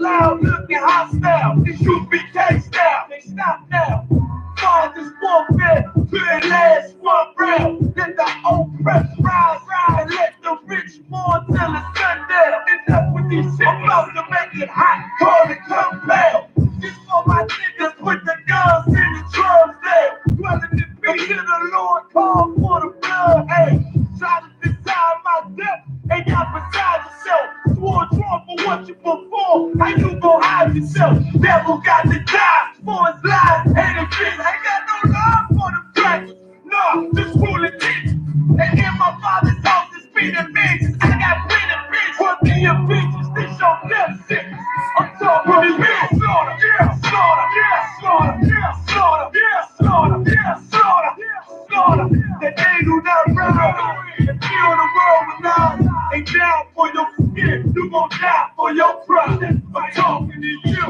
loud, looking hostile. It's UPK style. They stop now. Find this warfare to the last one round. Let the oppressed rise, and let the rich mourn till the sundown. Enough with these shit about to make it hot, call it compound. This for my niggas with the guns and the drums down. Dwelling in peace to the Lord, call for the blood. Hey, try to decide my death, ain't got beside yourself. Swore drawn for what you perform, how you gon' hide yourself? Devil got to die for his lies and his vision. Ain't got no love for the practice, nah, just rule and teach. And in my father's house is feeding bitches. I got plenty of bitches, what be your bitches? This your death sentence. I'm talking about real slaughter, yeah, slaughter, yeah, slaughter, yeah, slaughter, yeah, slaughter, yeah, slaughter, yeah, slaughter. That they do not run and fill the world with lies. Ain't down for your skin, you gon' die for your pride. I'm talking to you.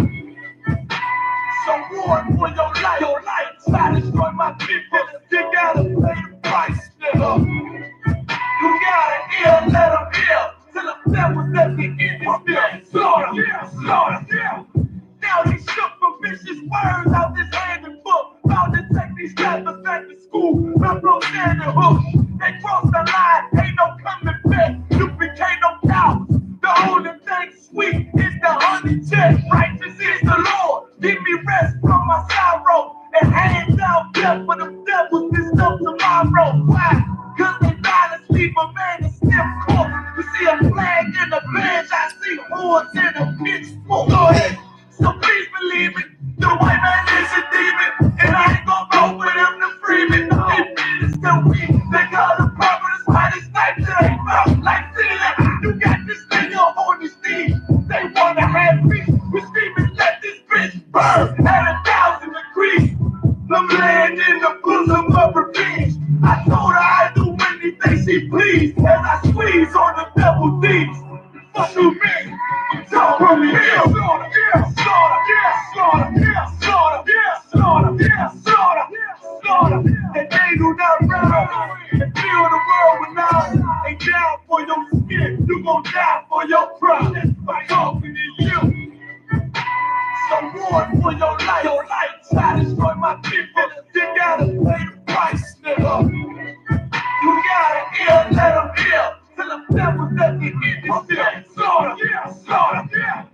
So war for your life, try to destroy my people. You gotta pay the price, nigga. You gotta ill, let them ill. Till the devils at the end of this slaughter, yeah, slaughter, yeah. Now they shook for vicious words out this handbook. About to take these rappers back to school. My bro standing hook. They crossed the line, ain't no coming back. You became no cow. The only thing sweet is the honey check. Righteous is the Lord. Give me rest from my sorrow. And hands out death for the devils this up tomorrow. Why? Cause they violence leave a man in stiff court. You see a flag in the bench, I see hordes in a pitchfork. Go ahead. So please believe it, the white man is a demon, and I ain't gon' go with him to free me. If it is still weak, they call the prophets, why they snipe till they fall like ceiling. You got this thing on his knees, they wanna have peace. We screaming, let this bitch burn at 1,000 degrees. I'm laying in the bosom of revenge. I told her I'd do anything she pleased, as I squeeze on the devil D's. Fuck you mean? Talk from me, yeah, slaughter, yeah, slaughter, yeah, slaughter, yeah, slaughter, yeah, slaughter, yeah, slaughter, yeah, slaughter. And they do not run and fill the world with lies. Ain't down for your skin, you gon' die for your pride. That's by talking to you. So war for your life, try to destroy my people. You gotta pay the price, nigga. You gotta ill, let them ill. Till the devils at the end of this slaughter, yeah, slaughter, yeah.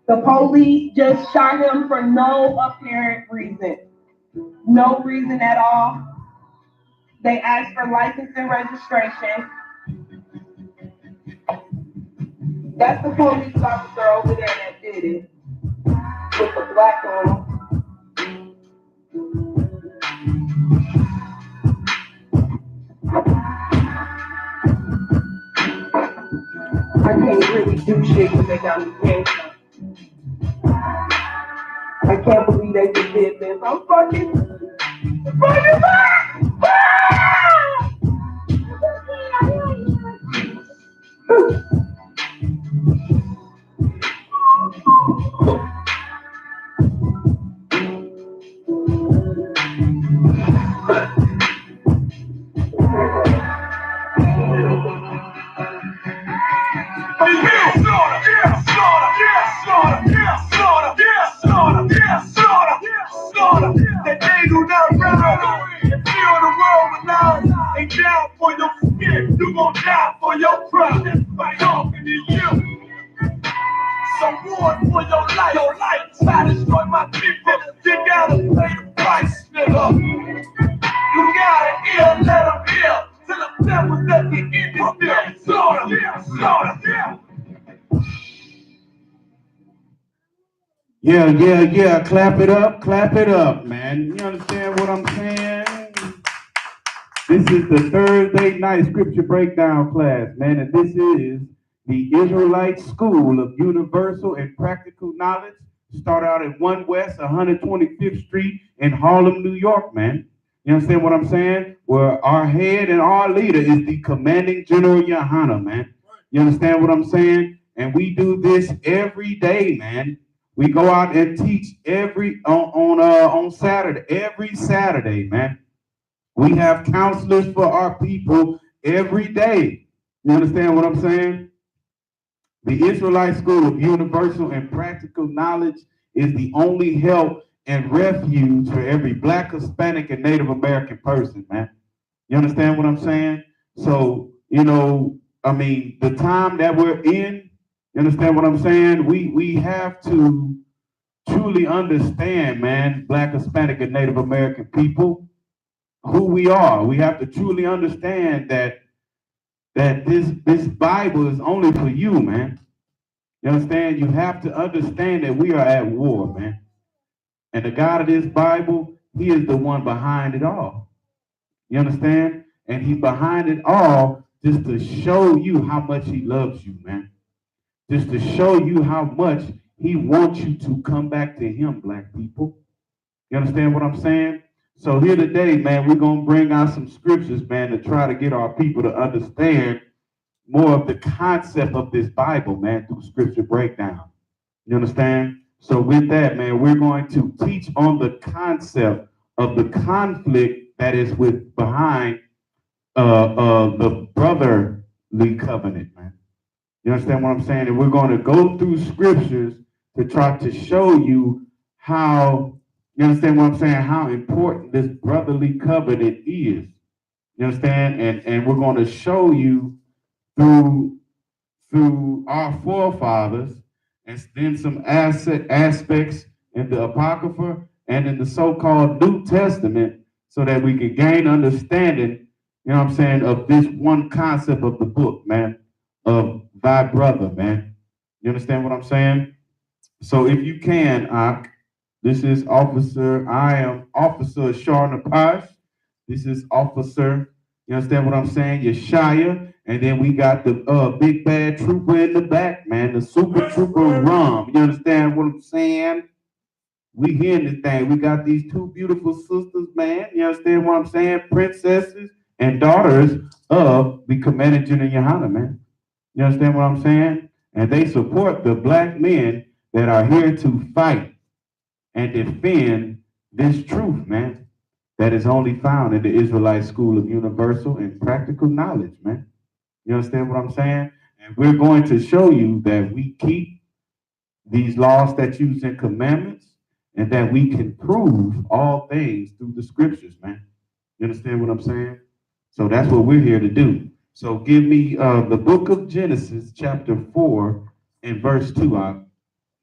The police just shot him for no apparent reason. No reason at all. They asked for license and registration. That's the police officer over there that did it. With the black on. I can't really do shit when they got me handcuffed. I can't believe they just did this. I'm fucking back! That they do not run and fill the world with lies. Ain't down for your skin, you gon' die for your pride. That's by talking to you. So war for your life, try to destroy my people. You gotta pay the price, nigga. You gotta ill, let them ill. Till the devils at the end of this slaughter, yeah, slaughter, yeah. Yeah. Clap it up, man. You understand what I'm saying? This is the Thursday night scripture breakdown class, man, and this is the Israelite School of Universal and Practical Knowledge. Start out at 1 West 125th Street in Harlem, New York, man. You understand what I'm saying? Where our head and our leader is the commanding general YAHANNA, man. You understand what I'm saying? And we do this every day, man. We go out and teach on Saturday, every Saturday, man. We have counselors for our people every day. You understand what I'm saying? The Israelite School of Universal and Practical Knowledge is the only help and refuge for every Black, Hispanic, and Native American person, man. You understand what I'm saying? So, I mean, the time that we're in, you understand what I'm saying? We have to truly understand, man, Black, Hispanic, and Native American people, who we are. We have to truly understand that this Bible is only for you, man. You understand? You have to understand that we are at war, man. And the God of this Bible, he is the one behind it all. You understand? And he's behind it all just to show you how much he loves you, man. Just to show you how much he wants you to come back to him, Black people. You understand what I'm saying? So here today, man, we're going to bring out some scriptures, man, to try to get our people to understand more of the concept of this Bible, man, through scripture breakdown. You understand? So with that, man, we're going to teach on the concept of the conflict that is behind the brotherly covenant, man. You understand what I'm saying? And we're going to go through scriptures to try to show you how, you understand what I'm saying, how important this brotherly covenant is. You understand? And we're going to show you through our forefathers, and then some aspects in the Apocrypha and in the so-called New Testament, so that we can gain understanding, you know what I'm saying, of this one concept of the book, man, of thy brother, man. You understand what I'm saying? So if you can, this is I am Officer Sharnapash. This is Officer, you understand what I'm saying, Yeshaya. And then we got the big bad trooper in the back, man, the super trooper Rum. You understand what I'm saying? We hearing this thing. We got these two beautiful sisters, man. You understand what I'm saying? Princesses and daughters of the Commandant and YAHANNA, man. You understand what I'm saying? And they support the Black men that are here to fight and defend this truth, man, that is only found in the Israelite School of Universal and Practical Knowledge, man. You understand what I'm saying? And we're going to show you that we keep these laws, statutes, and commandments, and that we can prove all things through the scriptures, man. You understand what I'm saying? So that's what we're here to do. So give me the book of Genesis, chapter 4, and verse 2.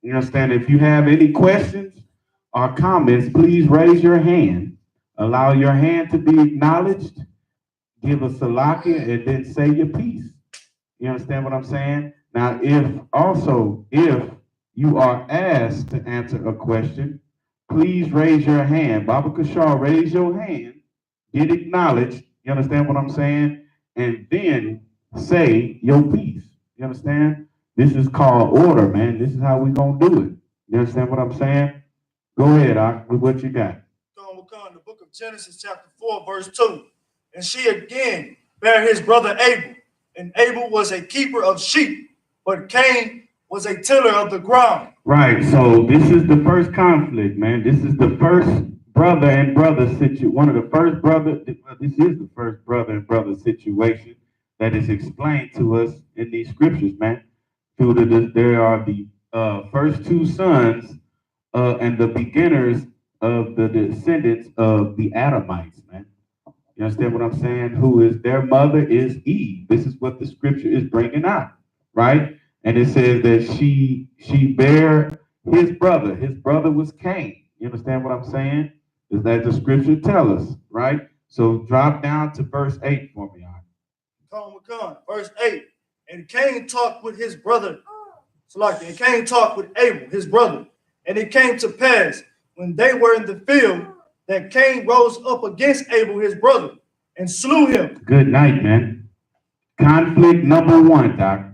You understand? If you have any questions or comments, please raise your hand. Allow your hand to be acknowledged. Give a salakia and then say your piece. You understand what I'm saying? Now, if you are asked to answer a question, please raise your hand. Baba Kashar, raise your hand, get acknowledged. You understand what I'm saying? And then say your piece. You understand? This is called order, man. This is how we gonna do it. You understand what I'm saying? Go ahead, Ak, with what you got. The book of Genesis, chapter 4, verse 2. And she again bare his brother Abel, and Abel was a keeper of sheep, but Cain was a tiller of the ground. Right. So this is the first conflict, man. This is the first brother and brother situation. One of the first brother. This is the first brother and brother situation that is explained to us in these scriptures, man. There are the first two sons and the beginners of the descendants of the Adamites, man. You understand what I'm saying? Who is their mother is Eve. This is what the scripture is bringing out, right? And it says that she bare his brother. His brother was Cain. You understand what I'm saying? Is that the scripture tell us, right? So drop down to verse 8 for me. Verse 8. And Cain talked with his brother. And Cain talked with Abel, his brother. And it came to pass, when they were in the field, that Cain rose up against Abel, his brother, and slew him. Good night, man. Conflict number 1, Doc.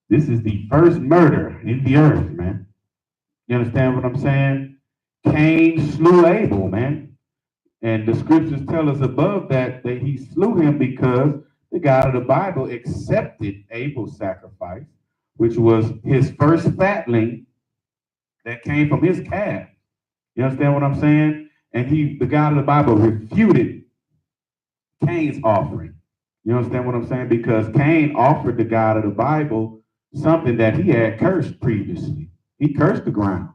This is the first murder in the earth, man. You understand what I'm saying? Cain slew Abel, man. And the scriptures tell us above that he slew him because the God of the Bible accepted Abel's sacrifice, which was his first fatling that came from his calf. You understand what I'm saying? And the God of the Bible refuted Cain's offering. You understand what I'm saying? Because Cain offered the God of the Bible something that he had cursed previously. He cursed the ground.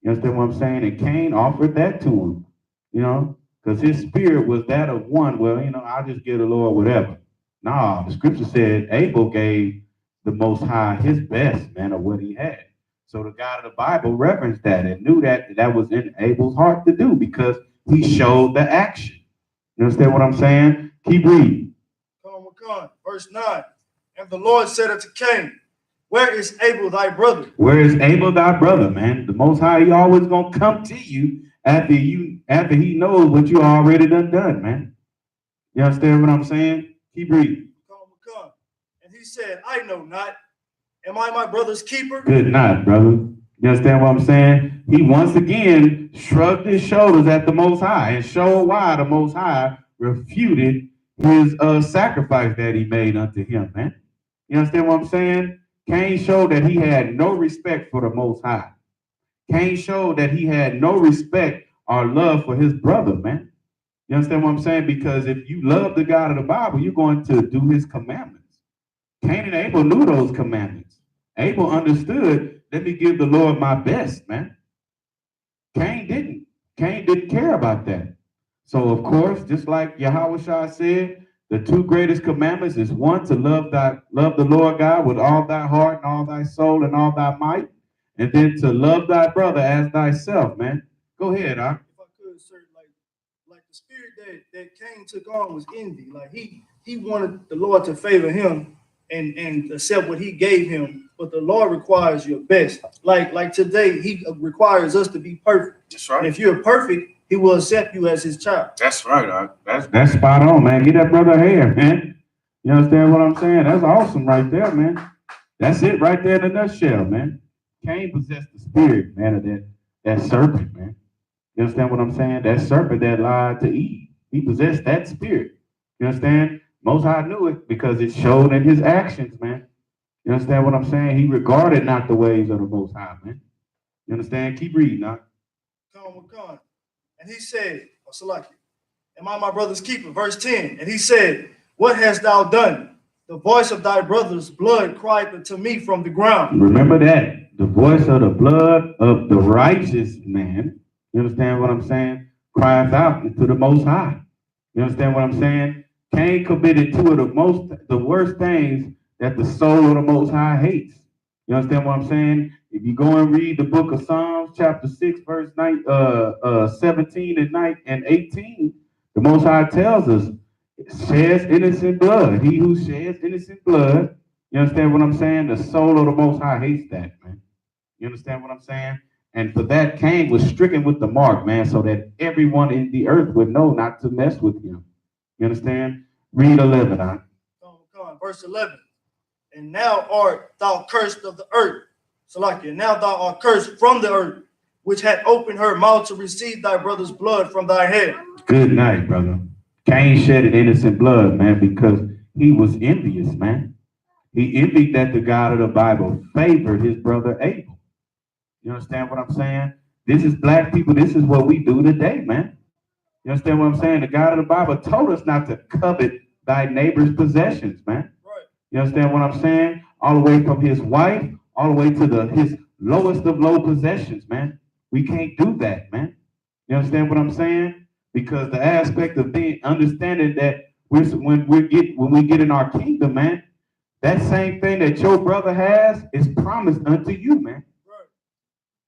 You understand what I'm saying? And Cain offered that to him, you know, because his spirit was that of one. Well, you know, I'll just give the Lord whatever. No, the scripture said Abel gave the Most High his best, man, of what he had. So the God of the Bible reverenced that and knew that that was in Abel's heart to do because he showed the action. You understand what I'm saying? Keep reading. Verse 9. And the Lord said unto Cain, where is Abel thy brother? Where is Abel thy brother, man? The Most High, he always gonna come to you after he knows what you already done, man. You understand what I'm saying? Keep reading. And he said, I know not. Am I my brother's keeper? Good night, brother. You understand what I'm saying? He once again shrugged his shoulders at the Most High and showed why the Most High refuted his sacrifice that he made unto him, man. You understand what I'm saying? Cain showed that he had no respect for the Most High. Cain showed that he had no respect or love for his brother, man. You understand what I'm saying? Because if you love the God of the Bible, you're going to do his commandments. Cain and Abel knew those commandments. Abel understood, let me give the Lord my best, man. Cain didn't. Cain didn't care about that. So, of course, just like Yahweh said, the two greatest commandments is one, to love the Lord God with all thy heart and all thy soul and all thy might, and then to love thy brother as thyself, man. Go ahead, If I could, sir, like the spirit that Cain took on was envy. Like he wanted the Lord to favor him and accept what he gave him, but the Lord requires your best. Like today, he requires us to be perfect. That's right. And if you're perfect, he will accept you as his child. That's right. That's spot on, man. Get that brother a hair, man. You understand what I'm saying? That's awesome right there, man. That's it right there in a nutshell, man. Cain possessed the spirit, man, of that serpent, man. You understand what I'm saying? That serpent that lied to Eve. He possessed that spirit. You understand? Most High knew it because it showed in his actions, man. You understand what I'm saying? He regarded not the ways of the Most High, man. You understand? Keep reading now. Come. And he said, Salaki, am I my brother's keeper? Verse 10. And he said, what hast thou done? The voice of thy brother's blood cried unto me from the ground. Remember that. The voice of the blood of the righteous man, you understand what I'm saying, cries out to the Most High. You understand what I'm saying? Cain committed two of the worst things that the soul of the Most High hates. You understand what I'm saying? If you go and read the book of Psalms, chapter 6, verse 17 and 18, the Most High tells us, sheds innocent blood. He who sheds innocent blood, you understand what I'm saying? The soul of the Most High hates that, man. You understand what I'm saying? And for that, Cain was stricken with the mark, man, so that everyone in the earth would know not to mess with him. You understand? Read 11, huh? Come on, verse 11. And now art thou cursed of the earth. Salakia, now thou art cursed from the earth, which had opened her mouth to receive thy brother's blood from thy head. Good night, brother. Cain shedded innocent blood, man, because he was envious, man. He envied that the God of the Bible favored his brother Abel. You understand what I'm saying? This is black people. This is what we do today, man. You understand what I'm saying? The God of the Bible told us not to covet thy neighbor's possessions, man. Right. You understand what I'm saying? All the way from his wife, all the way to his lowest of low possessions, man. We can't do that, man. You understand what I'm saying? Because the aspect of being understanding that when we get in our kingdom, man, that same thing that your brother has is promised unto you, man. Right.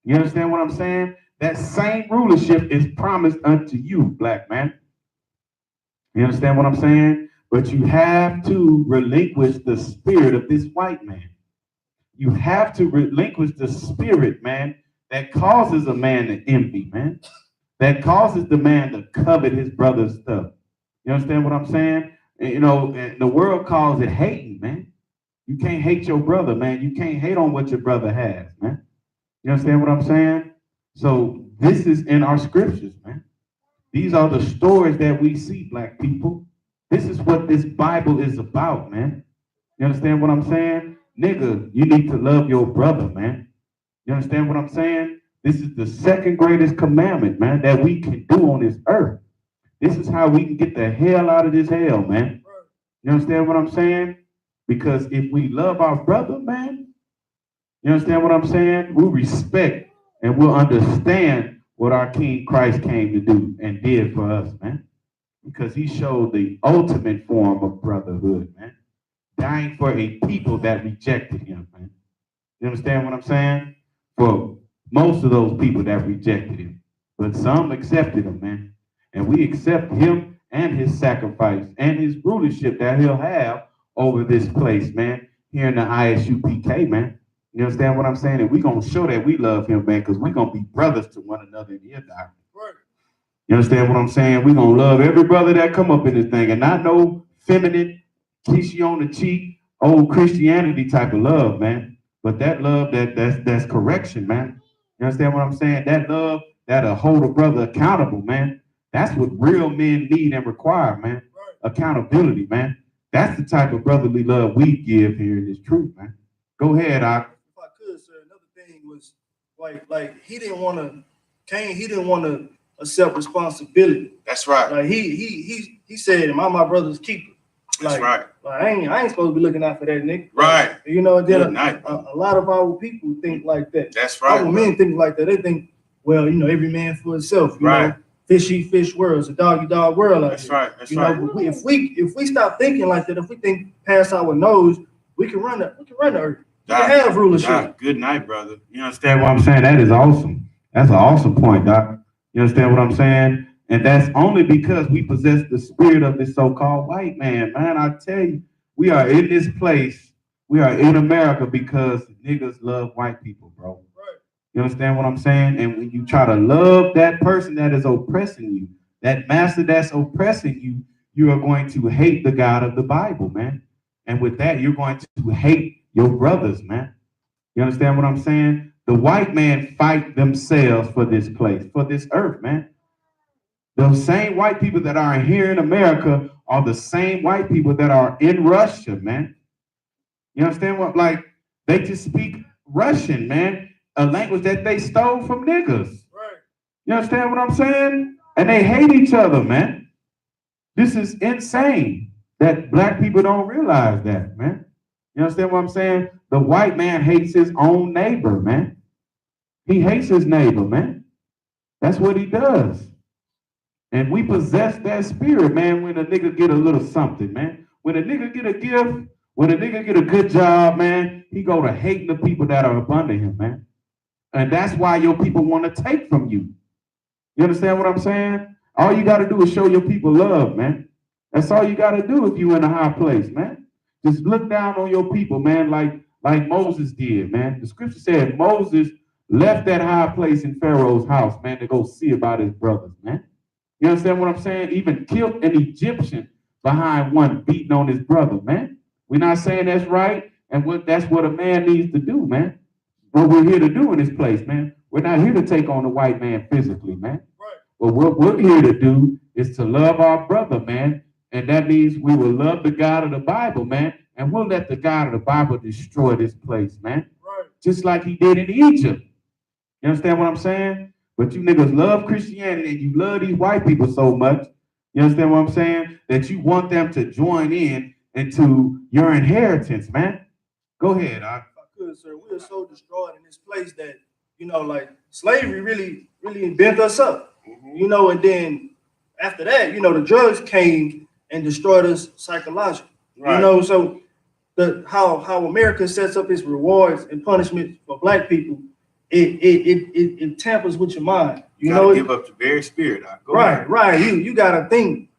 You understand what I'm saying? That same rulership is promised unto you, black man. You understand what I'm saying? But you have to relinquish the spirit of this white man. You have to relinquish the spirit, man, that causes a man to envy, man. That causes the man to covet his brother's stuff. You understand what I'm saying? And, you know, and the world calls it hating, man. You can't hate your brother, man. You can't hate on what your brother has, man. You understand what I'm saying? So this is in our scriptures, man. These are the stories that we see, black people. This is what this Bible is about, man. You understand what I'm saying? Nigga, you need to love your brother, man. You understand what I'm saying? This is the second greatest commandment, man, that we can do on this earth. This is how we can get the hell out of this hell, man. You understand what I'm saying? Because if we love our brother, man, You understand what I'm saying? We'll respect and we'll understand what our King Christ came to do and did for us, man. Because he showed the ultimate form of brotherhood, man. Dying for a people that rejected him, man. You understand what I'm saying? For most of those people that rejected him. But some accepted him, man. And we accept him and his sacrifice and his rulership that he'll have over this place, man. Here in the I.S.U.P.K, man. You understand what I'm saying? And we're going to show that we love him, man, because we're going to be brothers to one another in here, Doc. Right. You understand what I'm saying? We're going to love every brother that come up in this thing and not no feminine, kiss you on the cheek, old Christianity type of love, man. But that love that's correction, man. You understand what I'm saying? That love that'll hold a brother accountable, man. That's what real men need and require, man. Right. Accountability, man. That's the type of brotherly love we give here in this truth, man. Go ahead, If I could, sir, another thing was like he didn't want to, Cain, he didn't want to accept responsibility. That's right. Like he said, "Am I my brother's keeper?" That's right. Like I ain't supposed to be looking out for that nigga. Right. You know, then a lot of our people think like that. That's right. Our men think like that. They think, well, you know, every man for himself. You know, fish eat fish world. It's a dog eat dog world. Like that's right. That's right. Know, if we stop thinking like that, if we think past our nose, we can run the earth. We can have rulership. Doc, good night, brother. You understand what I'm saying? That is awesome. That's an awesome point, Doc. You understand what I'm saying? And that's only because we possess the spirit of this so-called white man. Man, I tell you, we are in this place. We are in America because niggas love white people, bro. Right. You understand what I'm saying? And when you try to love that person that is oppressing you, that master that's oppressing you, you are going to hate the God of the Bible, man. And with that, you're going to hate your brothers, man. You understand what I'm saying? The white man fight themselves for this place, for this earth, man. Those same white people that are here in America are the same white people that are in Russia, man. You understand what? Like, they just speak Russian, man, a language that they stole from niggas. Right. You understand what I'm saying? And they hate each other, man. This is insane that black people don't realize that, man. You understand what I'm saying? The white man hates his own neighbor, man. He hates his neighbor, man. That's what he does. And we possess that spirit, man, when a nigga get a little something, man. When a nigga get a gift, when a nigga get a good job, man, he go to hating the people that are up under him, man. And that's why your people want to take from you. You understand what I'm saying? All you got to do is show your people love, man. That's all you got to do if you in a high place, man. Just look down on your people, man, like Moses did, man. The scripture said Moses left that high place in Pharaoh's house, man, to go see about his brothers, man. You understand what I'm saying? Even killed an Egyptian behind one beating on his brother, man. We're not saying that's right, and that's what a man needs to do, man. What we're here to do in this place, man. We're not here to take on the white man physically, man. Right. But what we're here to do is to love our brother, man. And that means we will love the God of the Bible, man. And we'll let the God of the Bible destroy this place, man. Right. Just like he did in Egypt. You understand what I'm saying? But you niggas love Christianity and you love these white people so much, you understand what I'm saying? That you want them to join in into your inheritance, man. Go ahead, If I could, sir. We are so destroyed in this place that, you know, like slavery really bent us up. Mm-hmm. You know, and then after that, you know, the drugs came and destroyed us psychologically. Right. You know, so how America sets up its rewards and punishment for black people, it tampers with your mind. You know, give up the very spirit. Right. You gotta think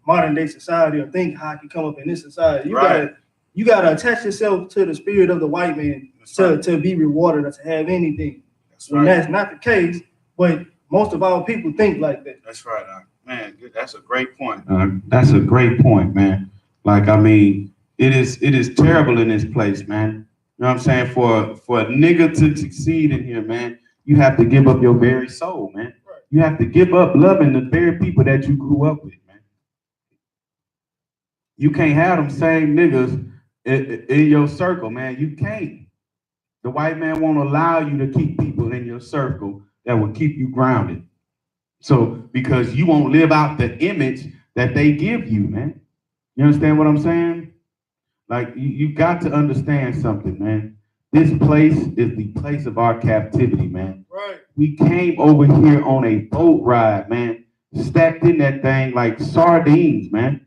modern day society, or think how I can come up in this society. You gotta attach yourself to the spirit of the white man to be rewarded or to have anything. That's not the case, but most of our people think like that. That's right, man. That's a great point. That's a great point, man. Like, I mean, it is terrible in this place, man. You know what I'm saying? For a nigga to succeed in here, man, you have to give up your very soul, man. Right. You have to give up loving the very people that you grew up with, man. You can't have them same niggas in your circle, man. You can't. The white man won't allow you to keep people in your circle that will keep you grounded. So, because you won't live out the image that they give you, man. You understand what I'm saying? Like, you got to understand something, man. this place is the place of our captivity, man. Right. We came over here on a boat ride, man, stacked in that thing like sardines, man,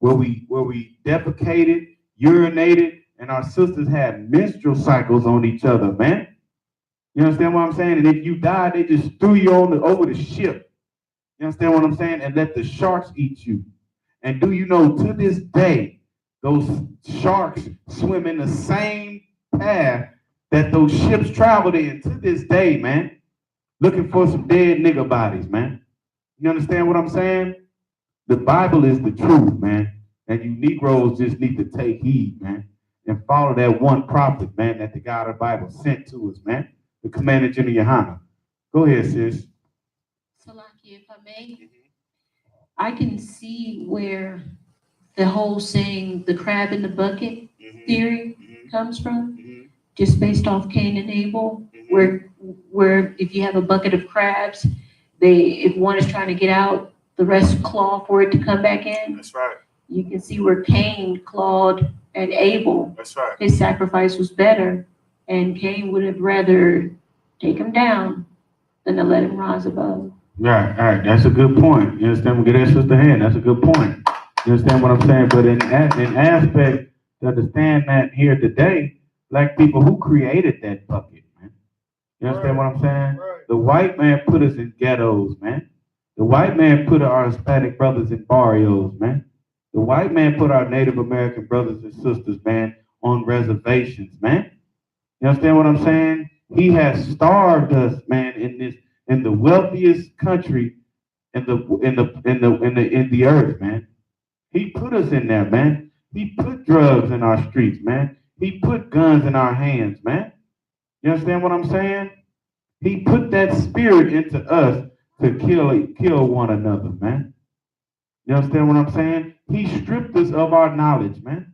where we defecated, urinated, and our sisters had menstrual cycles on each other, man. You understand what I'm saying? And if you died, they just threw you over the ship. You understand what I'm saying? And let the sharks eat you. And do you know, to this day, those sharks swim in the same path that those ships traveled in to this day, man, looking for some dead nigger bodies, man. You understand what I'm saying? The Bible is the truth, man. And you Negroes just need to take heed, man, and follow that one prophet, man, that the God of the Bible sent to us, man, the Commander General YAHANNA. Go ahead, sis. Salaki, if I may, I can see where the whole saying the crab in the bucket theory comes from, just based off Cain and Abel, where if you have a bucket of crabs, if one is trying to get out, the rest claw for it to come back in. That's right. You can see where Cain clawed at Abel. That's right. His sacrifice was better, and Cain would have rather take him down than to let him rise above. Right, all right, that's a good point. You understand? We get that sister hand. That's a good point. You understand what I'm saying? But in aspect to understand that here today, black people, who created that bucket, man? You understand what I'm saying? Right. The white man put us in ghettos, man. The white man put our Hispanic brothers in barrios, man. The white man put our Native American brothers and sisters, man, on reservations, man. You understand what I'm saying? He has starved us, man, in the wealthiest country in the earth, man. He put us in there, man. He put drugs in our streets, man. He put guns in our hands, man. You understand what I'm saying? He put that spirit into us to kill one another, man. You understand what I'm saying? He stripped us of our knowledge, man.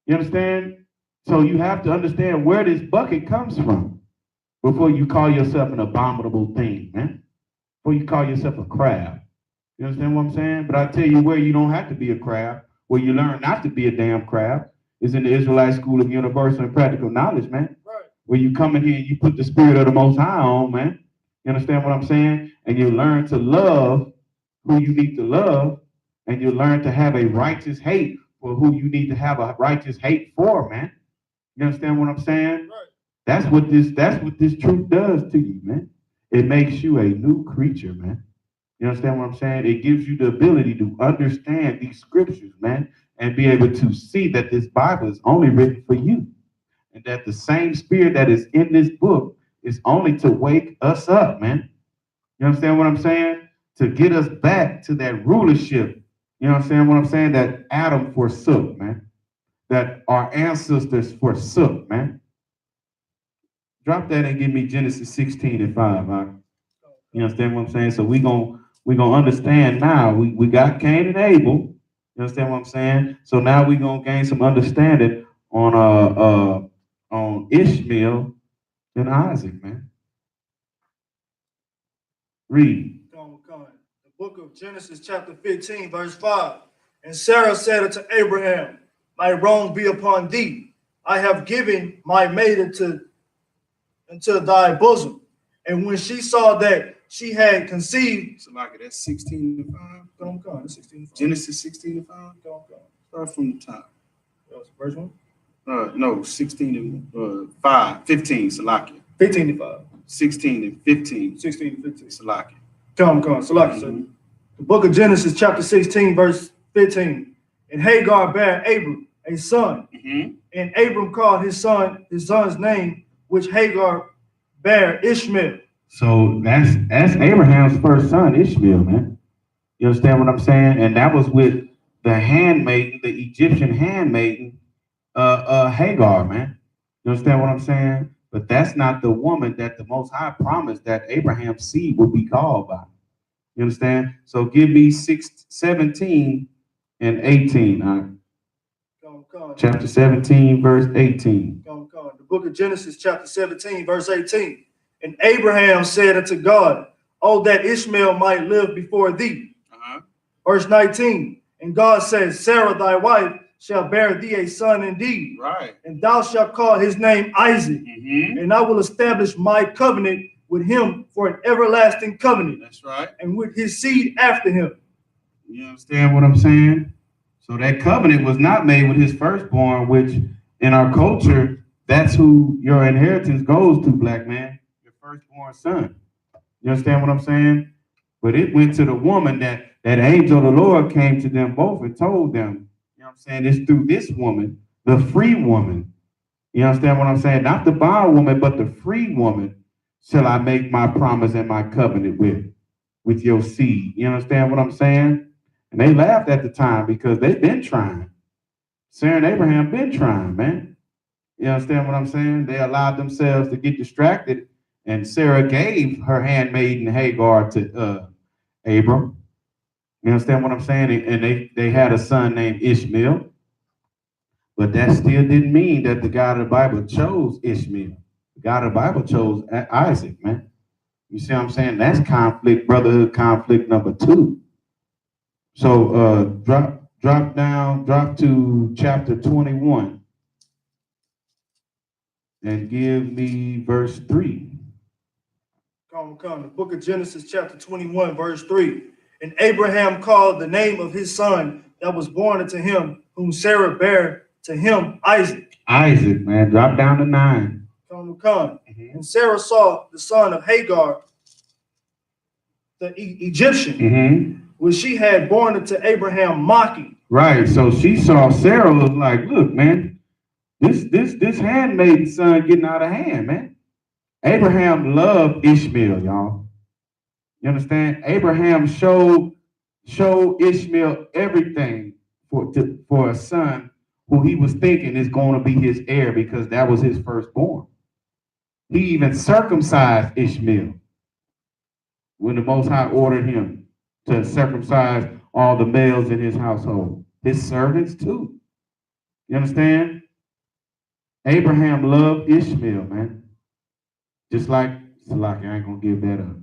You understand? So you have to understand where this bucket comes from before you call yourself an abominable thing, man. Before you call yourself a crab. You understand what I'm saying? But I tell you where you don't have to be a crab, where you learn not to be a damn crab, is in the Israelite School of Universal and Practical Knowledge, man. Right. Where you come in here and you put the spirit of the Most High on, man. You understand what I'm saying? And you learn to love who you need to love, and you learn to have a righteous hate for who you need to have a righteous hate for, man. You understand what I'm saying? Right. That's what this truth does to you, man. It makes you a new creature, man. You understand what I'm saying? It gives you the ability to understand these scriptures, man, and be able to see that this Bible is only written for you. And that the same spirit that is in this book is only to wake us up, man. You understand what I'm saying? To get us back to that rulership. You understand what I'm saying? That Adam forsook, man. That our ancestors forsook, man. Drop that and give me Genesis 16:5. Huh? You understand what I'm saying? So we're gonna understand now. We got Cain and Abel. You understand what I'm saying? So now we're gonna gain some understanding on Ishmael and Isaac, man. Read. Come. The book of Genesis, chapter 15, verse 5. And Sarah said unto Abraham, my wrong be upon thee. I have given my maid into thy bosom. And when she saw that she had conceived. So like that's 16:5. Come. That's 16:5. Genesis 16:5. Come. Start from the top. That was the first one? No, 16:5. 15, Salakia. 15:5. 16 and 15. 16 to 15. Salakia. Come. Salaki. So the book of Genesis, chapter 16, verse 15. And Hagar bare Abram a son. And Abram called his son's name, which Hagar bare Ishmael. So that's Abraham's first son, Ishmael, man. You understand what I'm saying? And that was with the handmaiden, the Egyptian handmaiden, Hagar, man. You understand what I'm saying? But that's not the woman that the Most High promised that Abraham's seed would be called by. You understand? So give me 17 and 18. Come. Chapter 17, verse 18. Come. The book of Genesis, chapter 17, verse 18. And Abraham said unto God, oh, that Ishmael might live before thee. Verse 19. And God said, Sarah thy wife shall bear thee a son indeed. Right. And thou shalt call his name Isaac. And I will establish my covenant with him for an everlasting covenant. That's right. And with his seed after him. You understand what I'm saying? So that covenant was not made with his firstborn, which in our culture, that's who your inheritance goes to, black man, your firstborn son. You understand what I'm saying? But it went to the woman that angel of the Lord came to them both and told them, you know what I'm saying, it's through this woman, the free woman. You understand what I'm saying? Not the bond woman, but the free woman shall I make my promise and my covenant with your seed. You understand what I'm saying? And they laughed at the time because they've been trying. Sarah and Abraham been trying, man. You understand what I'm saying? They allowed themselves to get distracted, and Sarah gave her handmaiden Hagar to Abram. You understand what I'm saying? And they had a son named Ishmael. But that still didn't mean that the God of the Bible chose Ishmael. The God of the Bible chose Isaac, man. You see what I'm saying? That's conflict, brotherhood conflict number 2. So drop to chapter 21 and give me verse 3. Come. The book of Genesis chapter 21 verse 3. And Abraham called the name of his son that was born unto him, whom Sarah bare to him Isaac. Isaac, man. Drop down to 9. Come. And Sarah saw the son of Hagar, the Egyptian, which she had born unto Abraham mocking. Right. So she saw Sarah was like, look, man, this handmaiden son getting out of hand, man. Abraham loved Ishmael, y'all. You understand? Abraham showed Ishmael everything for a son who he was thinking is going to be his heir because that was his firstborn. He even circumcised Ishmael when the Most High ordered him to circumcise all the males in his household, his servants too. You understand? Abraham loved Ishmael, man. Just like Salaki, I ain't gonna give that up.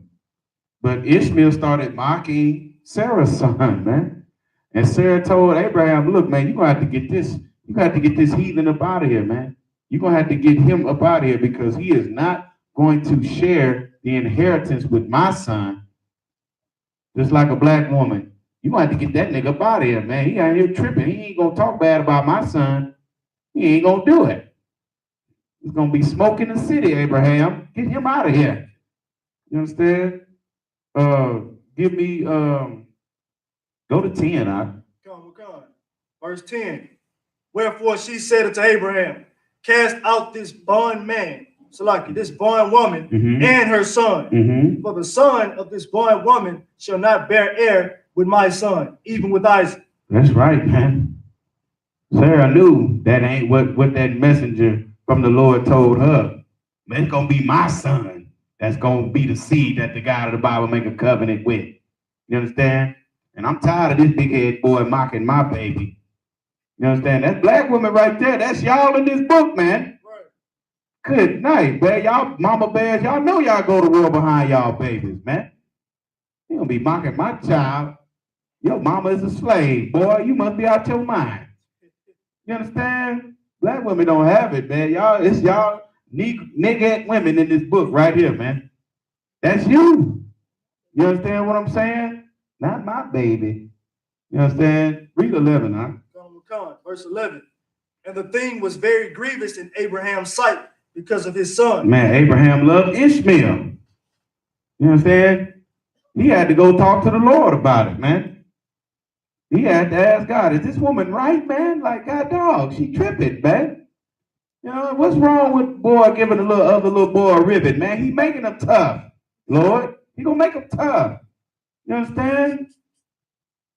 But Ishmael started mocking Sarah's son, man. And Sarah told Abraham, look, man, you're gonna have to get this heathen up out of here, man. You're gonna have to get him up out of here because he is not going to share the inheritance with my son. Just like a black woman. You're gonna have to get that nigga up out of here, man. He out here tripping. He ain't gonna talk bad about my son. He ain't gonna do it. He's gonna be smoking the city, Abraham. Get him out of here. You understand? Give me go to 10. Come. Verse 10. Wherefore she said unto Abraham, cast out this bondman, Salaki, this bond woman, and her son. For the son of this bond woman shall not bear heir with my son, even with Isaac. That's right, man. Sarah knew that ain't what that messenger from the Lord told her. It's gonna be my son. That's gonna be the seed that the God of the Bible make a covenant with. You understand? And I'm tired of this big head boy mocking my baby. You understand? That black woman right there, that's y'all in this book, man. Right. Good night, man. Y'all mama bears, y'all know y'all go to war behind y'all babies, man. You gonna be mocking my child. Your mama is a slave, boy. You must be out your mind. You understand? Black women don't have it, man. It's y'all nigga women in this book right here, man. That's you. You understand what I'm saying? Not my baby. You understand? Read 11, huh? Come. Verse 11. And the thing was very grievous in Abraham's sight because of his son. Man, Abraham loved Ishmael. You understand? He had to go talk to the Lord about it, man. He had to ask God, is this woman right, man? Like, God dog, she tripping, man. You know, what's wrong with boy giving the other little boy a ribbon, man? He making them tough, Lord. He gonna make them tough. You understand?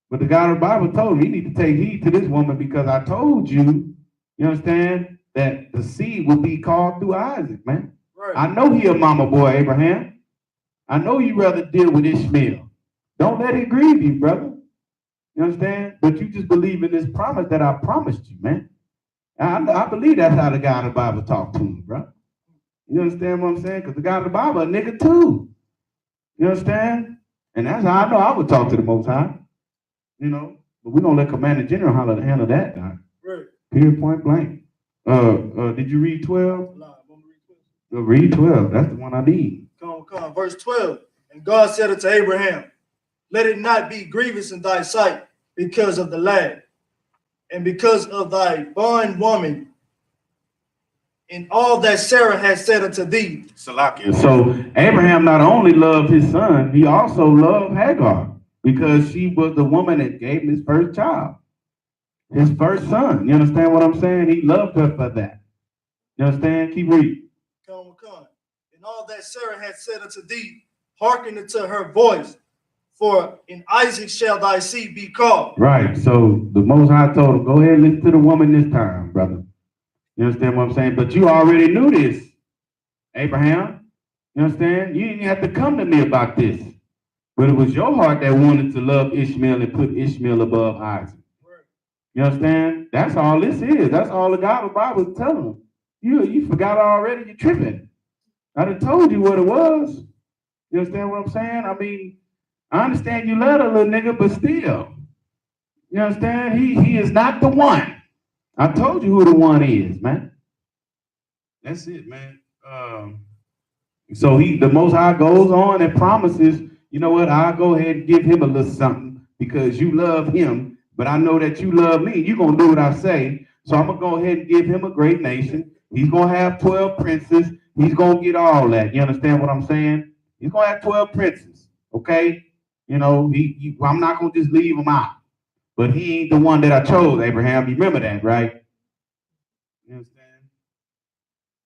But the God of the Bible told him, you need to take heed to this woman because I told you, you understand, that the seed will be called through Isaac, man. Right. I know he a mama boy, Abraham. I know you rather deal with Ishmael. Don't let it grieve you, brother. You understand? But you just believe in this promise that I promised you, man. I believe that's how the God of the Bible talked to me, bro. You understand what I'm saying? Because the God of the Bible a nigga too. You understand? And that's how I know I would talk to the Most High. You know, but we're going to let Commander General handle that, God. Right. Period, point blank. Did you read 12? Read 12. That's the one I need. Come. Verse 12. And God said unto Abraham, let it not be grievous in thy sight because of the lad, and because of thy bondwoman, and all that Sarah has said unto thee. Salakia. So Abraham not only loved his son, he also loved Hagar because she was the woman that gave him his first child, his first son. You understand what I'm saying? He loved her for that. You understand? Keep reading. Come. And all that Sarah had said unto thee, hearken unto her voice, for in Isaac shall thy seed be called. Right. So the Most High told him, go ahead and listen to the woman this time, brother. You understand what I'm saying? But you already knew this, Abraham. You understand? You didn't have to come to me about this. But it was your heart that wanted to love Ishmael and put Ishmael above Isaac. You understand? That's all this is. That's all the God of the Bible is telling them. You forgot already. You're tripping. I done told you what it was. You understand what I'm saying? I mean, I understand you love a little nigga, but still. You understand? He is not the one. I told you who the one is, man. That's it, man. So the Most High goes on and promises, you know what, I'll go ahead and give him a little something because you love him, but I know that you love me. You're going to do what I say. So I'm going to go ahead and give him a great nation. He's going to have 12 princes. He's going to get all that. You understand what I'm saying? He's going to have 12 princes, okay? You know, I'm not going to just leave him out. But he ain't the one that I chose, Abraham. You remember that, right? You understand?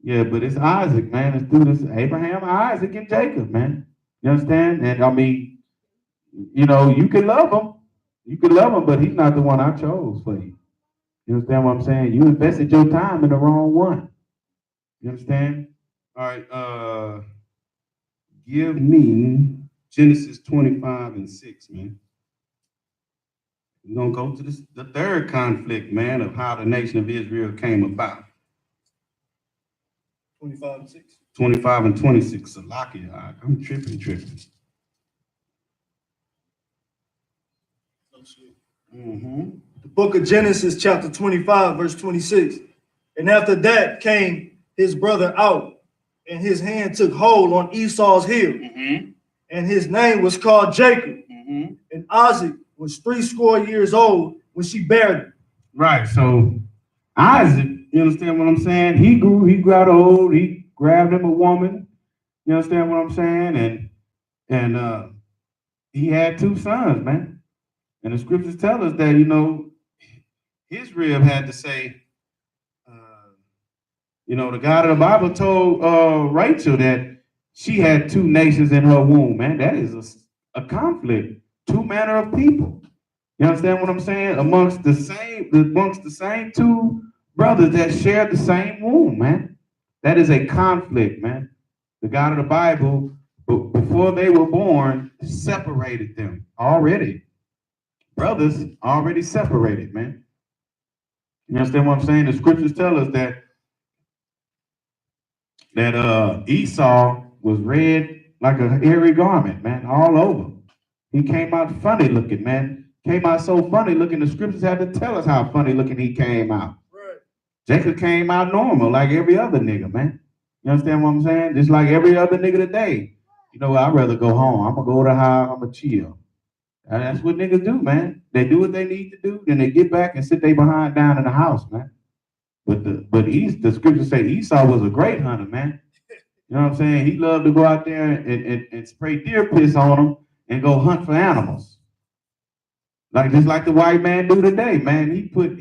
Yeah, but it's Isaac, man. Let's do this. Abraham, Isaac, and Jacob, man. You understand? And I mean, you know, you can love him. You can love him, but he's not the one I chose for you. You understand what I'm saying? You invested your time in the wrong one. You understand? All right, give me Genesis 25 and 6, man. We're going to go to the third conflict, man, of how the nation of Israel came about. 25 and 6. 25 and 26. Salakia. I'm tripping. The book of Genesis, chapter 25, verse 26. And after that came his brother out, and his hand took hold on Esau's heel, and his name was called Jacob. And Isaac was 80 years old when she bare him. Right. So Isaac, you understand what I'm saying? He got old, he grabbed him a woman. You understand what I'm saying? And he had 2 sons, man. And the scriptures tell us that, you know, Israel had to say, you know, the God of the Bible told Rachel that she had 2 nations in her womb, man. That is a conflict. 2 manner of people. You understand what I'm saying? Amongst the same 2 brothers that shared the same womb, man. That is a conflict, man. The God of the Bible, before they were born, separated them already. Brothers already separated, man. You understand what I'm saying? The scriptures tell us that Esau was red like a hairy garment, man, all over. He came out funny looking, man. Came out so funny looking, the scriptures had to tell us how funny looking he came out. Right. Jacob came out normal like every other nigga, man. You understand what I'm saying? Just like every other nigga today. You know, I'd rather go home. I'm going to go to the house. I'm going to chill. And that's what niggas do, man. They do what they need to do, then they get back and sit their behind down in the house, man. But the scriptures say Esau was a great hunter, man. You know what I'm saying? He loved to go out there and spray deer piss on them and go hunt for animals. Just like the white man do today, man. He'll put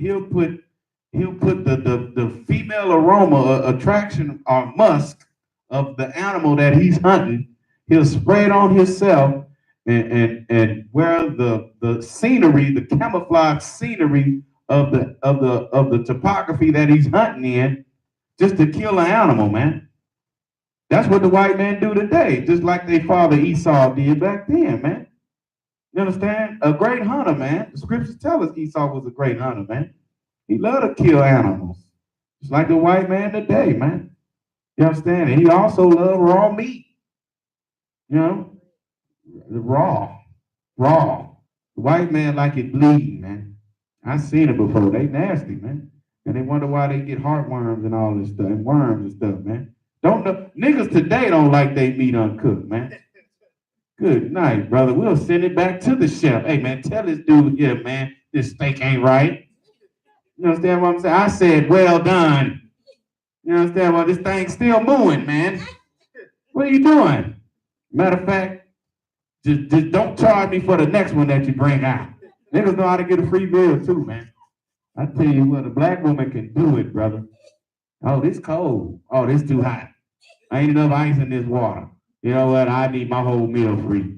the female aroma attraction or musk of the animal that he's hunting. He'll spray it on himself and wear the scenery, the camouflage scenery of the topography that he's hunting in, just to kill an animal, man. That's what the white men do today, just like their father Esau did back then, man. You understand? A great hunter, man. The scriptures tell us Esau was a great hunter, man. He loved to kill animals, just like the white man today, man. You understand? And he also loved raw meat. You know, raw. The white man like it bleeding, man. I seen it before. They nasty, man. And they wonder why they get heartworms and all this stuff, and worms and stuff, man. Don't know, niggas today don't like they meat uncooked, man. Good night, brother. We'll send it back to the chef. Hey, man, tell this dude here, man, this steak ain't right. You understand what I'm saying? I said, well done. You understand what? This thing's still moving, man. What are you doing? Matter of fact, just don't charge me for the next one that you bring out. Niggas know how to get a free bill too, man. I tell you what, a black woman can do it, brother. Oh, this cold. Oh, this too hot. Ain't enough ice in this water. You know what? I need my whole meal free.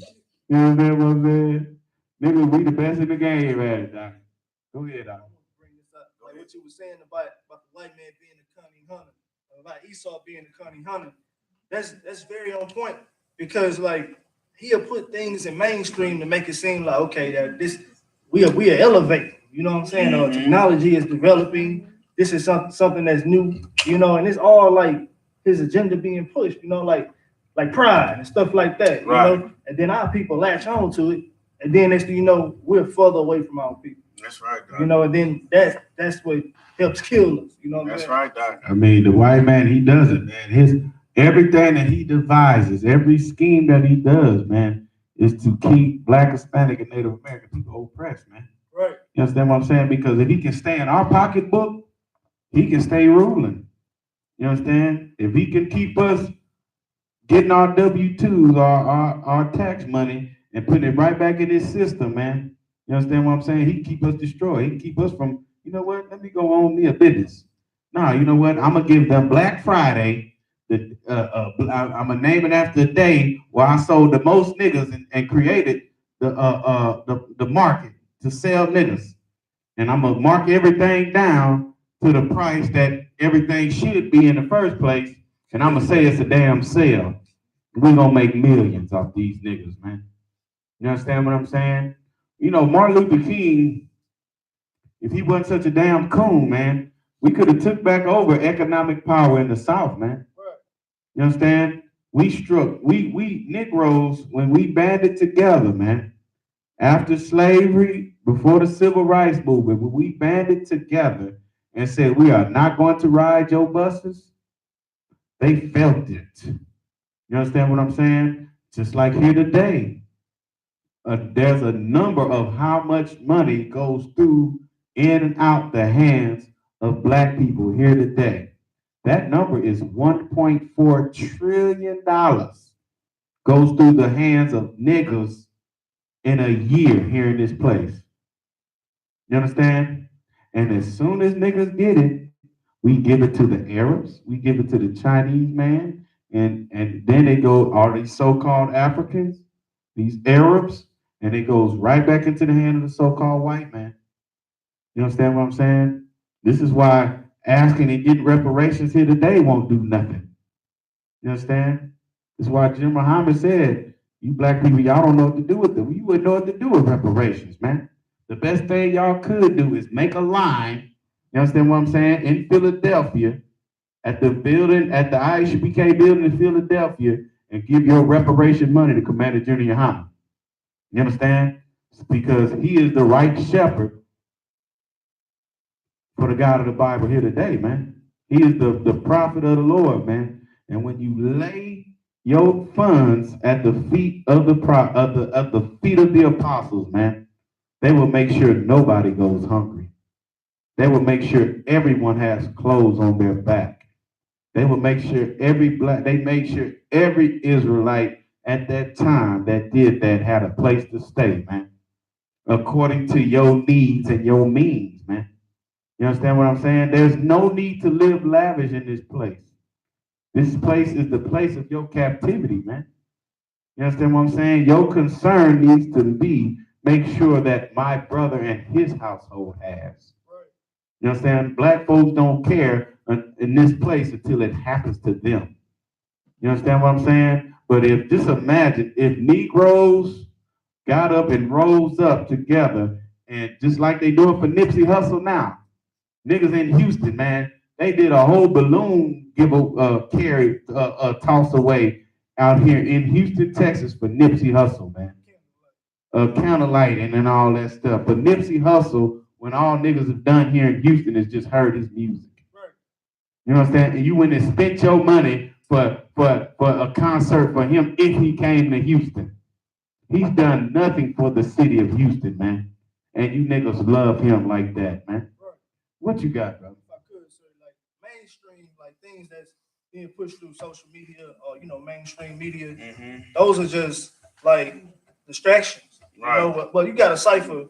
You understand what I'm saying? Niggas, we the best in the game at it, Doc. Go ahead, Doc. Bring this up. Like what you were saying about the white man being the cunning hunter, about Esau being the cunning hunter. That's very on point because like he'll put things in mainstream to make it seem like okay that this we are elevating. You know what I'm saying? Technology is developing. This is something that's new. You know, and it's all like his agenda being pushed. You know, like pride and stuff like that. Right. You know, and then our people latch on to it, and then next thing you know, we're further away from our people. That's right, Doc. You know, and then that's what helps kill us. You know, that's right, Doc. I mean, the white man, he does it, man. His everything that he devises, every scheme that he does, man, is to keep Black, Hispanic, and Native American people oppressed, man. Right. You understand what I'm saying? Because if he can stay in our pocketbook, he can stay ruling. You understand? If he can keep us getting our W-2s, our tax money, and putting it right back in his system, man. You understand what I'm saying? He can keep us destroyed. He can keep us from, you know what, let me go on me a business. Nah, you know what, I'm going to give them Black Friday, I'm going to name it after the day where I sold the most niggas and created the market to sell niggas. And I'm going to mark everything down to the price that everything should be in the first place. And I'm going to say it's a damn sale. We're going to make millions off these niggas, man. You understand what I'm saying? You know, Martin Luther King, if he wasn't such a damn coon, man, we could have took back over economic power in the South, man. Right. You understand? We Negroes, when we banded together, man, after slavery, before the civil rights movement, when we banded together and said, we are not going to ride your buses, they felt it. You understand what I'm saying? Just like here today. There's a number of how much money goes through in and out the hands of Black people here today. That number is $1.4 trillion goes through the hands of niggas in a year here in this place. You understand? And as soon as niggas get it, we give it to the Arabs, we give it to the Chinese man, and then they go, all these so-called Africans, these Arabs, and it goes right back into the hand of the so-called white man. You understand what I'm saying? This is why asking and getting reparations here today won't do nothing. You understand? This is why Jim Muhammad said, you Black people, y'all don't know what to do with them. You wouldn't know what to do with reparations, man. The best thing y'all could do is make a line, you understand what I'm saying, in Philadelphia, at the building, at the I.S.U.P.K building in Philadelphia, and give your reparation money to Commander Junior YAHANNA. You understand? Because he is the right shepherd for the God of the Bible here today, man. He is the prophet of the Lord, man. And when you lay your funds at the feet of the feet of the apostles, man, they will make sure nobody goes hungry. They will make sure everyone has clothes on their back. They will make sure they make sure every Israelite at that time that did that had a place to stay, man, according to your needs and your means, man. You understand what I'm saying? There's no need to live lavish in this place. This place is the place of your captivity, man. You understand what I'm saying? Your concern needs to be make sure that my brother and his household has. You understand? Black folks don't care in this place until it happens to them. You understand what I'm saying? But just imagine if Negroes got up and rose up together, and just like they doing for Nipsey Hussle now, niggas in Houston, man, they did a whole balloon toss away out here in Houston, Texas for Nipsey Hussle, man. Candlelighting and all that stuff. But Nipsey Hussle when all niggas have done here in Houston is just heard his music. You know what I'm saying? And you went and spent your money for a concert for him if he came to Houston. He's done nothing for the city of Houston, man. And you niggas love him like that, man. What you got, bro? If I could, sir, like mainstream, like things that's being pushed through social media or mainstream media, those are just like distractions. Right. You know, but you got to cipher,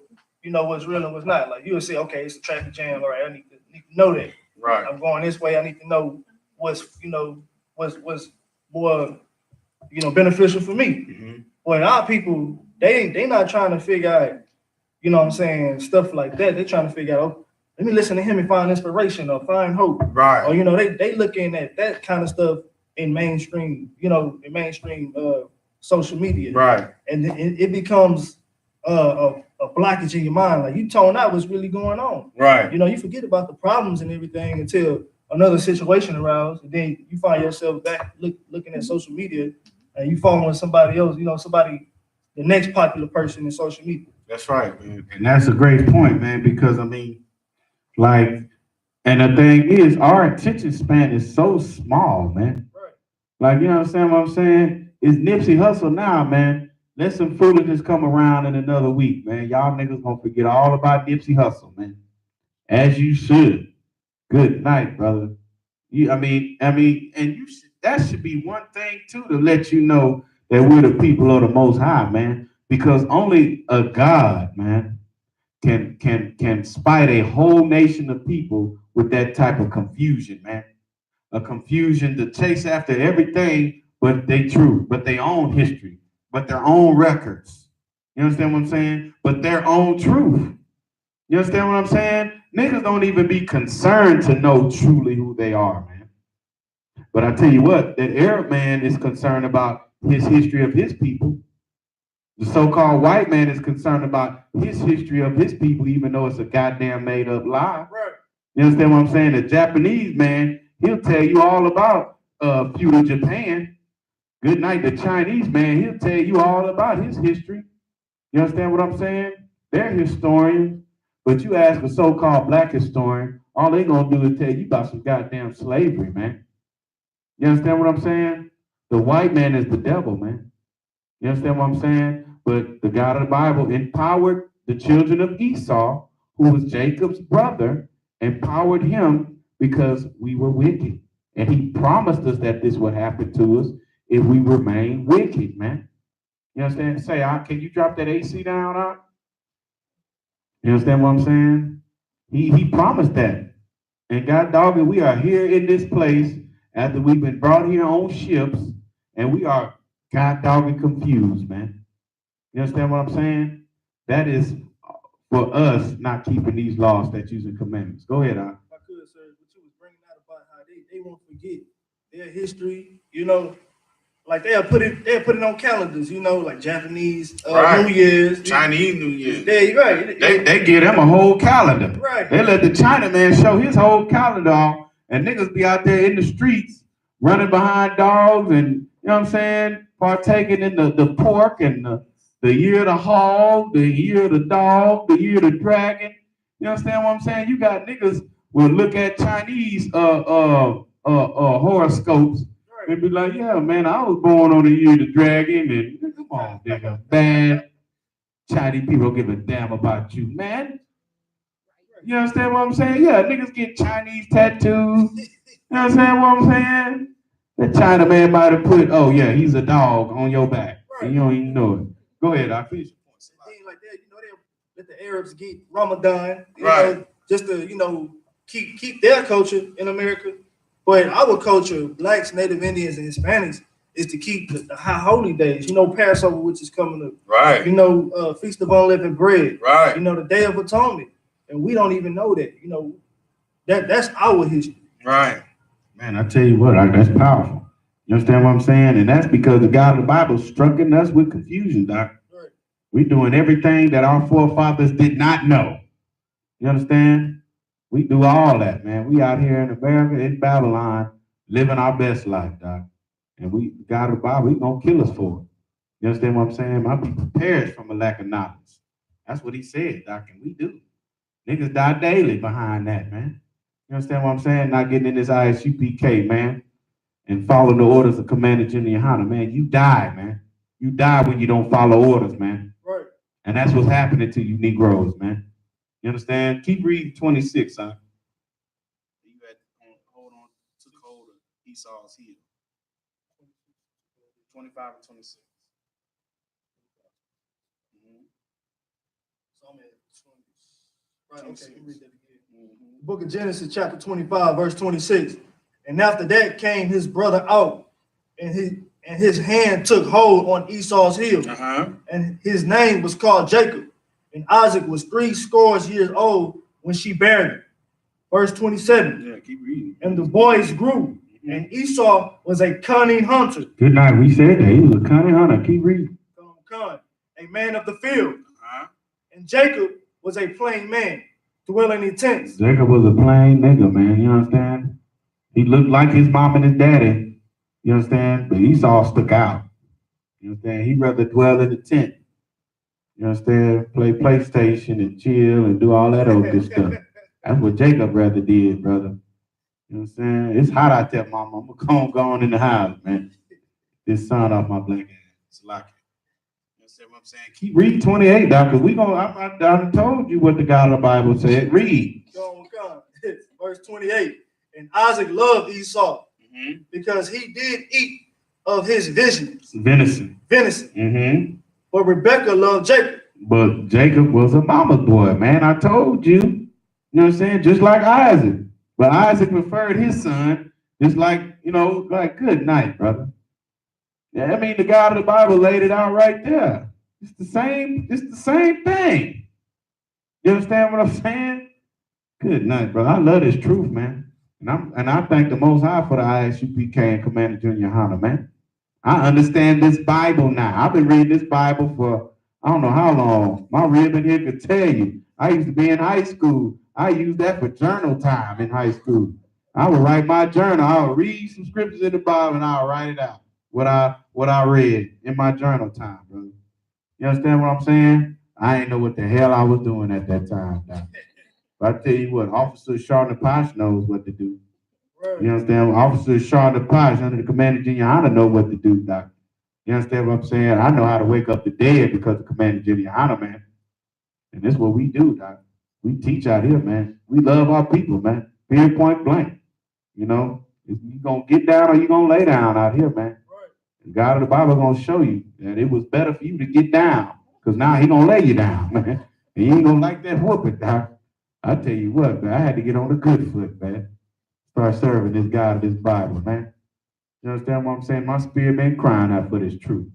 what's real and what's not. Like you would say, okay, it's a traffic jam. All right, I need to know that. Right. I'm going this way. I need to know what's more beneficial for me. Well, our people, they not trying to figure out, what I'm saying, stuff like that. They're trying to figure out, oh, let me listen to him and find inspiration or find hope. Right. Or they looking at that kind of stuff in mainstream, social media. Right. And it becomes a blockage in your mind. Like you tone out what's really going on. Right. You forget about the problems and everything until another situation arises, and then you find yourself back looking at social media, and you following somebody else. The next popular person in social media. That's right, man. And that's a great point, man. Because I mean, like, and the thing is, our attention span is so small, man. Right. Like, you understand what I'm saying? It's Nipsey Hussle now, man. Let some foolishness come around in another week, man. Y'all niggas gonna forget all about Nipsey Hussle, man. As you should. Good night, brother. And that should be one thing too to let you know that we're the people of the Most High, man. Because only a God, man, can spite a whole nation of people with that type of confusion, man. A confusion to chase after everything but they truth, but their own history, but their own records. You understand what I'm saying? But their own truth. You understand what I'm saying? Niggas don't even be concerned to know truly who they are, man. But I tell you what, that Arab man is concerned about his history of his people. The so-called white man is concerned about his history of his people, even though it's a goddamn made-up lie. Right. You understand what I'm saying? The Japanese man, he'll tell you all about feudal Japan. Good night. The Chinese man, he'll tell you all about his history. You understand what I'm saying? They're historians. But you ask a so-called black historian, all they're going to do is tell you about some goddamn slavery, man. You understand what I'm saying? The white man is the devil, man. You understand what I'm saying? But the God of the Bible empowered the children of Esau, who was Jacob's brother, empowered him because we were wicked. And he promised us that this would happen to us if we remain wicked, man. You understand? Say, can you drop that AC down, Out? You understand what I'm saying? He promised that. And God dog it, we are here in this place after we've been brought here on ships, and we are God dog it confused, man. You understand what I'm saying? That is for us not keeping these laws, statutes, and commandments. Go ahead, Al. If I could, sir, what you was bringing out about how they won't forget their history, like they'll put it on calendars, like Japanese right. New Year's, Chinese New Year's. Yeah, right. They give them a whole calendar. Right. They let the Chinaman show his whole calendar off, and niggas be out there in the streets running behind dogs and, you know what I'm saying, partaking in the pork and the year of the hog, the year of the dog, the year of the dragon. You understand what I'm saying? You got niggas will look at Chinese horoscopes and be like, yeah, man, I was born on the year of the dragon, and come on, nigga, man. Chinese people don't give a damn about you, man. You understand what I'm saying? Yeah, niggas get Chinese tattoos. You understand what I'm saying? That China man might have put, oh yeah, he's a dog on your back. Right. And you don't even know it. Go ahead, I finish. Things like that, they let the Arabs get Ramadan, just to, keep their culture in America. But our culture, blacks, Native Indians, and Hispanics, is to keep the high holy days. Passover, which is coming up. Right. Feast of Unleavened Bread. Right. The Day of Atonement. And we don't even know that. That's our history. Right. Man, I tell you what, that's powerful. You understand what I'm saying? And that's because the God of the Bible struck in us with confusion, Doc. Right. We're doing everything that our forefathers did not know. You understand? We do all that, man. We out here in America, in Babylon, living our best life, Doc. And God of the Bible, He's going to kill us for it. You understand what I'm saying? My people perish from a lack of knowledge. That's what He said, Doc, and we do. Niggas die daily behind that, man. You understand what I'm saying? Not getting in this I.S.U.P.K, man, and following the orders of Commander General YAHANNA, man. You die, man. You die when you don't follow orders, man. Right. And that's what's happening to you Negroes, man. You understand? Keep reading 26, son. You had took hold of Esau's heel. 25 and 26. So I'm at 20. Right, okay, read that again. The book of Genesis, chapter 25, verse 26. And after that came his brother out, and his hand took hold on Esau's heel. And his name was called Jacob. And Isaac was 80 years old when she bare him. Verse 27. Yeah, keep reading. And the boys grew, and Esau was a cunning hunter. Good night. We said that. He was a cunning hunter. Keep reading. A man of the field. And Jacob was a plain man, dwelling in tents. Jacob was a plain nigga, man. You understand? He looked like his mom and his daddy. You understand? But Esau stuck out. You understand? He'd rather dwell in the tent. You understand? Play PlayStation and chill and do all that old good stuff. That's what Jacob rather did, brother. You know what I'm saying? It's hot out there, mama. I'm gonna go on in the house, man. This sun off my blanket. It's like it. You understand what I'm saying? Keep reading 28, Doctor. I told you what the God of the Bible said. Read. Verse 28. And Isaac loved Esau because he did eat of his venison. But Rebekah loved Jacob. But Jacob was a mama's boy, man. I told you. You know what I'm saying? Just like Isaac. But Isaac preferred his son, just like, like, good night, brother. Yeah, I mean, the God of the Bible laid it out right there. It's the same thing. You understand what I'm saying? Good night, brother. I love this truth, man. And I thank the Most High for the I.S.U.P.K and Commander Junior YAHANNA, man. I understand this Bible now. I've been reading this Bible for I don't know how long. My ribbon here could tell you. I used to be in high school. I used that for journal time in high school. I would write my journal. I would read some scriptures in the Bible and I would write it out. What I read in my journal time, brother. You understand what I'm saying? I didn't know what the hell I was doing at that time. But I tell you what, Officer Charlotte Posh knows what to do. You understand? Officer Charlotte Posh under the Commander Junior YAHANNA know what to do, Doc. You understand what I'm saying? I know how to wake up the dead because of Commander Junior YAHANNA, man. And this is what we do, Doc. We teach out here, man. We love our people, man. Period, point blank. You know, if you gonna get down or you gonna lay down out here, man. The God of the Bible gonna show you that it was better for you to get down, because now he gonna lay you down, man. And you ain't gonna like that whooping, Doc. I tell you what, man, I had to get on the good foot, man. Start serving this God of this Bible, man. You understand what I'm saying? My spirit been crying out for this truth.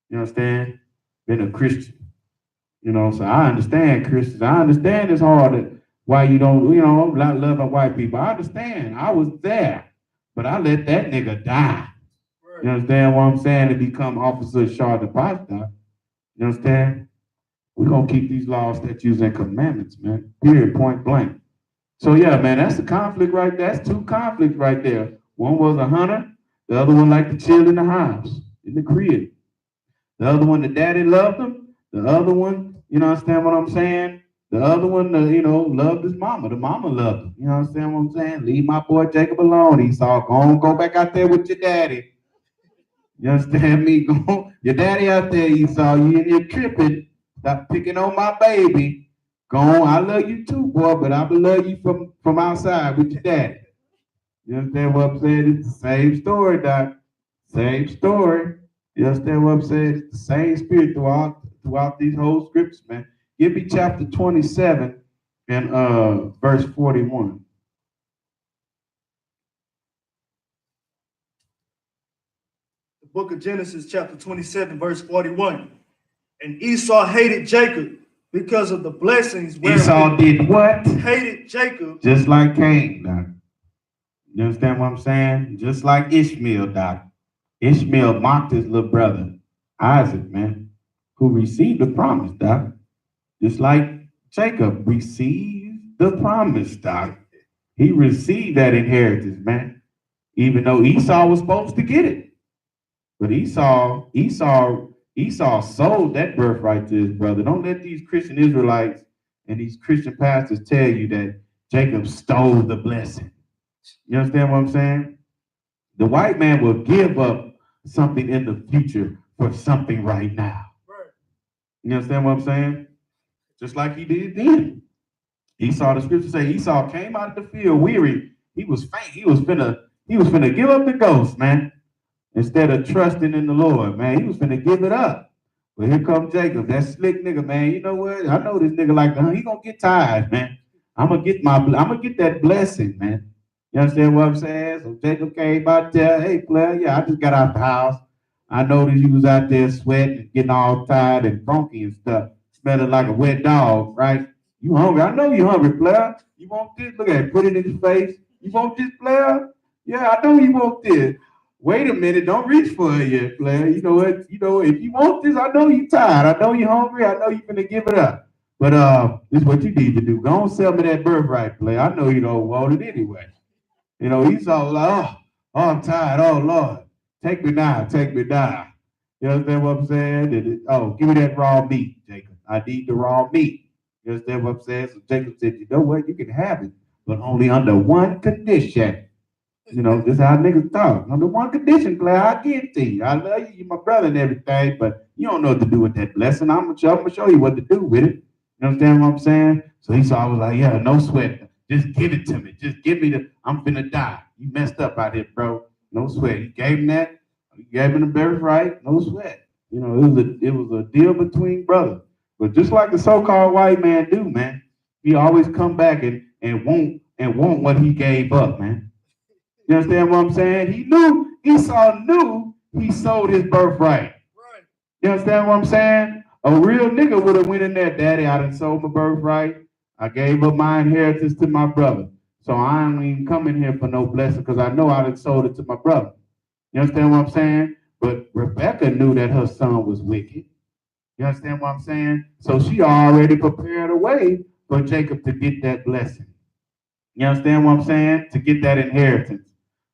You understand? Been a Christian. You know, so I understand Christians. I understand it's hard why you don't, not loving white people. I understand. I was there. But I let that nigga die. You understand what I'm saying? To become Officer Charlotte Pasta. You understand? We're going to keep these laws, statutes, and commandments, man. Period, point blank. So, yeah, man, that's the conflict right there. That's two conflicts right there. One was a hunter. The other one liked to chill in the house, in the crib. The other one, the daddy loved him. The other one, you know, understand what I'm saying? The other one, loved his mama. The mama loved him. You know, understand what I'm saying? Leave my boy Jacob alone, Esau. Go back out there with your daddy. You understand me? Go, your daddy out there, Esau. You in here tripping. Stop picking on my baby. Go on. I love you too, boy, but I love you from outside with your daddy. You understand what I'm saying? It's the same story, Doc. Same story. You understand what I'm saying? It's the same spirit throughout these whole scriptures, man. Give me chapter 27 and verse 41. The book of Genesis, chapter 27, verse 41. And Esau hated Jacob because of the blessings. Esau did what? Hated Jacob. Just like Cain, Doc. You understand what I'm saying? Just like Ishmael, Doc. Ishmael mocked his little brother, Isaac, man, who received the promise, Doc. Just like Jacob received the promise, Doc. He received that inheritance, man. Even though Esau was supposed to get it. But Esau sold that birthright to his brother. Don't let these Christian Israelites and these Christian pastors tell you that Jacob stole the blessing. You understand what I'm saying? The white man will give up something in the future for something right now. You understand what I'm saying? Just like he did then. Esau, the scripture say Esau came out of the field weary. He was faint. He was finna give up the ghost, man. Instead of trusting in the Lord, man. He was finna give it up. But here comes Jacob, that slick nigga, man. You know what? I know this nigga like that. He gonna get tired, man. I'm gonna get that blessing, man. You understand what I'm saying? So Jacob came out there, hey, player, yeah, I just got out the house. I noticed you was out there sweating, getting all tired and funky and stuff, smelling like a wet dog, right? You hungry? I know you hungry, player. You want this? Look at it, put it in his face. You want this, player? Yeah, I know you want this. Wait a minute, don't reach for it yet, player. You know what? You know, if you want this, I know you tired. I know you hungry. I know you finna give it up. But this is what you need to do. Go on, sell me that birthright, player. I know you don't want it anyway. You know, he's all like, I'm tired. Oh, Lord. Take me now. Take me now. You understand what I'm saying? Give me that raw meat, Jacob. I need the raw meat. You understand what I'm saying? So Jacob said, you know what? You can have it, but only under one condition. You know, this is how niggas talk. Under one condition, Claire, I give it to you. I love you, you're my brother and everything, but you don't know what to do with that blessing. I'm gonna show you what to do with it. You understand what I'm saying? So Esau was like, yeah, no sweat. Just give it to me. Just give me I'm finna die. You messed up out here, bro. No sweat. He gave him that. He gave him the birthright. No sweat. You know, it was a deal between brothers. But just like the so-called white man do, man, he always come back and want what he gave up, man. You understand what I'm saying? Esau knew he sold his birthright. Right. You understand what I'm saying? A real nigga would have went in there, Daddy, I done sold my birthright. I gave up my inheritance to my brother. So I ain't even coming here for no blessing because I know I done sold it to my brother. You understand what I'm saying? But Rebecca knew that her son was wicked. You understand what I'm saying? So she already prepared a way for Jacob to get that blessing. You understand what I'm saying? To get that inheritance.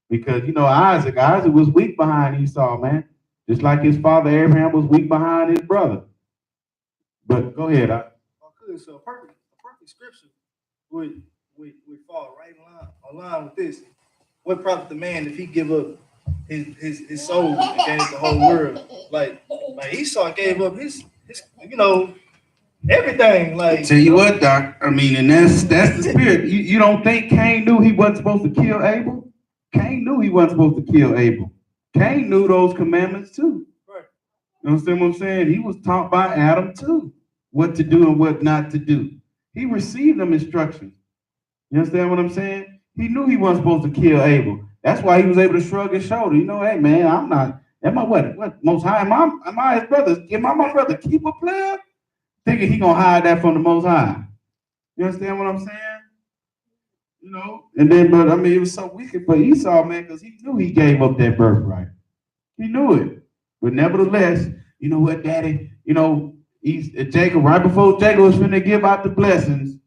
Because, you know, Isaac was weak behind Esau, man. Just like his father Abraham was weak behind his brother. But go ahead. So a perfect scripture would fall right in line with this. What profit the man if he give up his soul and gave the whole world? Like Esau gave up his you know everything. Like tell you what, Doc. I mean, and that's the spirit. You don't think Cain knew he wasn't supposed to kill Abel? Cain knew he wasn't supposed to kill Abel. Cain knew those commandments too. Right. You understand what I'm saying? He was taught by Adam too, what to do and what not to do. He received them instructions. You understand what I'm saying? He knew he wasn't supposed to kill Abel. That's why he was able to shrug his shoulder. You know, hey man, I'm not. Am I what? Most high? Am I his brother? Am I my brother keeper player? Thinking he gonna hide that from the Most High. You understand what I'm saying? You know. And then, but I mean, it was so wicked for Esau, man, because he knew he gave up that birthright. He knew it. But nevertheless, you know what, Daddy? You know, Jacob, right before Jacob was finna give out the blessings,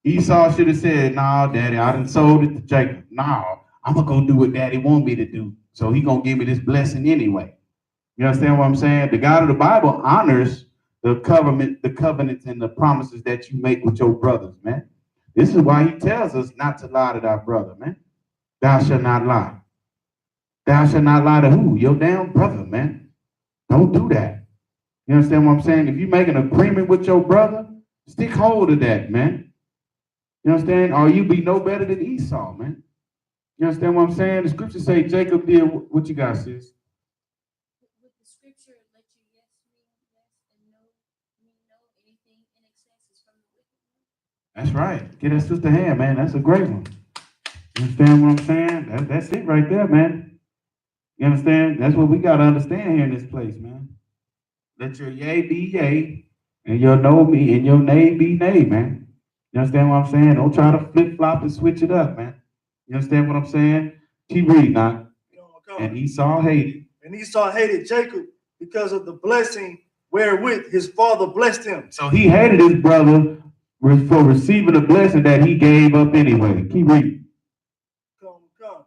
Esau should have said, "Nah, Daddy, I done sold it to Jacob. Nah, I'm gonna go do what Daddy want me to do. So he gonna give me this blessing anyway." You understand what I'm saying? The God of the Bible honors the covenants and the promises that you make with your brothers, man. This is why he tells us not to lie to thy brother, man. Thou shalt not lie. Thou shalt not lie to who? Your damn brother, man. Don't do that. You understand what I'm saying? If you make an agreement with your brother, stick hold of that, man. You understand? Or you be no better than Esau, man. You understand what I'm saying? The scriptures say Jacob did what you got, sis? With the scripture, let you yes mean yes and no mean no. Anything in excess is from the wicked one. That's right. Get that sister hand, man. That's a great one. You understand what I'm saying? That's it right there, man. You understand? That's what we got to understand here in this place, man. Let your yea be yea, and your no be, and your nay be nay, man. You understand what I'm saying? Don't try to flip flop and switch it up, man. You understand what I'm saying? Keep reading now. And Esau hated Jacob because of the blessing wherewith his father blessed him. So he hated his brother for receiving a blessing that he gave up anyway. Keep reading. Come.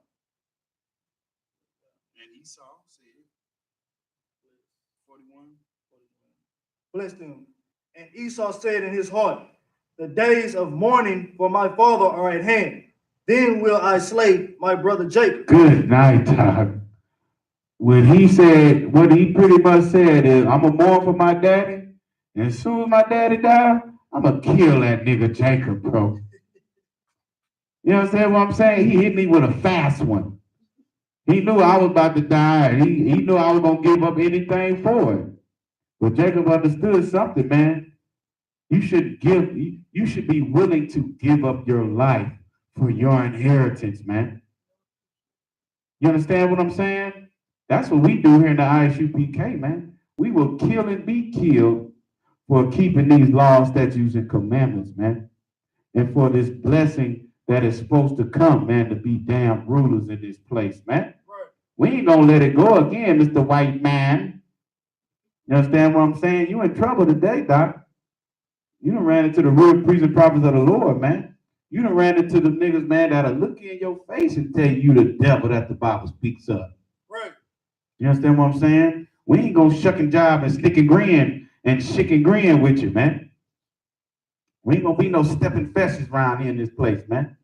And Esau said, 41. Blessed him. And Esau said in his heart, The days of mourning for my father are at hand. Then will I slay my brother Jacob. Good night, Doc. When he said, what he pretty much said is, I'm going to mourn for my daddy, and as soon as my daddy die, I'm going to kill that nigga Jacob, bro. You understand what I'm saying? He hit me with a fast one. He knew I was about to die. He knew I was going to give up anything for it. But Jacob understood something, man. You should be willing to give up your life for your inheritance, man. You understand what I'm saying? That's what we do here in the I.S.U.P.K, man. We will kill and be killed for keeping these laws, statutes, and commandments, man. And for this blessing that is supposed to come, man, to be damn rulers in this place, man. Right. We ain't gonna let it go again, Mr. White Man. You understand what I'm saying? You in trouble today, Doc. You done ran into the real priests and prophets of the Lord, man. You done ran into the niggas, man, that'll look in your face and tell you the devil that the Bible speaks of. Right. You understand what I'm saying? We ain't gonna shuck and jive and stick and grin and shick and grin with you, man. We ain't gonna be no stepping fesses around here in this place, man.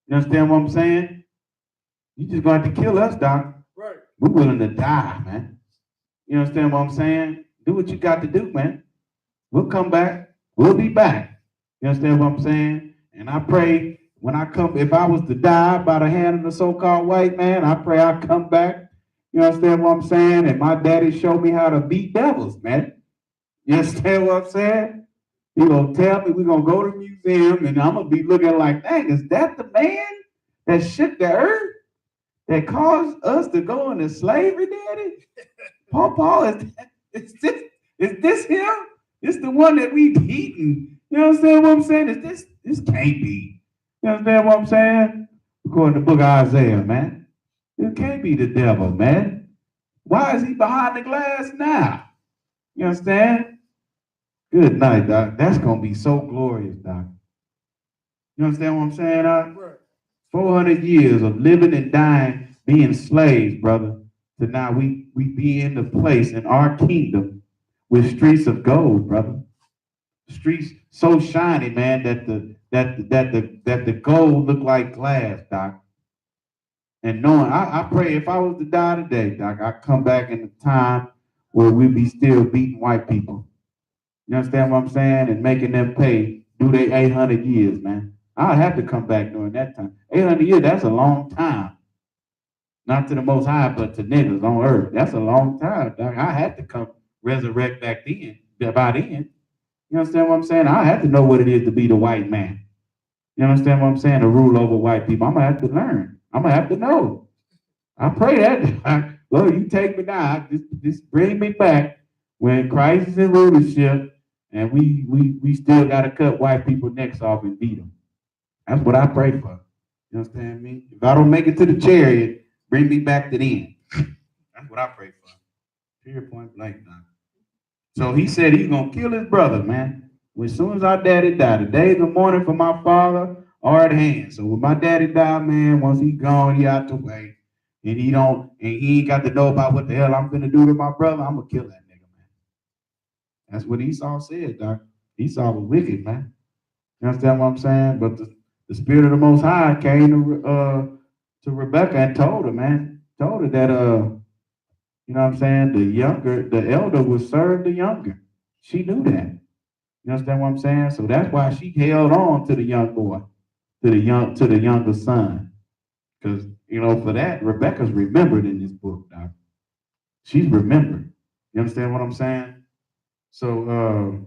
You understand what I'm saying? You just gonna have to kill us, Doc. Right. We're willing to die, man. You understand what I'm saying? Do what you got to do, man. We'll come back. We'll be back. You understand what I'm saying? And I pray when I come, if I was to die by the hand of the so-called white man, I pray I come back. You understand what I'm saying? And my daddy showed me how to beat devils, man. You understand what I'm saying? He gonna tell me we're gonna go to the museum and I'm gonna be looking like, dang, is that the man that shook the earth? That caused us to go into slavery, Daddy? Paul, is this him? It's the one that we beaten. You understand what I'm saying? This can't be. You understand what I'm saying? According to the book of Isaiah, man. It can't be the devil, man. Why is he behind the glass now? You understand? Good night, Doc. That's gonna be so glorious, Doc. You understand what I'm saying, Doc? Right. 400 years of living and dying, being slaves, brother. So now we be in the place in our kingdom with streets of gold, brother. Streets so shiny, man, that the gold look like glass, Doc. And knowing, I pray if I was to die today, Doc, I come back in a time where we be still beating white people. You understand what I'm saying? And making them pay, do they 800 years, man. I'll have to come back during that time. 800 years, that's a long time. Not to the Most High, but to niggas on earth. That's a long time, Doc. I had to come resurrect back then, by then. You understand what I'm saying? I had to know what it is to be the white man. You understand what I'm saying? To rule over white people. I'm going to have to learn. I'm going to have to know. I pray that, Lord, you take me down. Just bring me back when Christ is in rulership and we still got to cut white people necks off and beat them. That's what I pray for. You understand me? If I don't make it to the chariot, bring me back to the end. That's what I pray for. Period, point blank, now. So he said he's going to kill his brother, man. As soon as our daddy died, the days of mourning for my father are at hand. So when my daddy died, man, once he gone, he out the way. And he ain't got to know about what the hell I'm finna do to my brother, I'm going to kill that nigga, man. That's what Esau said, Doc. Esau was wicked, man. You understand what I'm saying? But the spirit of the Most High came to Rebecca and told her, man. Told her that, you know what I'm saying? The elder would serve the younger. She knew that. You understand what I'm saying? So that's why she held on to the young boy, to the younger son. Because, you know, for that, Rebecca's remembered in this book, Doc. She's remembered. You understand what I'm saying? So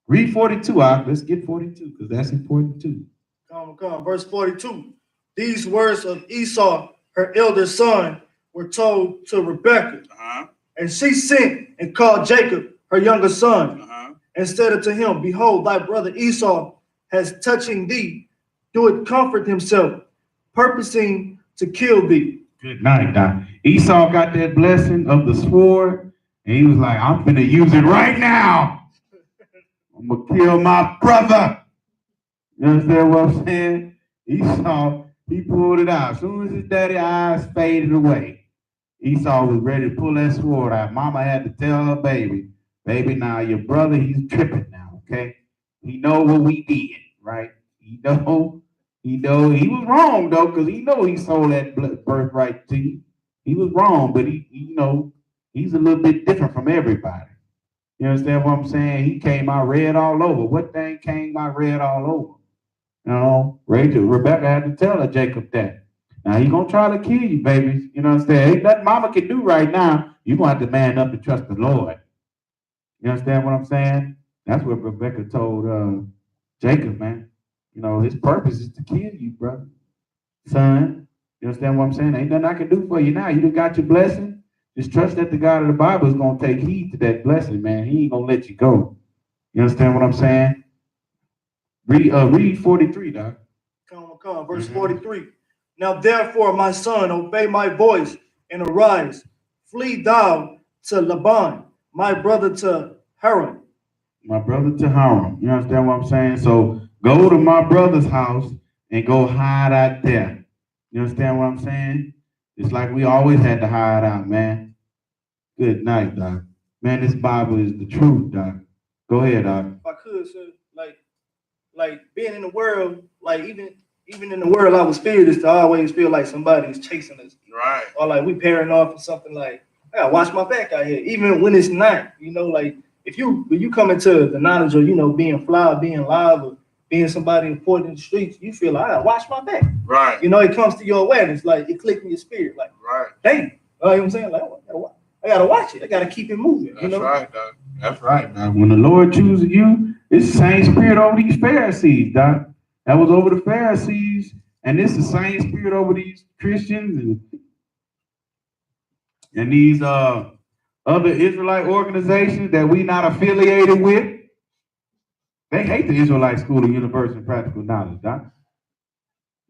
read 42, Let's get 42, because that's important too. Come. Verse 42. These words of Esau, her elder son, were told to Rebekah. And she sent and called Jacob, her younger son, and said unto him, Behold, thy brother Esau has touching thee, doeth comfort himself, purposing to kill thee. Good night, Doc. Esau got that blessing of the sword, and he was like, I'm finna use it right now. I'm gonna kill my brother. You understand what I'm saying? Esau, he pulled it out. As soon as his daddy's eyes faded away, Esau was ready to pull that sword out. Mama had to tell her baby, now your brother, he's tripping now, okay? He know what we did, right? He know he was wrong though, because he know he sold that birthright to you. He was wrong, but he's a little bit different from everybody. You understand what I'm saying? He came out red all over. What thing came out red all over? Rebecca had to tell her Jacob that. Now he gonna try to kill you, babies. You know what I'm saying? Ain't nothing mama can do right now. You gonna have to man up and trust the Lord. You understand what I'm saying? That's what Rebecca told Jacob, man. His purpose is to kill you, brother. Son, you understand what I'm saying? Ain't nothing I can do for you now. You done got your blessing. Just trust that the God of the Bible is gonna take heed to that blessing, man. He ain't gonna let you go. You understand what I'm saying? Read 43, Doc. Come, verse 43. Now therefore, my son, obey my voice and arise. Flee thou to Laban, my brother to Haran. My brother to Haran. You understand what I'm saying? So go to my brother's house and go hide out there. You understand what I'm saying? It's like we always had to hide out, man. Good night, Doc. Man, this Bible is the truth, Doc. Go ahead, Doc. If I could, sir, like being in the world, like even in the world, I was fearless to always feel like somebody's chasing us. Right. Or like we pairing off or something like, I gotta watch my back out here, even when it's not, like when you come into the knowledge of, being fly, being live, or being somebody important in the streets, you feel like, I gotta watch my back. Right. It comes to your awareness, like it clicks in your spirit, like, right. Dang, you know what I'm saying? Like, I gotta watch it. I gotta keep it moving. That's right, Doc. That's right, Doc. When the Lord chooses you, it's the same spirit over these Pharisees, Doc. That was over the Pharisees, and it's the same spirit over these Christians and these other Israelite organizations that we not affiliated with. They hate the Israelite School of Universal and Practical Knowledge, Doc.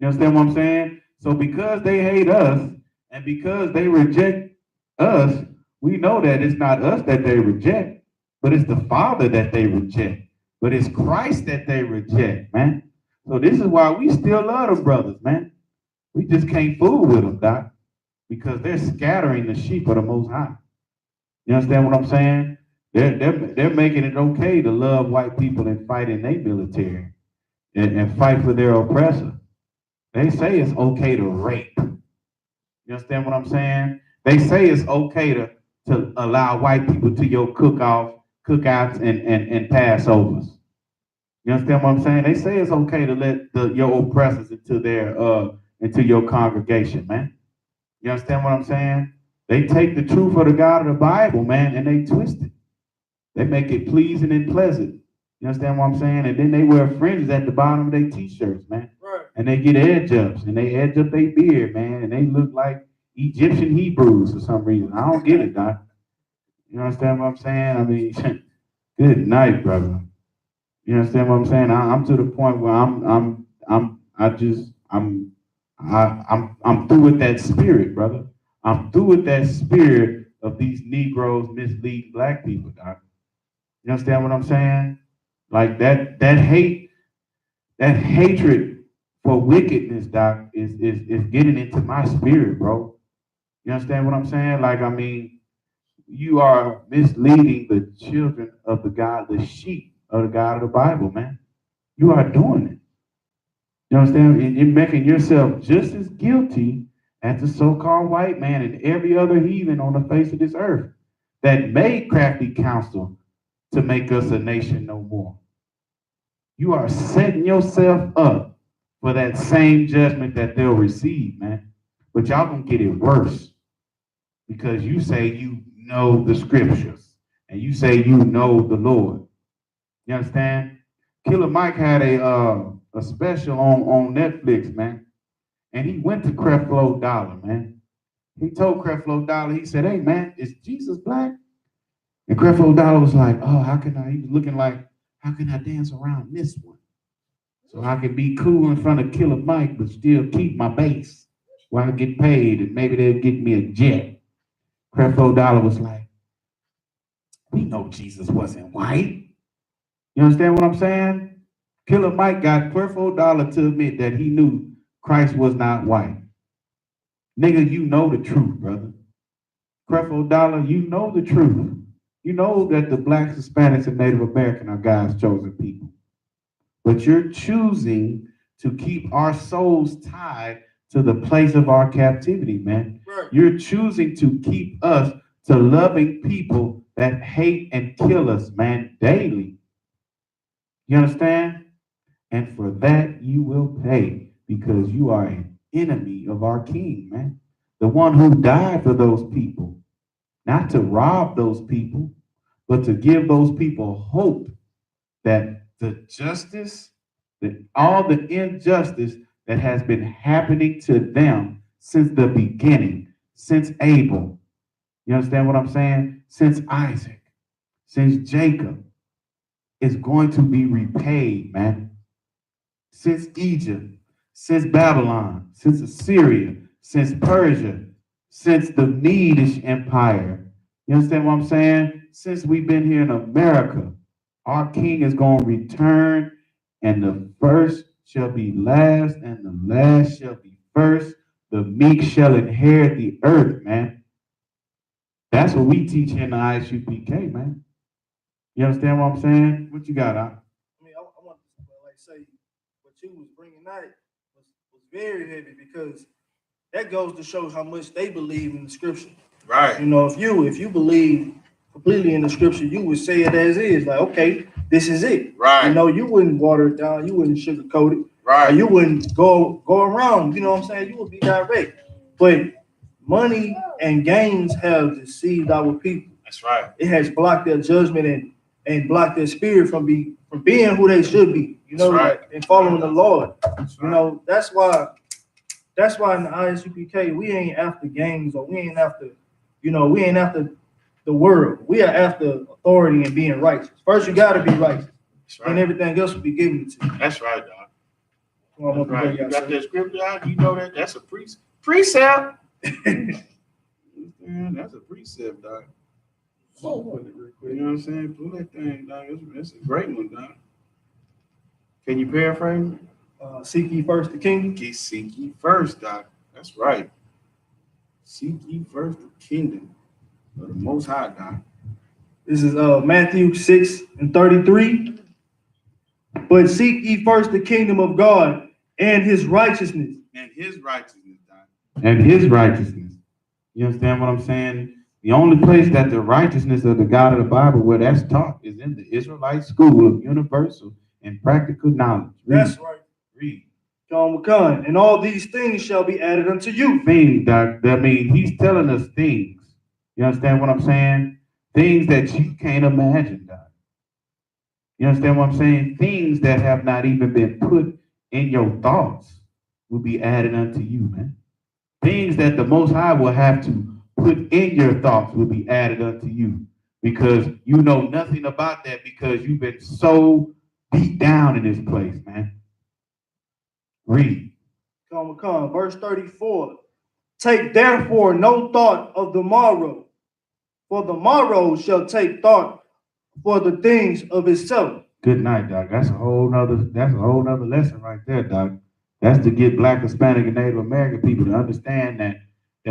You understand what I'm saying? So because they hate us and because they reject us, we know that it's not us that they reject, but it's the Father that they reject. But it's Christ that they reject, man. So this is why we still love them brothers, man. We just can't fool with them, Doc, because they're scattering the sheep of the Most High. You understand what I'm saying? They're making it okay to love white people and fight in their military and fight for their oppressor. They say it's okay to rape. You understand what I'm saying? They say it's okay to allow white people to your cookouts and Passovers. You understand what I'm saying? They say it's okay to let your oppressors into your congregation, man. You understand what I'm saying? They take the truth of the God of the Bible, man, and they twist it. They make it pleasing and pleasant. You understand what I'm saying? And then they wear fringes at the bottom of their t-shirts, man. Right. And they get edge ups, and they edge up their beard, man, and they look like Egyptian Hebrews for some reason. I don't get it, Doc. You understand what I'm saying? I mean, good night, brother. You understand what I'm saying? I'm to the point where I'm through with that spirit, brother. I'm through with that spirit of these Negroes misleading black people, Doc. You understand what I'm saying? Like that hatred for wickedness, Doc, is getting into my spirit, bro. You understand what I'm saying? Like, I mean, you are misleading the children of the God, the sheep of the God of the Bible, man. You are doing it. You understand? And you're making yourself just as guilty as the so-called white man and every other heathen on the face of this earth that made crafty counsel to make us a nation no more. You are setting yourself up for that same judgment that they'll receive, man. But y'all gonna get it worse because you say you know the scriptures and you say you know the Lord. You understand? Killer Mike had a special on Netflix, man. And he went to Creflo Dollar, man. He told Creflo Dollar, he said, "Hey, man, is Jesus black?" And Creflo Dollar was like, "Oh, how can I?" He was looking like, "How can I dance around this one? So I can be cool in front of Killer Mike, but still keep my base where I get paid and maybe they'll get me a jet." Creflo Dollar was like, "We know Jesus wasn't white." You understand what I'm saying? Killer Mike got Creflo Dollar to admit that he knew Christ was not white. Nigga, you know the truth, brother. Creflo Dollar, you know the truth. You know that the blacks, Hispanics, and Native American are God's chosen people. but you're choosing to keep our souls tied to the place of our captivity, man. Right. You're choosing to keep us to loving people that hate and kill us, man, daily. You understand? And for that you will pay, because you are an enemy of our King, man. The one who died for those people, not to rob those people, but to give those people hope that the justice, that all the injustice that has been happening to them since the beginning, since Abel, you understand what I'm saying? Since Isaac, since Jacob, is going to be repaid, man. Since Egypt, since Babylon, since Assyria, since Persia, since the Medish Empire. You understand what I'm saying? Since we've been here in America, our king is going to return, and the first shall be last, and the last shall be first. The meek shall inherit the earth, man. That's what we teach in the I.S.U.P.K, man. You understand what I'm saying? What you got, Doc? I mean, I want to like say what you was bringing out was very heavy, because that goes to show how much they believe in the scripture. Right. You know, if you believe completely in the scripture, you would say it as is. Like, okay, this is it. Right. You know, you wouldn't water it down. You wouldn't sugarcoat it. Right. Or you wouldn't go around. You know what I'm saying? You would be direct. But money and gains have deceived our people. That's right. It has blocked their judgment and blocked their spirit from being who they should be. You know, That's right. like, and following the Lord. That's You right. know, that's why in the I.S.U.P.K, we ain't after gangs, or we ain't after, we ain't after the world. We are after authority and being righteous. First, you got to be righteous, That's right. and everything else will be given to you. That's right, dog. Well, That's right. You got that scripture out. You know that. That's a precept. Man, that's a precept, dog. You know what I'm saying? Pull that thing, dog. It's a great one, dog. Can you paraphrase it? Seek ye first the kingdom. Seek ye first, dog. That's right. Seek ye first the kingdom of the Most High, dog. This is Matthew 6:33. But seek ye first the kingdom of God and his righteousness. And his righteousness, dog. And his righteousness. You understand what I'm saying? The only place that the righteousness of the God of the Bible, where that's taught, is in the Israelite school of universal and practical knowledge. Read. That's right. Read. And all these things shall be added unto you. Things, Doc. I mean, he's telling us things. You understand what I'm saying? Things that you can't imagine, Doc. You understand what I'm saying? Things that have not even been put in your thoughts will be added unto you, man. Things that the Most High will have to put in your thoughts will be added unto you, because you know nothing about that, because you've been so beat down in this place, man. Read. Verse 34. Take therefore no thought of the morrow, for the morrow shall take thought for the things of itself. Good night, Doc. That's a whole nother lesson right there, Doc. That's to get Black, Hispanic, and Native American people to understand that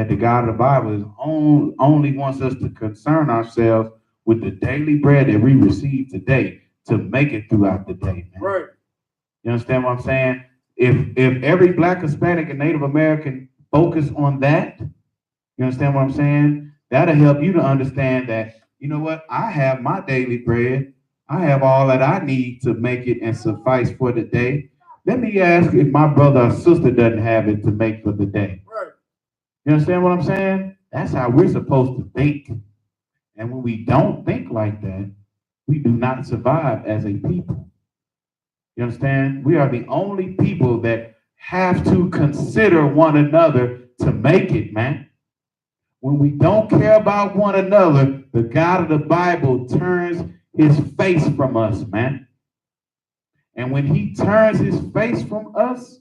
the God of the Bible is only wants us to concern ourselves with the daily bread that we receive today to make it throughout the day, man. Right. You understand what I'm saying? If every Black, Hispanic, and Native American focus on that, you understand what I'm saying? That'll help you to understand that, you know what? I have my daily bread. I have all that I need to make it and suffice for the day. Let me ask if my brother or sister doesn't have it to make for the day. Right. You understand what I'm saying? That's how we're supposed to think. And when we don't think like that, we do not survive as a people. You understand? We are the only people that have to consider one another to make it, man. When we don't care about one another, the God of the Bible turns his face from us, man. And when he turns his face from us,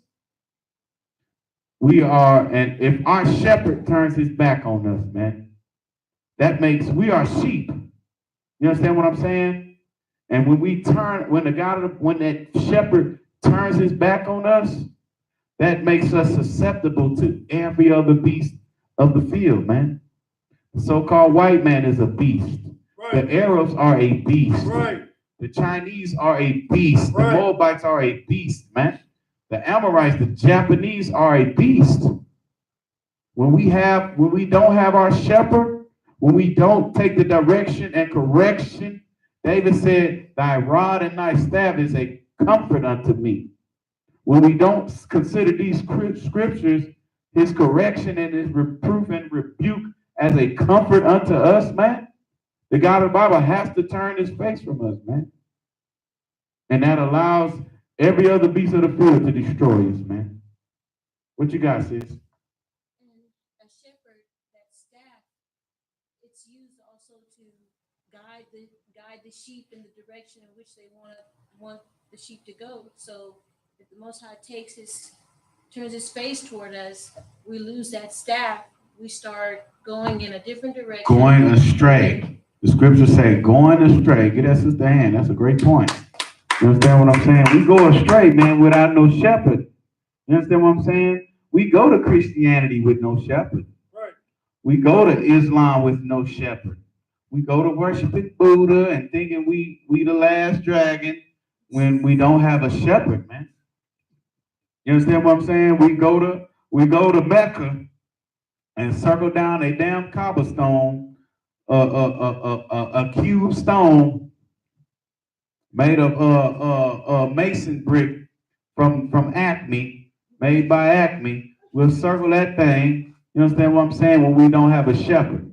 and if our shepherd turns his back on us, man, we are sheep. You understand what I'm saying? And when that shepherd turns his back on us, that makes us susceptible to every other beast of the field, man. The so-called white man is a beast. Right. The Arabs are a beast. Right. The Chinese are a beast. The Moabites are a beast, man. The Amorites, the Japanese are a beast. When we don't have our shepherd, when we don't take the direction and correction, David said, thy rod and thy staff is a comfort unto me. When we don't consider these scriptures, his correction and his reproof and rebuke as a comfort unto us, man, the God of the Bible has to turn his face from us, man. And that allows every other beast of the field to destroy us, man. What you got, sis? And a shepherd, that staff, it's used also to guide the sheep in the direction in which they want the sheep to go. So if the Most High turns his face toward us, we lose that staff. We start going in a different direction. Going astray. The scriptures say going astray. Get that sister hand. That's a great point. You understand what I'm saying? We go astray, man, without no shepherd. You understand what I'm saying? We go to Christianity with no shepherd. Right. We go to Islam with no shepherd. We go to worshiping Buddha and thinking we the last dragon when we don't have a shepherd, man. You understand what I'm saying? We go to Mecca and circle down a damn cobblestone, a cube stone made of mason brick from Acme, made by Acme. We'll circle that thing. You understand what I'm saying? When we don't have a shepherd.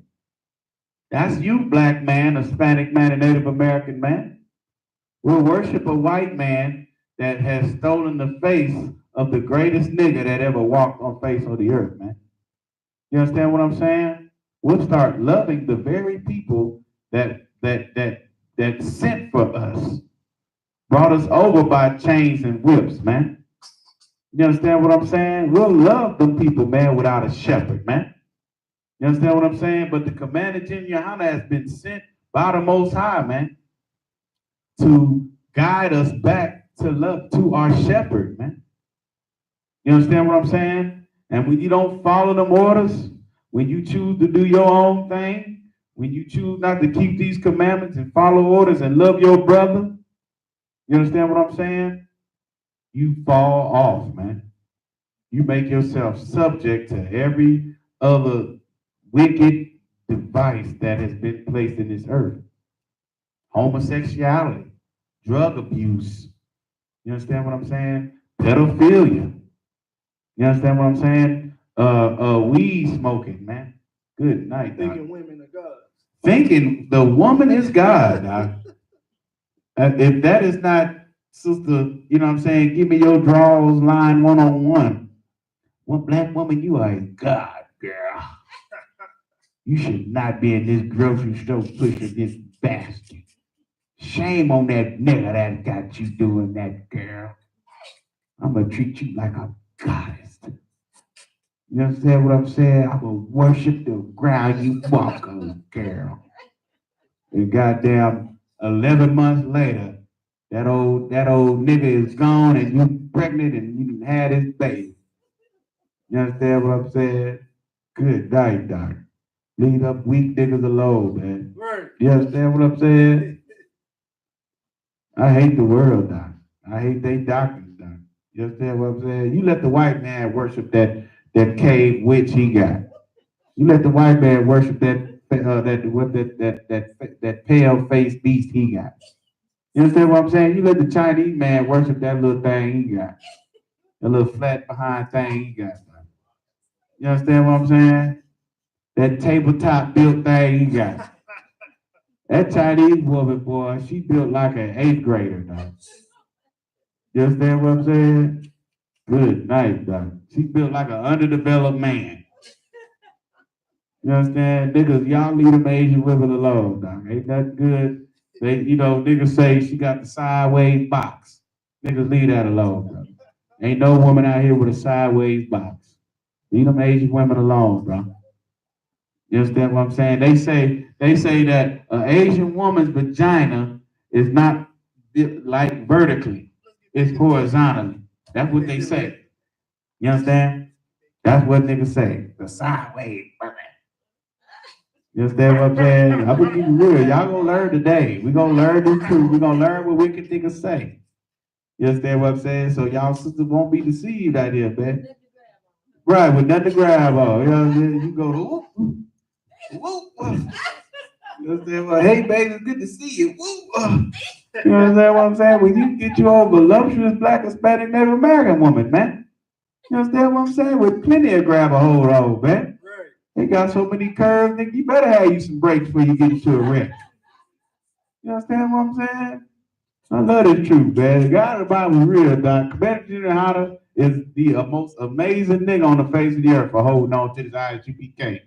That's you, black man, Hispanic man, and Native American man. We'll worship a white man that has stolen the face of the greatest nigga that ever walked on face of the earth, man. You understand what I'm saying? We'll start loving the very people that sent for us. Brought us over by chains and whips, man. You understand what I'm saying? We'll love them people, man, without a shepherd, man. You understand what I'm saying? But the commander General YAHANNA has been sent by the Most High, man, to guide us back to love, to our shepherd, man. You understand what I'm saying? And when you don't follow them orders, when you choose to do your own thing, when you choose not to keep these commandments and follow orders and love your brother, you understand what I'm saying? You fall off, man. You make yourself subject to every other wicked device that has been placed in this earth. Homosexuality, drug abuse. You understand what I'm saying? Pedophilia. You understand what I'm saying? Weed smoking, man. Good night, dog. Thinking women are God. Thinking the woman is God, dog. If that is not, sister, you know what I'm saying, give me your draws line 1-on-1. One black woman, you are a God, girl. You should not be in this grocery store pushing this basket. Shame on that nigga that got you doing that, girl. I'm going to treat you like a goddess. You understand what I'm saying? I'm going to worship the ground you walk on, girl. And goddamn 11 months later, that old nigga is gone and you pregnant and you had his baby. You understand what I'm saying? Good night, doc. Leave up weak niggas alone, man. Right. You understand what I'm saying? I hate the world, doc. I hate they doctors, doc. You understand what I'm saying? You let the white man worship that cave witch he got. You let the white man worship that pale faced beast he got. You understand what I'm saying? You let the Chinese man worship that little thing he got. That little flat behind thing he got. You understand what I'm saying? That tabletop built thing he got. That Chinese woman, boy, she built like an 8th grader, dog. You understand what I'm saying? Good night, dog. She built like an underdeveloped man. You understand? Niggas, y'all leave them Asian women alone, dog. Ain't nothing good. They, niggas say she got the sideways box. Niggas leave that alone, bro. Ain't no woman out here with a sideways box. Leave them Asian women alone, bro. You understand what I'm saying? They say that an Asian woman's vagina is not like vertically, it's horizontally. That's what they say. You understand? That's what niggas say. The sideways, brother. You understand what I'm saying? I'm gonna keep it real. Y'all gonna learn today. We're gonna learn this truth. We're gonna learn what wicked niggas say. You understand what I'm saying? So y'all sisters won't be deceived out here, man. Right, with nothing to grab on. You know what I'm saying? You go to whoop, whoop, whoop. You understand what? Hey, baby, it's good to see you. Whoop. You understand what I'm saying? When you get your old voluptuous black Hispanic Native American woman, man. You understand what I'm saying? With plenty of grab a hold on, man. Right. They got so many curves, nigga. You better have you some brakes before you get into a wreck. You understand what I'm saying? I love this truth, man. God of the Bible is real, Doc. Commander YAHANNA is the most amazing nigga on the face of the earth for holding on to this I.S.U.P.K.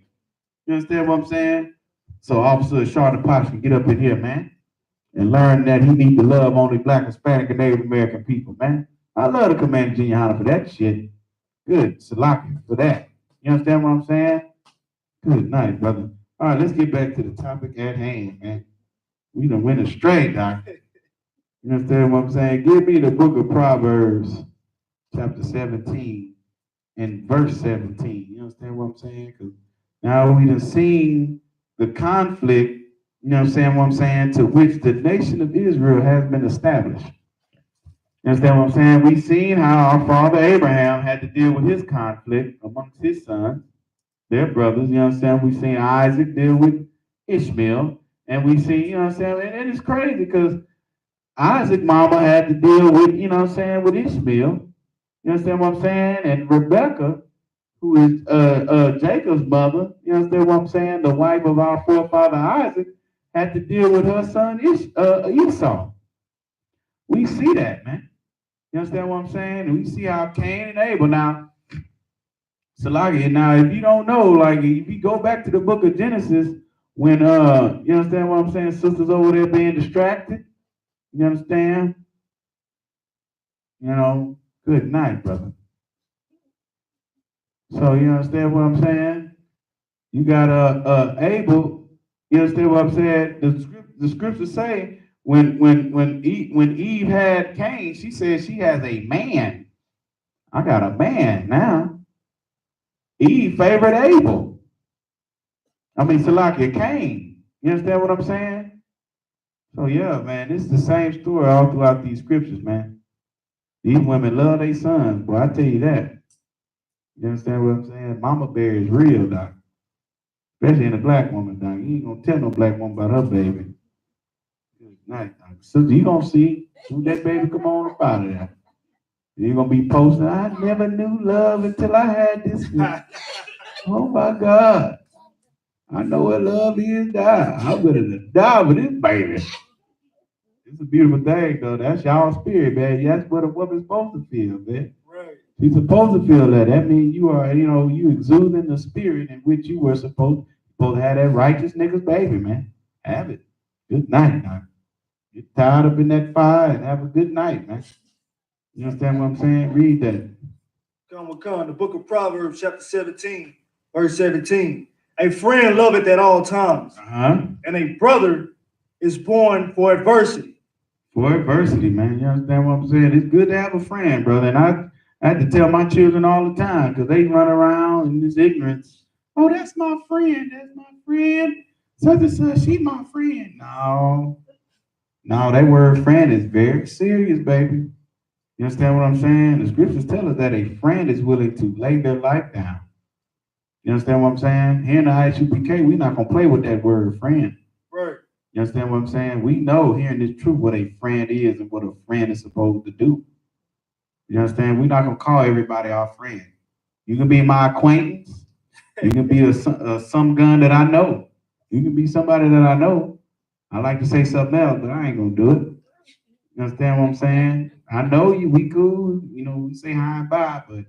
You understand what I'm saying? So Officer Charlotte Potts can get up in here, man, and learn that he needs to love only black, Hispanic, and Native American people, man. I love the Commander YAHANNA for that shit. Good, Salaki for that. You understand what I'm saying? Good night, brother. All right, let's get back to the topic at hand, man. We done went astray, Doc. You understand what I'm saying? Give me the book of Proverbs, chapter 17 and verse 17. You understand what I'm saying? Because now we done seen the conflict, you know what I'm saying, to which the nation of Israel has been established. You understand what I'm saying? We've seen how our father Abraham had to deal with his conflict amongst his sons, their brothers. You understand? We've seen Isaac deal with Ishmael. And we see, you know what I'm saying? And it's crazy because Isaac mama had to deal with, you know what I'm saying, with Ishmael. You understand what I'm saying? And Rebecca, who is Jacob's mother, you understand what I'm saying? The wife of our forefather Isaac had to deal with her son Esau. We see that, man. You understand what I'm saying? And we see how Cain and Abel. Now, Salagi, now if you don't know, like if you go back to the book of Genesis, when you understand what I'm saying, sisters over there being distracted, you understand? You know, good night, brother. So you understand what I'm saying? You got Abel. You understand what I'm saying? The scriptures say when Eve had Cain, she said she has a man. I got a man now. Eve favored Abel. I mean, Salakia Cain. You understand what I'm saying? So yeah, man, this is the same story all throughout these scriptures, man. These women love their sons, boy. I tell you that. You understand what I'm saying? Mama bear is real, doc. Especially in a black woman, doc. You ain't gonna tell no black woman about her baby. Good night, doc. Sister, you gonna see soon that baby come on up out of there. You're gonna be posting, I never knew love until I had this one. Oh my God. I know what love is, die. I'm gonna die with this baby. It's a beautiful thing, though. That's y'all spirit, man. That's what a woman's supposed to feel, man. Right. She's supposed to feel that. That means you are, you know, you exuding the spirit in which you were supposed to have that righteous nigga's baby, man. Have it. Good night, now. Get tied up in that fire and have a good night, man. You understand what I'm saying? Read that. Come, the book of Proverbs, chapter 17, verse 17. A friend loveth at all times, and a brother is born for adversity. For adversity, man. You understand what I'm saying? It's good to have a friend, brother. And I have to tell my children all the time because they run around in this ignorance. Oh, that's my friend. That's my friend. Such and such, she my friend. No, that word friend is very serious, baby. You understand what I'm saying? The scriptures tell us that a friend is willing to lay their life down. You understand what I'm saying? Here in the I.S.U.P.K, we're not going to play with that word friend. Right. You understand what I'm saying? We know here in this truth what a friend is and what a friend is supposed to do. You understand? We're not going to call everybody our friend. You can be my acquaintance. You can be some gun that I know. You can be somebody that I know. I like to say something else, but I ain't going to do it. You understand what I'm saying? I know you, we cool. You know, we say hi and bye, but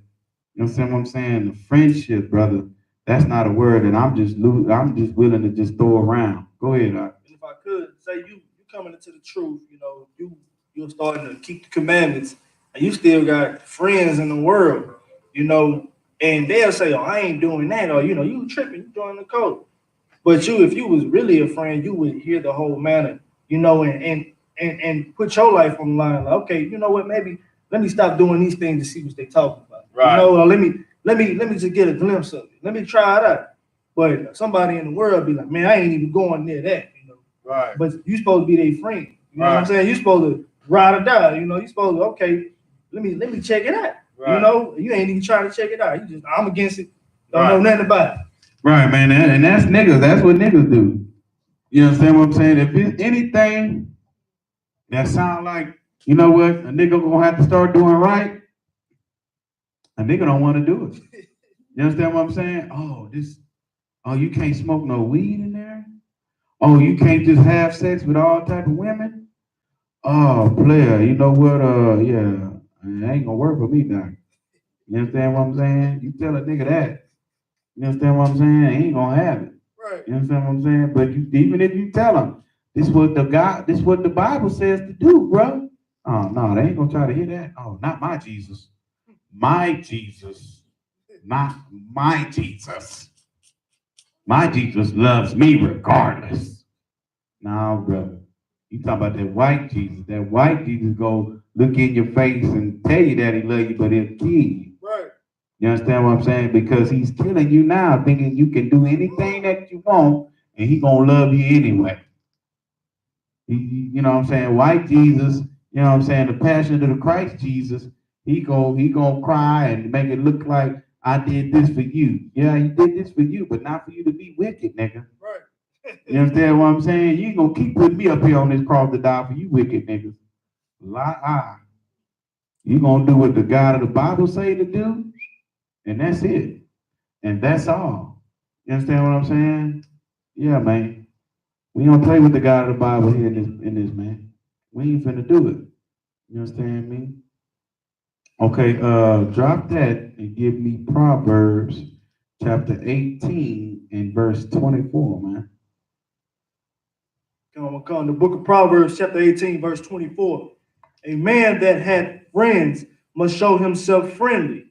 you understand what I'm saying? The friendship, brother, that's not a word that I'm just willing to just throw around. Go ahead, and if I could say you coming into the truth, you know, you're starting to keep the commandments, and you still got friends in the world, you know, and they'll say, oh, I ain't doing that, or you tripping, you doing the code. But if you was really a friend, you would hear the whole matter, you know, and put your life on the line. Like, okay, you know what? Maybe let me stop doing these things to see what they talking about. Right. You know, let me just get a glimpse of it. Let me try it out. But somebody in the world be like, man, I ain't even going near that, you know. Right. But you supposed to be their friend. You know what I'm Right. saying? You supposed to ride or die. You know, you supposed to, okay, let me check it out. Right. You know, you ain't even trying to check it out. You just, I'm against it. Don't Right. know nothing about it. Right, man. And that's niggas. That's what niggas do. You understand what I'm saying? If it's anything that sound like, you know what, a nigga gonna have to start doing right, a nigga don't want to do it. You understand what I'm saying? Oh, you can't smoke no weed in there? Oh, you can't just have sex with all type of women? Oh, player, you know what? Yeah, it ain't gonna work for me, doc. You understand what I'm saying? You tell a nigga that. You understand what I'm saying? He ain't gonna have it. Right. You understand what I'm saying? But even if you tell him, this what the Bible says to do, bro. Oh no, they ain't gonna try to hear that. Oh, not my Jesus. My Jesus. Not my Jesus. My Jesus loves me regardless. No, brother. You talking about that white Jesus. That white Jesus go look in your face and tell you that he love you, but he'll kill you. Right. You understand what I'm saying? Because he's killing you now, thinking you can do anything that you want, and he gonna love you anyway. You know what I'm saying? White Jesus, you know what I'm saying? The Passion of the Christ Jesus, he gonna cry and make it look like I did this for you. Yeah, he did this for you, but not for you to be wicked, nigga. Right. You understand what I'm saying? You ain't gonna keep putting me up here on this cross to die for you, wicked niggas. Lie. You gonna do what the God of the Bible say to do, and that's it. And that's all. You understand what I'm saying? Yeah, man. We don't play with the God of the Bible here in this, man. We ain't finna do it. You understand me? Okay, drop that and give me Proverbs chapter 18 and verse 24, man. Come, the book of Proverbs, chapter 18, verse 24. A man that had friends must show himself friendly,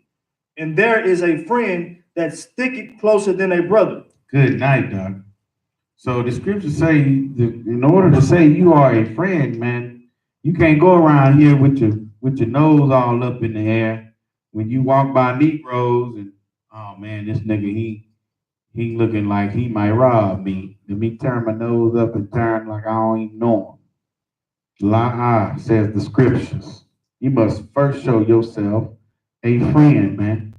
and there is a friend that sticketh closer than a brother. Good night, Doc. So the scriptures say that in order to say you are a friend, man, you can't go around here with your nose all up in the air when you walk by Negroes and oh man, this nigga he looking like he might rob me. Let me turn my nose up and turn like I don't even know him. La says the scriptures. You must first show yourself a friend, man.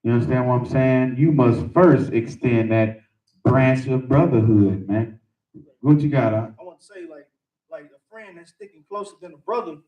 You understand what I'm saying? You must first extend that branch of brotherhood, man. What you got? I want to say, like a friend that's sticking closer than a brother.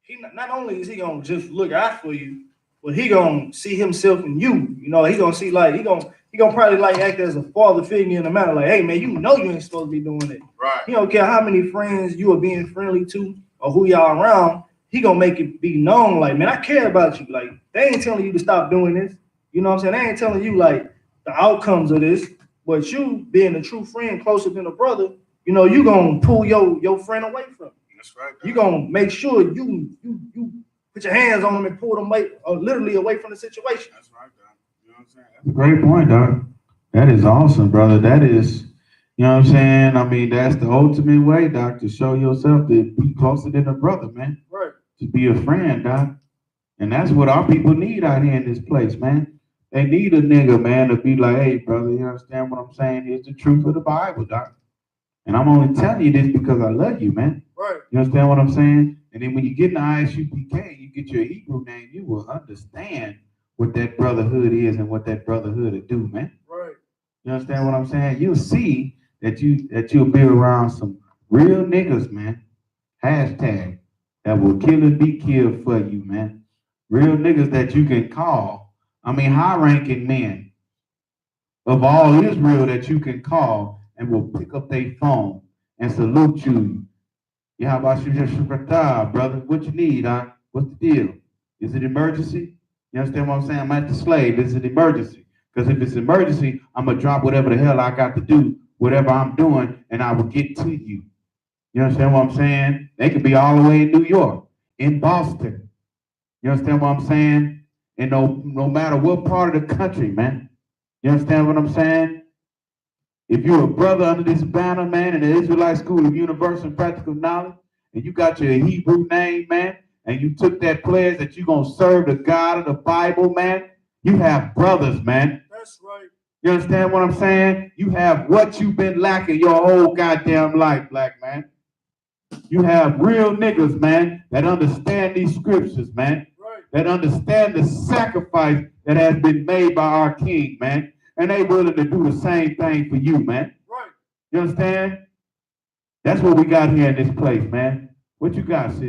He not only is he gonna just look out for you, but he gonna see himself in you. You know, he gonna see like he gonna probably like act as a father figure in the matter. Like, hey man, you know you ain't supposed to be doing it. Right. He don't care how many friends you are being friendly to or who y'all around. He gonna make it be known. Like, man, I care about you. Like, they ain't telling you to stop doing this. You know what I'm saying? They ain't telling you like the outcomes of this. But you being a true friend, closer than a brother, you know, you gonna pull your friend away from you. That's right. You gonna make sure you put your hands on them and pull them away, literally away from the situation. That's right, Doc. You know what I'm saying? That's a great point, Doc. That is awesome, brother. That is, you know what I'm saying? I mean, that's the ultimate way, Doc, to show yourself to be closer than a brother, man. Right. To be a friend, Doc. And that's what our people need out here in this place, man. They need a nigga, man, to be like, hey, brother, you understand what I'm saying? It's the truth of the Bible, Doc. And I'm only telling you this because I love you, man. Right. You understand what I'm saying? And then when you get in the I.S.U.P.K, you get your Hebrew name, you will understand what that brotherhood is and what that brotherhood will do, man. Right. You understand what I'm saying? You'll see that you'll be around some real niggas, man. Hashtag that will kill and be killed for you, man. Real niggas that you can call. I mean, high-ranking men of all Israel that you can call and will pick up their phone and salute you. Yeah, how about you just brother? What you need, huh? What's the deal? Is it emergency? You understand what I'm saying? I'm at the slave. Is it emergency? Because if it's emergency, I'm gonna drop whatever the hell I got to do, whatever I'm doing, and I will get to you. You understand what I'm saying? They could be all the way in New York, in Boston. You understand what I'm saying? And no matter what part of the country, man. You understand what I'm saying? If you're a brother under this banner, man, in the Israelite School of Universal and Practical Knowledge, and you got your Hebrew name, man, and you took that pledge that you're going to serve the God of the Bible, man, you have brothers, man. That's right. You understand what I'm saying? You have what you've been lacking your whole goddamn life, black man. You have real niggas, man, that understand these scriptures, man. Right. That understand the sacrifice that has been made by our king, man. And they willing to do the same thing for you, man. Right. You understand? That's what we got here in this place, man. What you got, sis? The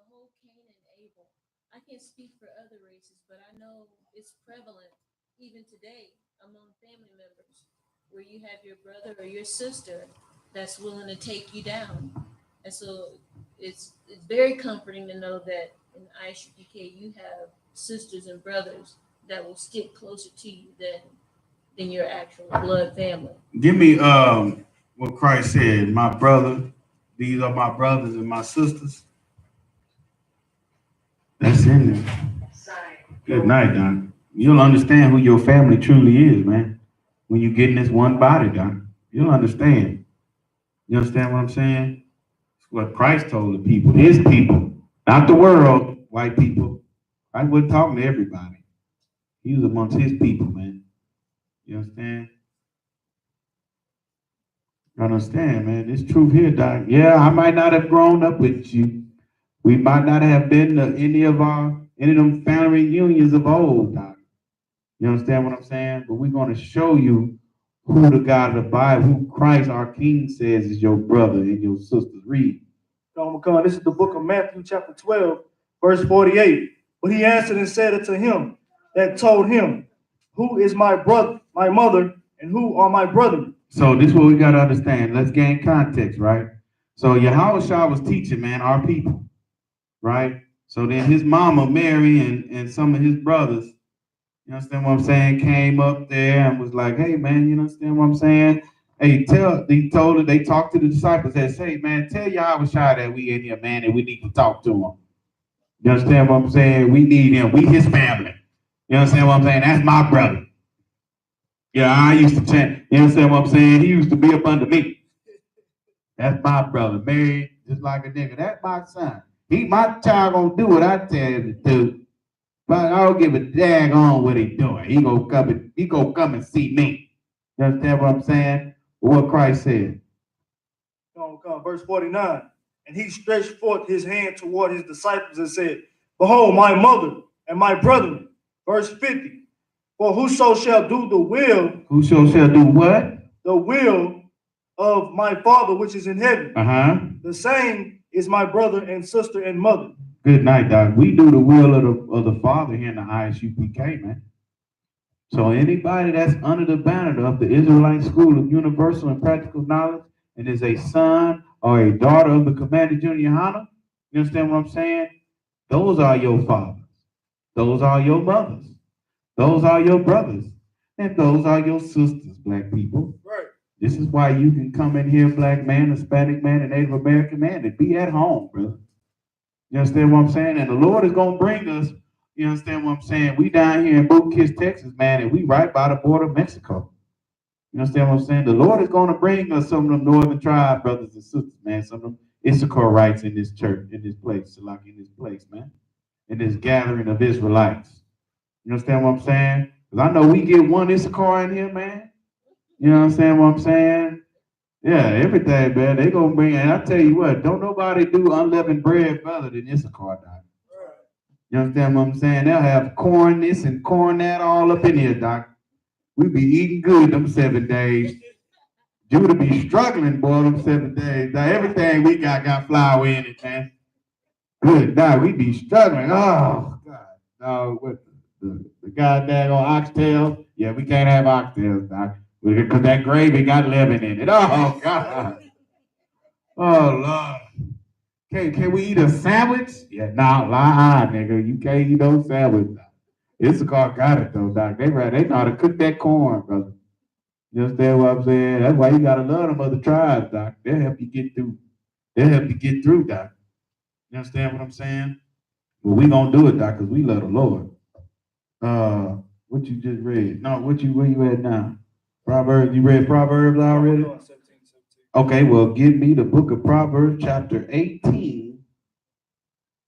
whole Cain and Abel. I can't speak for other races, but I know it's prevalent even today among family members where you have your brother or your sister that's willing to take you down. And so it's very comforting to know that in I.S.U.P.K you have sisters and brothers that will stick closer to you than your actual blood family. Give me what Christ said, my brother, these are my brothers and my sisters. That's in there. Good night, Don. You'll understand who your family truly is, man. When you get in this one body, Don. You'll understand. You understand what I'm saying? It's what Christ told the people, his people, not the world, white people. I wasn't talking to everybody. He was amongst his people, man. You understand? I understand, man. This truth here, Doc. Yeah, I might not have grown up with you. We might not have been to any of them family reunions of old, Doc. You understand what I'm saying? But we're going to show you who the God of the Bible, who Christ our King says is your brother and your sister. Read. This is the book of Matthew chapter 12, verse 48. But he answered and said unto him that told him, who is my brother, my mother, and who are my brethren? So this is what we got to understand. Let's gain context, right? So Yahushua was teaching, man, our people, right? So then his mama, Mary, and some of his brothers, you understand what I'm saying, came up there and was like, hey, man, you understand what I'm saying? Hey, they talked to the disciples and said, hey, man, tell Yahushua that we in here, man, and we need to talk to him. You understand what I'm saying? We need him. We his family. You understand what I'm saying? That's my brother. Yeah, I used to chant. You understand what I'm saying? He used to be up under me. That's my brother, married just like a nigga. That's my son. My child gonna do what I tell him to do. But I don't give a dag on what he doing. He gonna come and see me. You understand what I'm saying? What Christ said. Verse 49. And he stretched forth his hand toward his disciples and said, behold, my mother and my brethren. Verse 50. For whoso shall do the will. Whoso shall do what? The will of my Father which is in heaven. The same is my brother and sister and mother. Good night, Doc. We do the will of the Father here in the I.S.U.P.K, man. So anybody that's under the banner of the Israelite School of Universal and Practical Knowledge and is a son or a daughter of the Commander Junior YAHANNA, you understand what I'm saying? Those are your fathers. Those are your mothers. Those are your brothers. And those are your sisters, black people. Right. This is why you can come in here, black man, Hispanic man, and Native American man, and be at home, brother. You understand what I'm saying? And the Lord is going to bring us, you understand what I'm saying? We down here in Buckiss, Texas, man, and we right by the border of Mexico. You understand what I'm saying? The Lord is going to bring us some of them northern tribe brothers and sisters, man, some of them I.S.U.P.K in this church, in this place, like in this place, man, in this gathering of Israelites. You understand what I'm saying? Because I know we get one I.S.U.P.K in here, man. You understand what I'm saying? Yeah, everything, man. They gonna bring, and I tell you what, don't nobody do unleavened bread better than I.S.U.P.K, Doc. You understand what I'm saying? They'll have corn this and corn that all up in here, Doc. We be eating good them 7 days. Judah be struggling, boy, them 7 days. Now, everything we got flour in it, man. Good, Doc. We be struggling. Oh, God. No, what the goddamn oxtail? Yeah, we can't have oxtails, Doc. Because that gravy got leaven in it. Oh, God. Oh, Lord. Can we eat a sandwich? Yeah, nah, lie, nigga. You can't eat no sandwich. I.S.U.P.K got it, though, Doc. They know how to cook that corn, brother. You understand what I'm saying? That's why you got to love them other tribes, Doc. They'll help you get through. They'll help you get through, Doc. You understand what I'm saying? Well, we going to do it, Doc, because we love the Lord. What you just read? No, where you at now? Proverbs, you read Proverbs already? Okay, well, give me the book of Proverbs, chapter 18.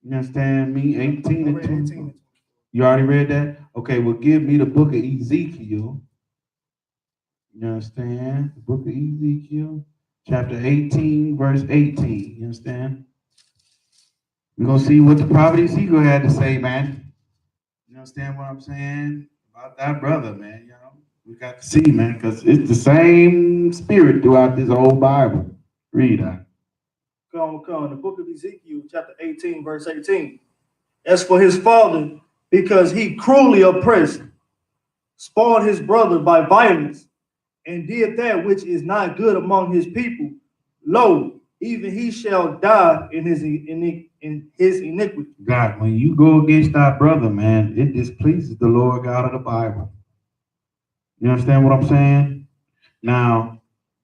You understand me? 18 and 20. You already read that? Okay, well, give me the book of Ezekiel. You understand? The book of Ezekiel, chapter 18, verse 18. You understand? We're going to see what the prophet Ezekiel had to say, man. You understand what I'm saying? About that brother, man. You know, we got to see, man, because it's the same spirit throughout this whole Bible. Read that. Come. The book of Ezekiel, chapter 18, verse 18. As for his father, because he cruelly oppressed, spoiled his brother by violence, and did that which is not good among his people, lo, even he shall die in his iniquity. God, when you go against our brother, man, it displeases the Lord God of the Bible. You understand what I'm saying? Now,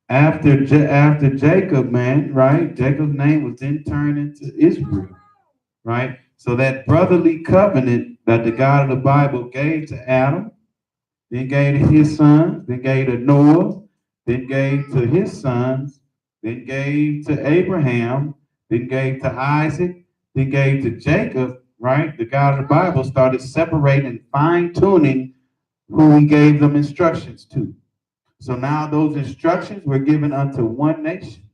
after Jacob, man, right? Jacob's name was then turned into Israel, right? So that brotherly covenant that the God of the Bible gave to Adam, then gave to his sons, then gave to Noah, then gave to his sons, then gave to Abraham, then gave to Isaac, then gave to Jacob, right? The God of the Bible started separating, fine-tuning who he gave them instructions to. So now those instructions were given unto one nation.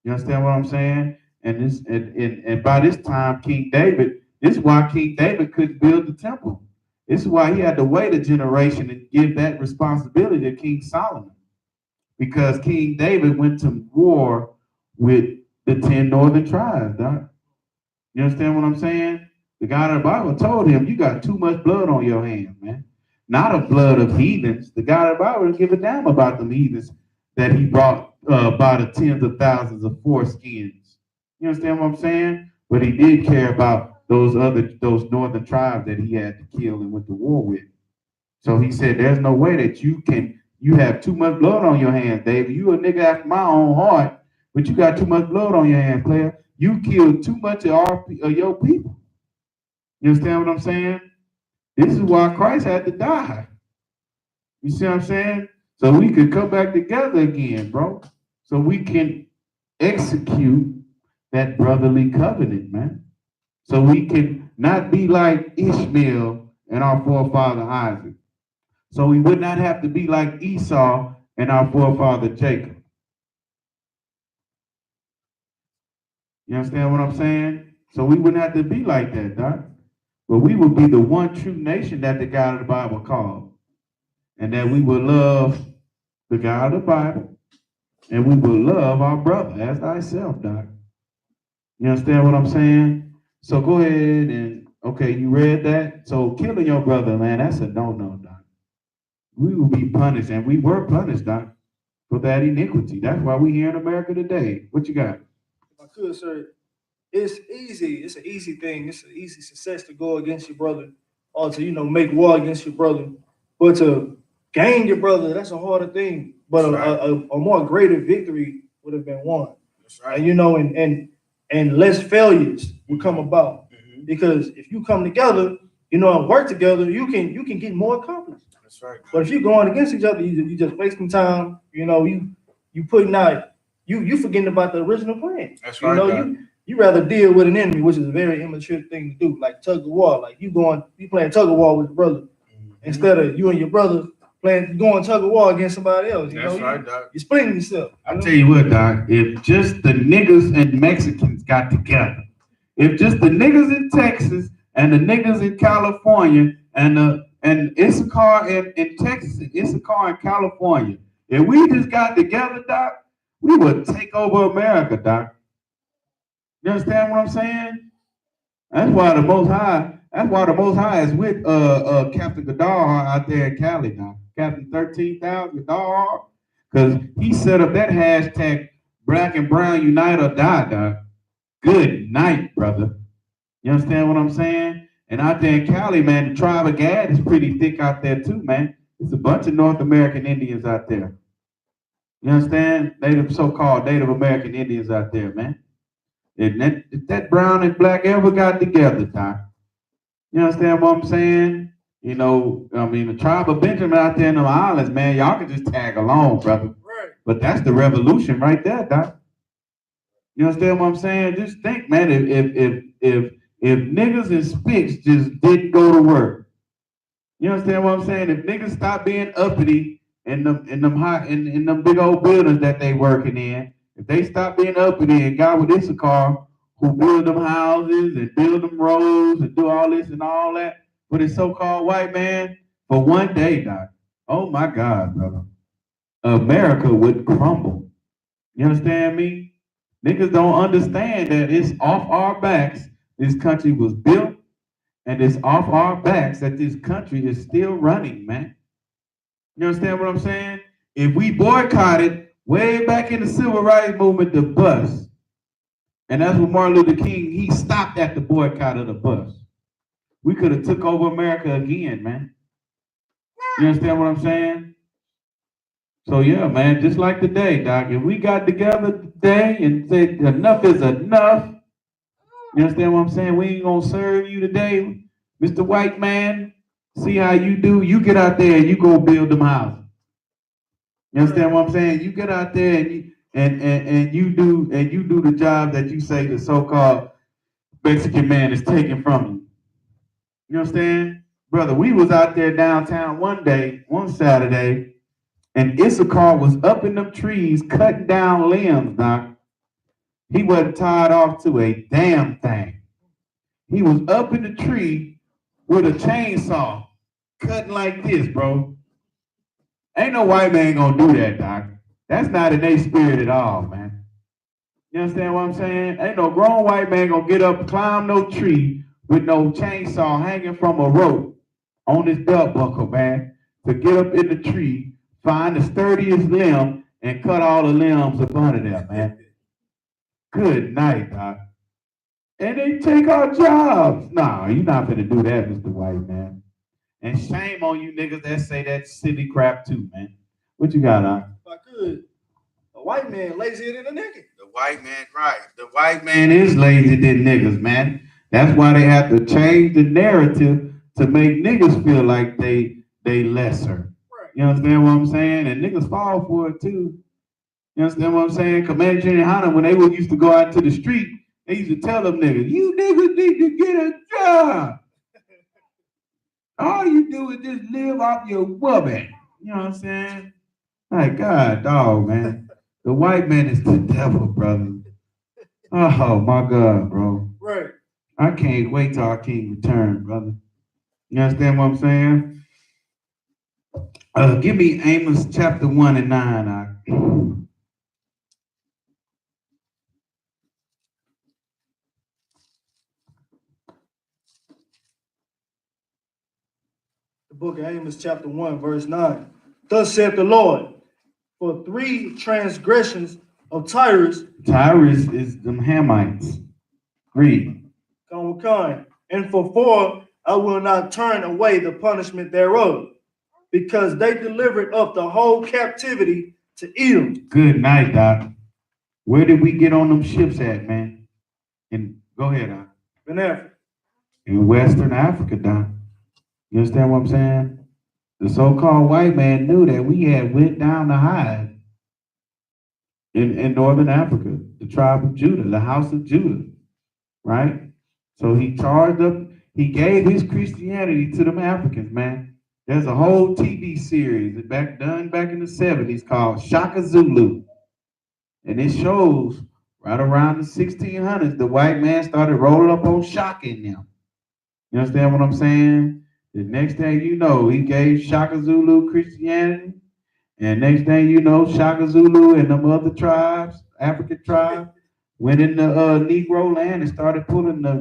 You understand what I'm saying? And by this time, King David, this is why King David couldn't build the temple. This is why he had to wait a generation and give that responsibility to King Solomon. Because King David went to war with the 10 northern tribes, Doc. You understand what I'm saying? The God of the Bible told him, you got too much blood on your hands, man. Not of blood of heathens. The God of the Bible didn't give a damn about them heathens that he brought by the tens of thousands of foreskins. You understand what I'm saying? But he did care about those northern tribes that he had to kill and went to war with. So he said, there's no way that you have too much blood on your hands, David. You a nigga after my own heart, but you got too much blood on your hands, player. You killed too much of your people. You understand what I'm saying? This is why Christ had to die. You see what I'm saying? So we could come back together again, bro. So we can execute that brotherly covenant, man. So we can not be like Ishmael and our forefather Isaac. So we would not have to be like Esau and our forefather Jacob. You understand what I'm saying? So we wouldn't have to be like that, Doc. But we would be the one true nation that the God of the Bible called. And that we would love the God of the Bible. And we will love our brother as thyself, Doc. You understand what I'm saying? So go ahead and, okay, you read that? So killing your brother, man, that's a no-no, Doc. We will be punished, and we were punished, Doc, for that iniquity. That's why we're here in America today. What you got? If I could, sir, it's easy. It's an easy thing. It's an easy success to go against your brother or to, make war against your brother. But to gain your brother, that's a harder thing. But a more greater victory would have been won. That's right. And less failures would come about. Mm-hmm. Because if you come together, and work together, you can get more accomplished. That's right. But if you're going against each other, you just wasting time. You putting out, you forgetting about the original plan. That's right. You rather deal with an enemy, which is a very immature thing to do, like tug of war. Like you playing tug of war with your brother, instead of you and your brother going tug of war against somebody else. That's right, Doc. You're splitting yourself. I tell you what, Doc, if just the niggas and Mexicans got together, if just the niggas in Texas and the niggas in California and Issachar in Texas and Issachar in California, if we just got together, Doc, we would take over America, Doc. You understand what I'm saying? That's why the Most High is with Captain Gadar out there in Cali now. Captain 13,000 Gadar, because he set up that hashtag Black and Brown Unite or Die, Doc. Good night, brother. You understand what I'm saying? And out there in Cali, man, the tribe of Gad is pretty thick out there too, man. It's a bunch of North American Indians out there. You understand? So-called Native American Indians out there, man. If that brown and black ever got together, Doc. You understand what I'm saying? The tribe of Benjamin out there in the islands, man, y'all can just tag along, brother. Right. But that's the revolution right there, Doc. You understand what I'm saying? Just think, man, if if niggas and spicks just didn't go to work. You understand what I'm saying? If niggas stop being uppity in them big old buildings that they working in, if they stop being uppity and got with I.S.U.P.K, who build them houses and build them roads and do all this and all that with his so-called white man for one day, Doc. Oh my God, brother. America would crumble. You understand me? Niggas don't understand that it's off our backs this country was built, and it's off our backs that this country is still running, man. You understand what I'm saying? If we boycotted way back in the civil rights movement the bus, and that's what Martin Luther King, he stopped at the boycott of the bus. We could have took over America again, man. You understand what I'm saying? So yeah, man, just like today, Doc, if we got together today and said enough is enough, you understand what I'm saying? We ain't gonna serve you today, Mr. White Man. See how you do. You get out there and you go build them houses. You understand what I'm saying? You get out there and you do the job that you say the so-called Mexican man is taking from you. You understand? Brother, we was out there downtown one Saturday, and I.S.U.P.K was up in them trees cutting down limbs, Doc. He wasn't tied off to a damn thing. He was up in the tree with a chainsaw, cutting like this, bro. Ain't no white man gonna do that, Doc. That's not in their spirit at all, man. You understand what I'm saying? Ain't no grown white man gonna get up, climb no tree with no chainsaw hanging from a rope on his belt buckle, man, to get up in the tree, find the sturdiest limb, and cut all the limbs up under there, man. Good night, Doc. And they take our jobs. Nah, you're not gonna do that, Mr. White Man. And shame on you niggas that say that silly crap too, man. What you got, Doc? If I could, a white man lazier than a nigga. The white man, right. The white man is lazy than niggas, man. That's why they have to change the narrative to make niggas feel like they lesser. Right. You understand what I'm saying? And niggas fall for it too. You understand what I'm saying? Commander General YAHANNA, when they used to go out to the street, they used to tell them niggas, you niggas need to get a job. All you do is just live off your woman. You know what I'm saying? Like, God, dog, man. The white man is the devil, brother. Oh, my God, bro. Right. I can't wait till our king return, brother. You understand what I'm saying? Give me Amos chapter 1 and 9. The book of Amos, chapter 1, verse 9. Thus saith the Lord, for 3 transgressions of Tyrus. Tyrus is them Hamites. Read. And for 4, I will not turn away the punishment thereof, because they delivered up the whole captivity to Edom. Good night, Doc. Where did we get on them ships at, man? And go ahead, Doc. In Africa. In Western Africa, Doc. You understand what I'm saying? The so-called white man knew that we had went down the hide in Northern Africa, the tribe of Judah, the house of Judah, right? So he charged up, he gave his Christianity to them Africans, man. There's a whole TV series done back in the 70s called Shaka Zulu. And it shows right around the 1600s, the white man started rolling up on Shaka in them. You understand what I'm saying? The next thing you know, he gave Shaka Zulu Christianity. And next thing you know, Shaka Zulu and them other tribes, African tribes, went in the Negro land and started pulling the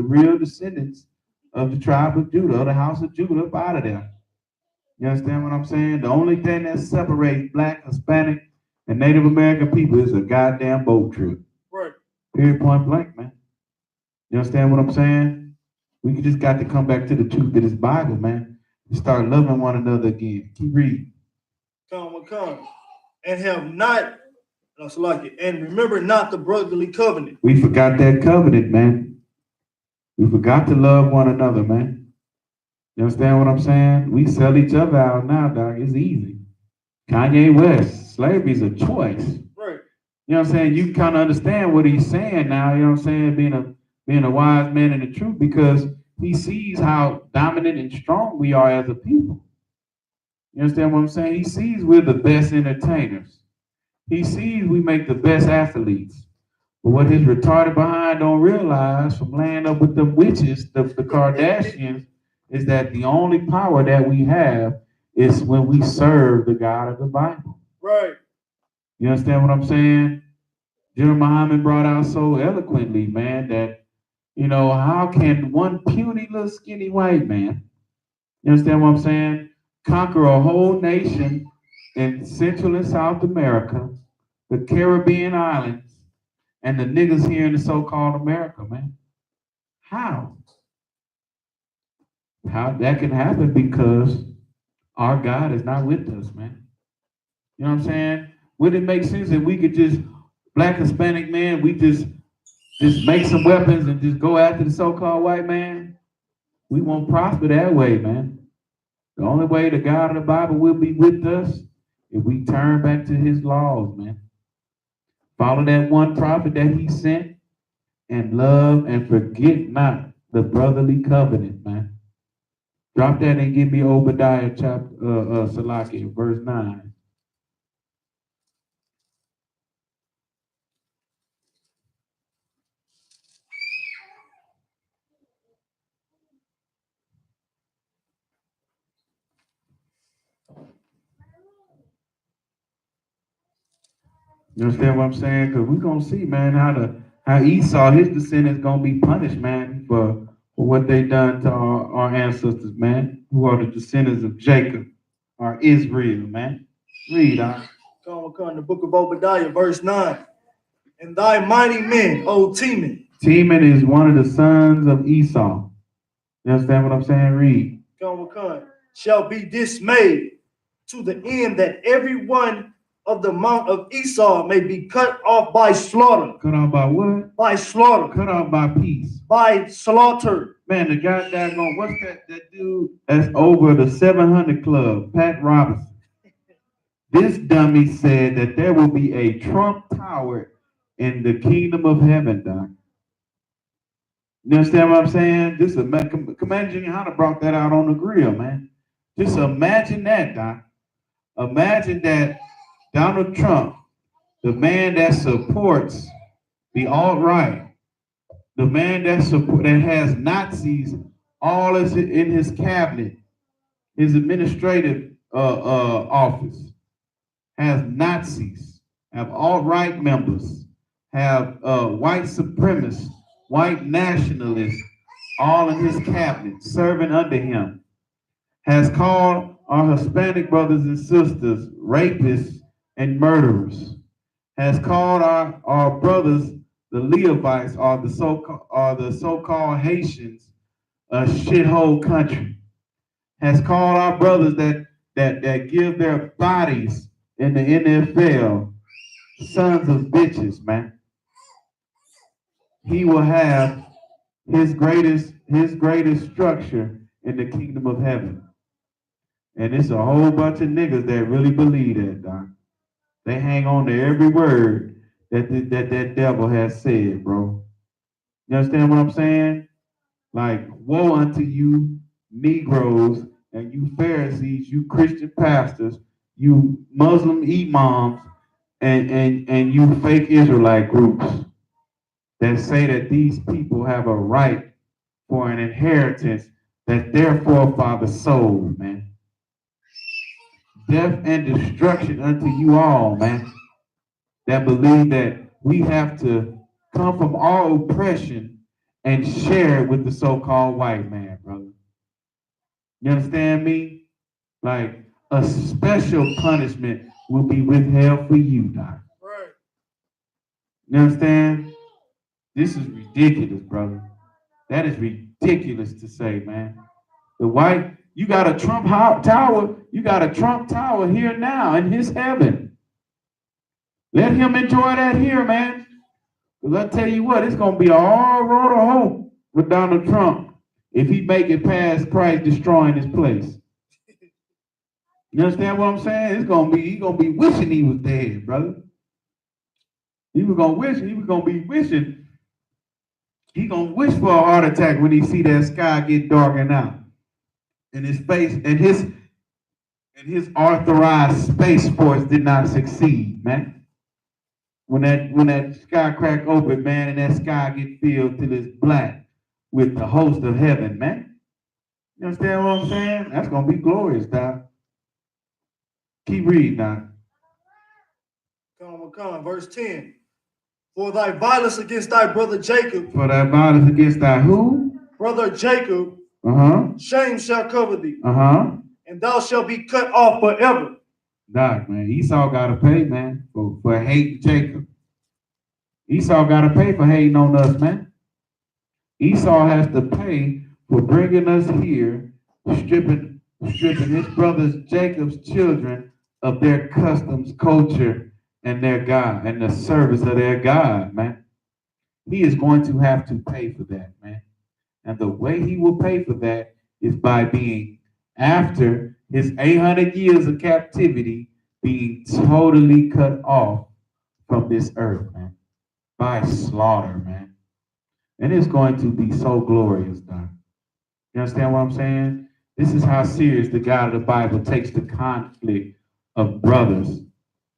real descendants of the tribe of Judah, the house of Judah, up out of there. You understand what I'm saying? The only thing that separates Black, Hispanic, and Native American people is a goddamn boat trip. Right. Period, point blank, man. You understand what I'm saying? We just got to come back to the truth of this Bible, man. And start loving one another again. Keep reading. Come. And have not, and remember not the brotherly covenant. We forgot that covenant, man. We forgot to love one another, man. You understand what I'm saying? We sell each other out now, dog. It's easy. Kanye West, slavery's a choice. Right. You know what I'm saying? You kind of understand what he's saying now, you know what I'm saying? Being being a wise man in the truth, because he sees how dominant and strong we are as a people. You understand what I'm saying? He sees we're the best entertainers. He sees we make the best athletes. But what his retarded behind don't realize from laying up with the witches, the Kardashians, is that the only power that we have is when we serve the God of the Bible. Right. You understand what I'm saying? General Muhammad brought out so eloquently, man, that, you know, how can one puny little skinny white man, you understand what I'm saying, conquer a whole nation in Central and South America, the Caribbean islands, and the niggas here in the so-called America, man? How? How that can happen? Because our God is not with us, man. You know what I'm saying? Would it make sense if we could just, black Hispanic man, we just make some weapons and just go after the so-called white man? We won't prosper that way, man. The only way the God of the Bible will be with us if we turn back to his laws, man. Follow that one prophet that he sent, and love and forget not the brotherly covenant, man. Drop that and give me Obadiah chapter Salaki, verse 9. You understand what I'm saying? Because we're gonna see, man, how Esau, his descendants, gonna be punished, man, for what they done to our ancestors, man, who are the descendants of Jacob, or Israel, man. Read, Come in the book of Obadiah, verse 9. And thy mighty men, O Teman. Teman is one of the sons of Esau. You understand what I'm saying? Read. Come, shall be dismayed to the end that every one of the mount of Esau may be cut off by slaughter. Cut off by what? By slaughter. Cut off by peace. By slaughter. Man, the guy daggone, what's that dude that's over the 700 Club, Pat Robinson? This dummy said that there will be a Trump Tower in the kingdom of heaven, Doc. You understand what I'm saying? Just imagine how to brought that out on the grill, man. Just imagine that, Doc. Imagine that Donald Trump, the man that supports the alt-right, the man that has Nazis all in his cabinet, his administrative office, has Nazis, have alt-right members, have white supremacists, white nationalists, all in his cabinet, serving under him, has called our Hispanic brothers and sisters rapists and murderers, has called our brothers, the Levites, or the so-called Haitians, a shithole country, has called our brothers that give their bodies in the NFL sons of bitches, man. He will have his greatest structure in the kingdom of heaven. And it's a whole bunch of niggas that really believe that, Doc. They hang on to every word that devil has said, bro. You understand what I'm saying? Like, woe unto you, Negroes, and you Pharisees, you Christian pastors, you Muslim imams, and you fake Israelite groups that say that these people have a right for an inheritance that their forefathers sold, man. Death and destruction unto you all, man, that believe that we have to come from our oppression and share it with the so-called white man, brother. You understand me? Like, a special punishment will be withheld for you, Doc. Right. You understand? This is ridiculous, brother. That is ridiculous to say, man. The white, you got a Trump tower, you got a Trump tower here now in his heaven. Let him enjoy that here, man. Because I tell you what, it's going to be a hard road of hope with Donald Trump if he make it past Christ destroying his place. You understand what I'm saying? He's gonna be wishing he was dead, brother. He was gonna be wishing He gonna wish for a heart attack when he see that sky get darkened out. And his face and his authorized space force did not succeed, man. When that sky crack open, man, and that sky get filled till it's black with the host of heaven, man. You understand what I'm saying? That's gonna be glorious, Doc. Keep reading, Doc. Come, verse 10. For thy violence against thy brother Jacob. For thy violence against thy who? Brother Jacob. Shame shall cover thee. And thou shalt be cut off forever. Doc, man, Esau gotta pay, man, for hating Jacob. Esau gotta pay for hating on us, man. Esau has to pay for bringing us here, stripping his brothers Jacob's children of their customs, culture, and their God, and the service of their God, man. He is going to have to pay for that, man. And the way he will pay for that is by being, after his 800 years of captivity, being totally cut off from this earth, man. By slaughter, man. And it's going to be so glorious, Doc. You understand what I'm saying? This is how serious the God of the Bible takes the conflict of brothers.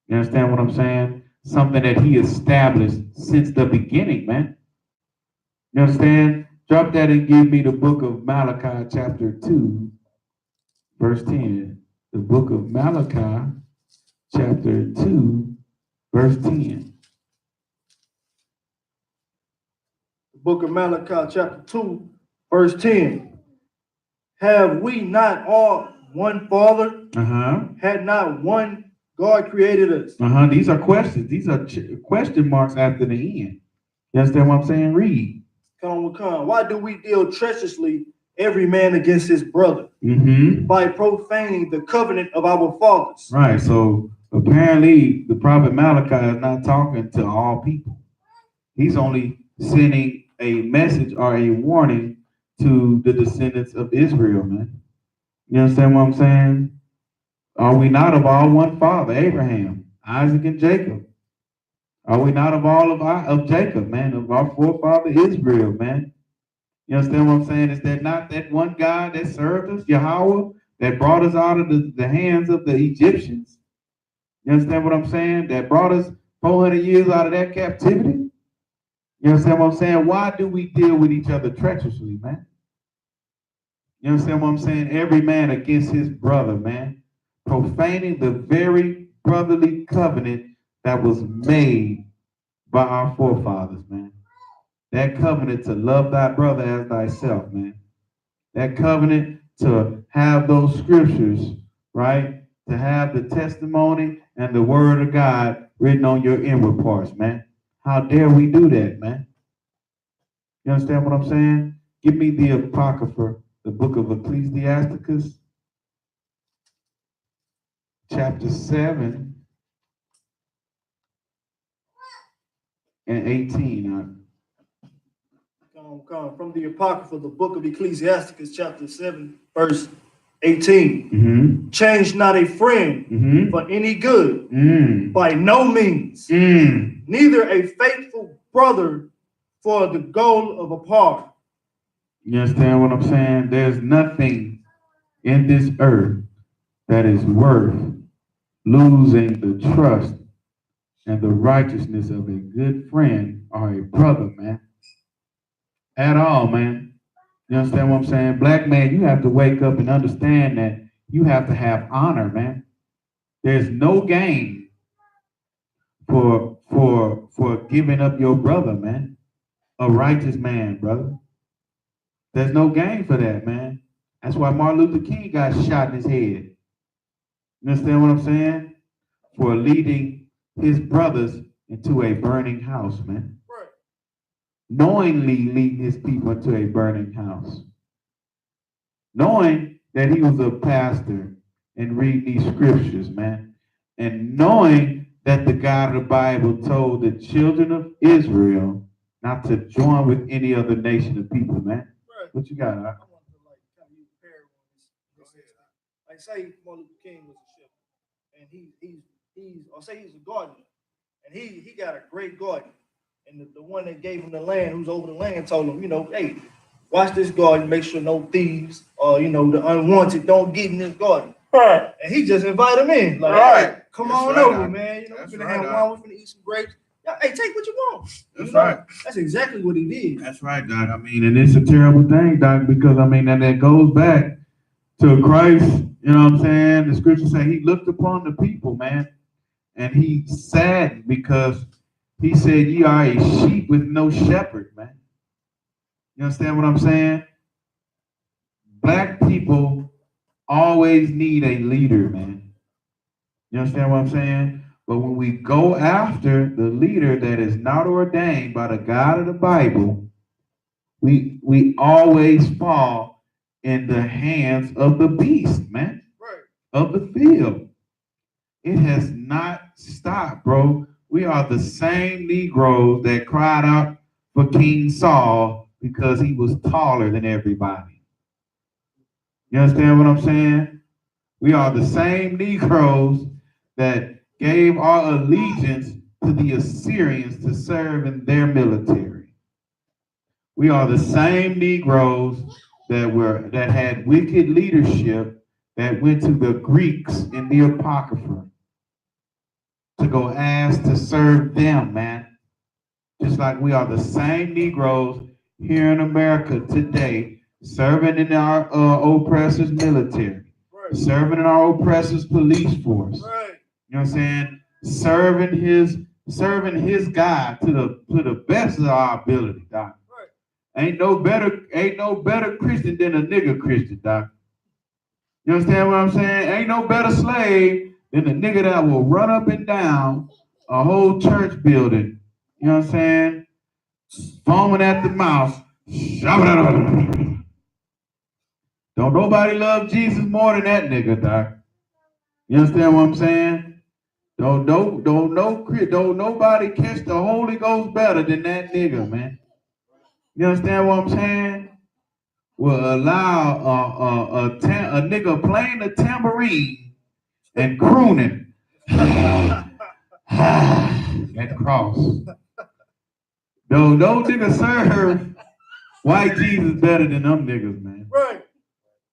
You understand what I'm saying? Something that he established since the beginning, man. You understand? Drop that and give me the book of Malachi, chapter 2, verse 10. The book of Malachi, chapter 2, verse 10. The book of Malachi, chapter 2, verse 10. Have we not all one Father? Had not one God created us? These are questions. These are question marks after the end. You understand what I'm saying? Read. Come. Why do we deal treacherously every man against his brother? By profaning the covenant of our fathers. Right. So apparently the prophet Malachi is not talking to all people. He's only sending a message or a warning to the descendants of Israel, man. You understand what I'm saying? Are we not of all one father, Abraham, Isaac, and Jacob? Are we not of all of Jacob, man, of our forefather Israel, man? You understand what I'm saying? Is that not that one God that served us, Yahweh, that brought us out of the hands of the Egyptians? You understand what I'm saying? That brought us 400 years out of that captivity? You understand what I'm saying? Why do we deal with each other treacherously, man? You understand what I'm saying? Every man against his brother, man. Profaning the very brotherly covenant that was made by our forefathers, man. That covenant to love thy brother as thyself, man. That covenant to have those scriptures, right? To have the testimony and the word of God written on your inward parts, man. How dare we do that, man? You understand what I'm saying? Give me the Apocrypha, the book of Ecclesiasticus, chapter 7 and 18. Come. From the Apocrypha, the book of Ecclesiasticus, chapter 7, verse 18. Change not a friend for any good, by no means. Neither a faithful brother for the goal of a part. You understand what I'm saying? There's nothing in this earth that is worth losing the trust and the righteousness of a good friend or a brother, man. At all, man. You understand what I'm saying? Black man, you have to wake up and understand that you have to have honor, man. There's no gain for giving up your brother, man. A righteous man, brother. There's no gain for that, man. That's why Martin Luther King got shot in his head. You understand what I'm saying? For leading his brothers into a burning house, man. Right. Knowingly leading his people into a burning house. Knowing that he was a pastor and reading these scriptures, man. And knowing that the God of the Bible told the children of Israel not to join with any other nation of people, man. Right. What you got? I want to kind of use a parable on this. Like say Martin Luther King was a shepherd, and he's or say he's a gardener, and he got a great garden, And the one that gave him the land, who's over the land, told him, hey, watch this garden, make sure no thieves or, the unwanted don't get in this garden. Right. And he just invited him in. Like, right. Hey, come that's on right, over, man. We're going to have wine, we're going to eat some grapes. Hey, take what you want. That's right. That's exactly what he did. That's right, Doc. I mean, and it's a terrible thing, Doc, because, I mean, and that goes back to Christ, you know what I'm saying? The scripture say he looked upon the people, man, and he saddened because he said, "You are a sheep with no shepherd," man. You understand what I'm saying? Black people always need a leader, man. You understand what I'm saying? But when we go after the leader that is not ordained by the God of the Bible, we always fall in the hands of the beast, man, right, of the field. It has not stopped, bro. We are the same Negroes that cried out for King Saul because he was taller than everybody. You understand what I'm saying? We are the same Negroes that gave our allegiance to the Assyrians to serve in their military. We are the same Negroes that had wicked leadership that went to the Greeks in the Apocrypha to go ask to serve them, man. Just like we are the same Negroes here in America today, serving in our oppressors' military, right, serving in our oppressors' police force. Right. You know what I'm saying? Serving his God to the best of our ability, Doc. Right. Ain't no better Christian than a nigga Christian, Doc. You understand what I'm saying? Ain't no better slave than a nigga that will run up and down a whole church building. You know what I'm saying? Foaming at the mouth. Don't nobody love Jesus more than that nigga, Doc. You understand what I'm saying? Don't nobody catch the Holy Ghost better than that nigga, man. You understand what I'm saying? Will allow a nigga playing the tambourine and crooning at the cross. No nigga serve white Jesus better than them niggas, man. Right.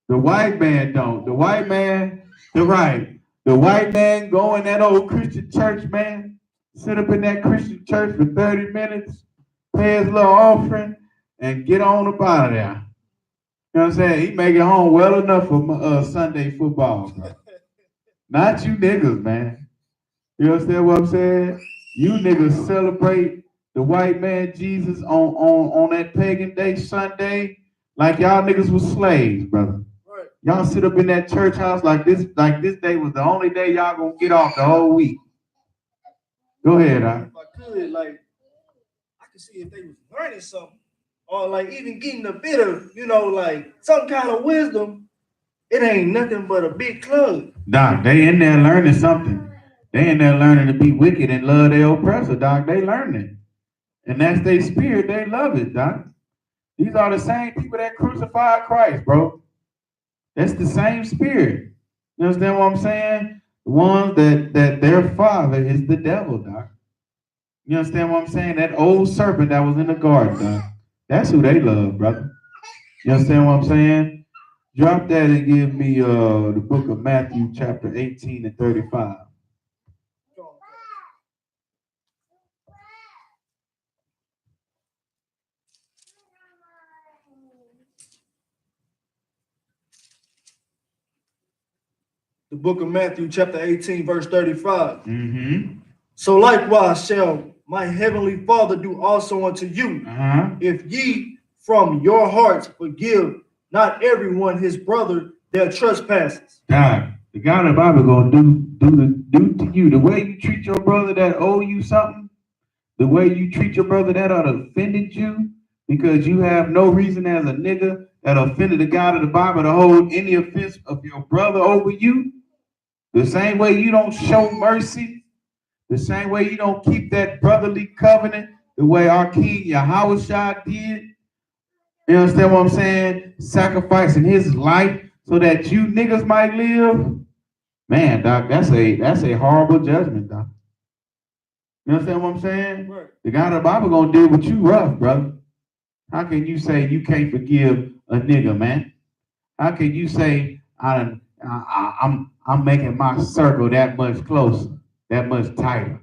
The white man don't. The white man go in that old Christian church, man. Sit up in that Christian church for 30 minutes, pay his little offering, and get on up out of there. You know what I'm saying? He make it home well enough for Sunday football, bro. Not you niggas, man. You understand what I'm saying? You niggas celebrate the white man Jesus on that pagan day Sunday like y'all niggas was slaves, brother. Right. Y'all sit up in that church house like this day was the only day y'all gonna get off the whole week. Go ahead, If I could, I could see if they was learning something, or even getting a bit of, some kind of wisdom. It ain't nothing but a big club. Doc, they in there learning something. They in there learning to be wicked and love their oppressor, Doc. They learning. And that's their spirit. They love it, Doc. These are the same people that crucified Christ, bro. That's the same spirit. You understand what I'm saying? The ones that their father is the devil, Doc. You understand what I'm saying? That old serpent that was in the garden, Doc. That's who they love, brother. You understand what I'm saying? Drop that and give me the book of Matthew, chapter 18 and 35. The book of Matthew, chapter 18, verse 35. Mm-hmm. So likewise shall my heavenly Father do also unto you, if ye from your hearts forgive not everyone his brother their trespasses. God, the God of the Bible gonna do to you the way you treat your brother that owe you something, the way you treat your brother that offended you, because you have no reason as a nigga that offended the God of the Bible to hold any offense of your brother over you. The same way you don't show mercy, the same way you don't keep that brotherly covenant, the way our King YAHANNA did. You understand what I'm saying? Sacrificing his life so that you niggas might live. Man, Doc, that's a horrible judgment, Doc. You understand what I'm saying? Right. The God of the Bible gonna deal with you rough, brother. How can you say you can't forgive a nigga, man? How can you say I'm making my circle that much closer, that much tighter?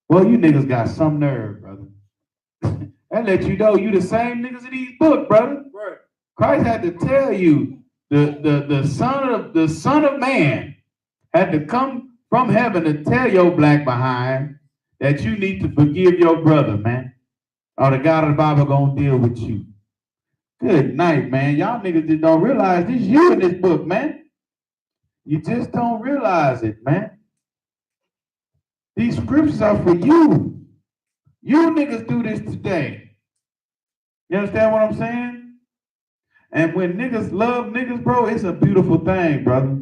Well, you niggas got some nerve, brother. That let you know you the same niggas in these books, brother. Right. Christ had to tell you the son of man had to come from heaven to tell your black behind that you need to forgive your brother, man. Or the God of the Bible gonna deal with you. Good night, man. Y'all niggas just don't realize this you in this book, man. You just don't realize it, man. These scriptures are for you. You niggas do this today. You understand what I'm saying? And when niggas love niggas, bro, it's a beautiful thing, brother.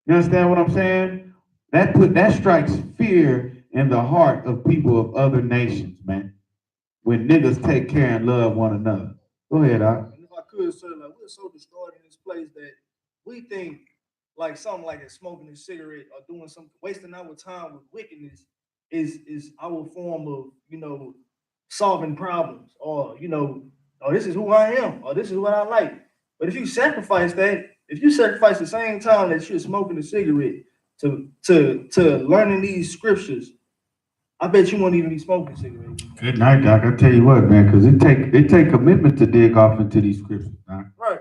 You understand what I'm saying? That strikes fear in the heart of people of other nations, man. When niggas take care and love one another. Go ahead, Doc. And if I could say, like, we're so destroyed in this place that we think like something like a smoking a cigarette or doing something, wasting our time with wickedness is our form of, solving problems, or oh, this is who I am, or this is what I like. But if you sacrifice the same time that you're smoking a cigarette to learning these scriptures, I bet you won't even be smoking cigarettes. Good night, Doc. I tell you what, man, because it take commitment to dig off into these scriptures, Doc. Right.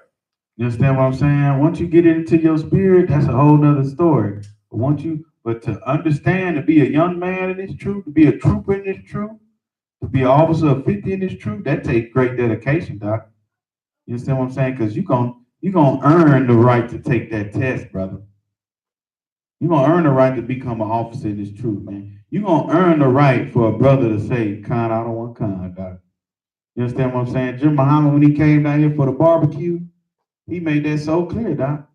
You understand what I'm saying? Once you get into your spirit, that's a whole nother story. But to understand, to be a young man in this truth, to be a trooper in this truth, to be an officer of 50 in this truth, that takes great dedication, Doc. You understand what I'm saying? Because you're gonna earn the right to take that test, brother. You're gonna earn the right to become an officer in this truth, man. You're gonna earn the right for a brother to say, "Con, I don't want con, Doc." You understand what I'm saying? Jim Muhammad, when he came down here for the barbecue, he made that so clear, Doc.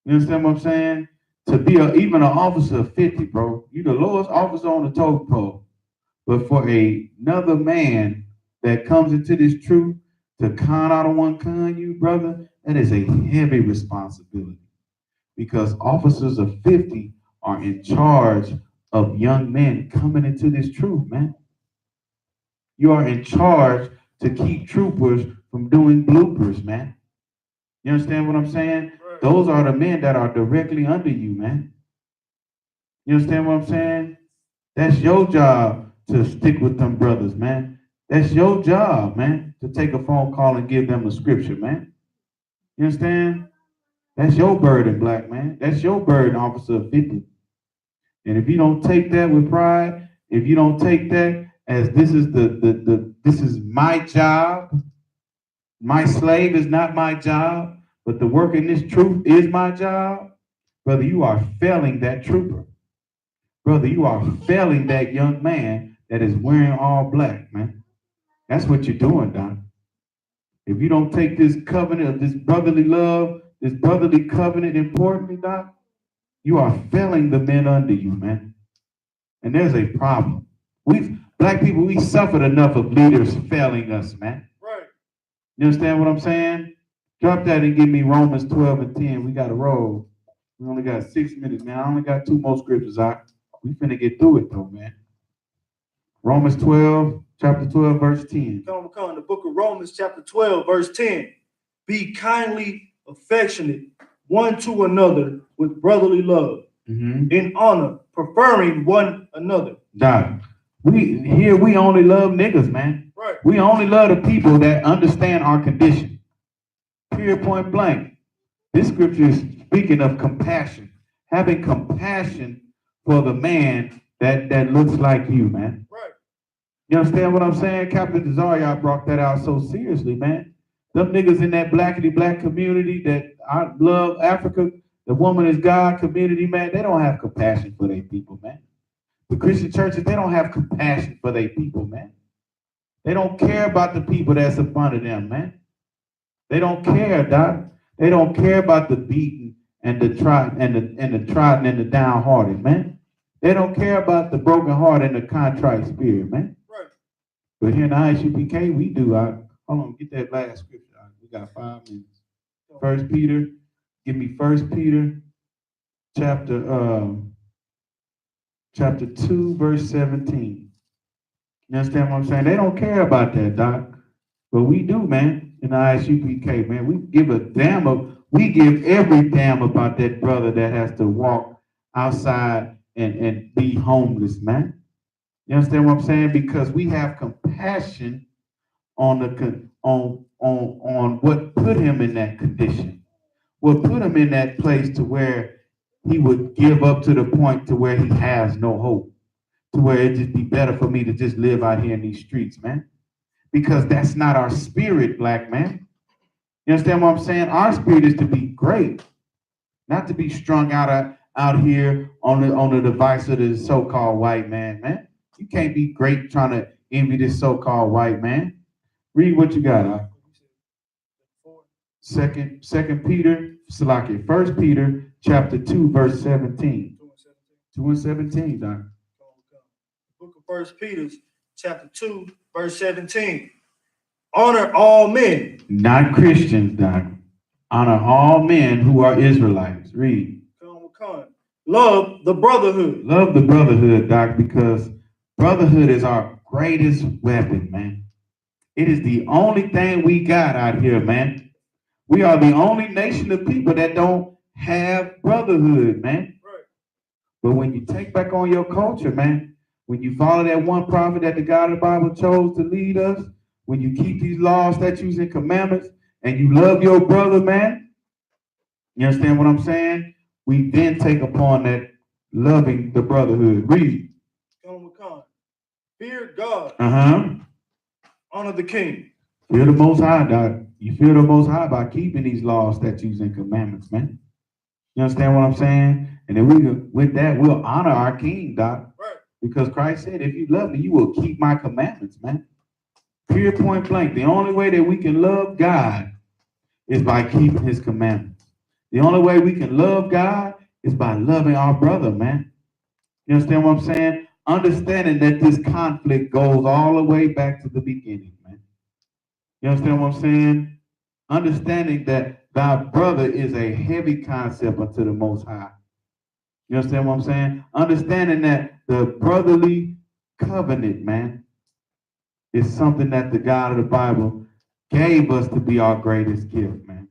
You understand what I'm saying? To be even an officer of 50, bro, you the lowest officer on the totem pole. But for another man that comes into this truth to con out of one con you, brother, that is a heavy responsibility. Because officers of 50 are in charge of young men coming into this truth, man. You are in charge to keep troopers from doing bloopers, man. You understand what I'm saying? Right. Those are the men that are directly under you, man. You understand what I'm saying? That's your job to stick with them brothers, man. That's your job, man, to take a phone call and give them a scripture, man. You understand? That's your burden, black man. That's your burden, officer of 50. And if you don't take that with pride, if you don't take that as this is this is my job, my slave is not my job, but the work in this truth is my job, brother, you are failing that trooper. Brother, you are failing that young man that is wearing all black, man. That's what you're doing, Don. If you don't take this covenant of this brotherly love, this brotherly covenant importantly, Don, you are failing the men under you, man. And there's a problem. Black people, we suffered enough of leaders failing us, man. Right. You understand what I'm saying? Drop that and give me Romans 12 and 10. We got to roll. We only got 6 minutes, man. I only got 2 more scriptures, we finna get through it, though, man. Romans 12, chapter 12, verse 10. Come in the book of Romans, chapter 12, verse 10. Be kindly affectionate one to another with brotherly love, in honor, preferring one another. Doc, we only love niggas, man. Right. We only love the people that understand our condition. Period, point blank. This scripture is speaking of compassion. Having compassion for the man that looks like you, man. Right. You understand what I'm saying? Captain Desire brought that out so seriously, man. Them niggas in that blackity black community that I love, Africa, the woman is God community, man, they don't have compassion for their people, man. The Christian churches, they don't have compassion for their people, man. They don't care about the people that's in front of them, man. They don't care, Doc. They don't care about the beaten and the trodden and the downhearted, man. They don't care about the broken heart and the contrite spirit, man. Right. But here in I.S.U.P.K, we do. Hold on, get that last scripture. We got 5 minutes. First Peter, give me First Peter, chapter chapter 2, verse 17. You understand what I'm saying? They don't care about that, Doc. But we do, man, in the I.S.U.P.K, man. We give we give every damn about that brother that has to walk outside and be homeless, man. You understand what I'm saying? Because we have compassion on on what put him in that condition. What put him in that place to where he would give up to the point to where he has no hope. To where it'd just be better for me to just live out here in these streets, man. Because that's not our spirit, black man. You understand what I'm saying? Our spirit is to be great, not to be strung out here on the device of the so-called white man, man. You can't be great trying to envy this so-called white man. Read what you got, huh? Second Peter, Salaki, 1 Peter chapter 2, verse 17. 2 and 17, Doc. Book of 1 Peter, chapter 2, verse 17. Honor all men. Not Christians, Doc. Honor all men who are Israelites. Read. Love the brotherhood. Love the brotherhood, Doc, because brotherhood is our greatest weapon, man. It is the only thing we got out here, man. We are the only nation of people that don't have brotherhood, man. Right. But when you take back on your culture, man, when you follow that one prophet that the God of the Bible chose to lead us, when you keep these laws, statutes, and commandments, and you love your brother, man, you understand what I'm saying? We then take upon that loving the brotherhood. Read. Fear God. Honor the king. Fear the Most High, Doc. You fear the Most High by keeping these laws, statutes, and commandments, man. You understand what I'm saying? And then with that, we'll honor our king, Doc. Right. Because Christ said, if you love me, you will keep my commandments, man. Period, point blank. The only way that we can love God is by keeping his commandments. The only way we can love God is by loving our brother, man. You understand what I'm saying? Understanding that this conflict goes all the way back to the beginning, man. You understand what I'm saying? Understanding that thy brother is a heavy concept unto the Most High. You understand what I'm saying? Understanding that the brotherly covenant, man, is something that the God of the Bible gave us to be our greatest gift, man.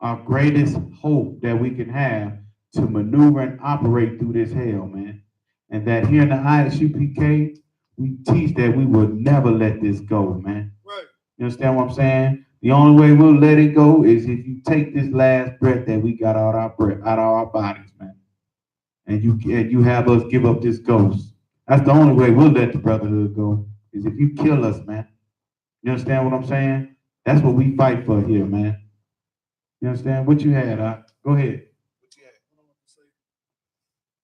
Our greatest hope that we can have to maneuver and operate through this hell, man. And that here in the I.S.U.P.K, we teach that we will never let this go, man. Right. You understand what I'm saying? The only way we'll let it go is if you take this last breath that we got out of our bodies, man. And you have us give up this ghost. That's the only way we'll let the brotherhood go, is if you kill us, man. You understand what I'm saying? That's what we fight for here, man. You understand? What you had, go ahead. What you had? I don't know what to say.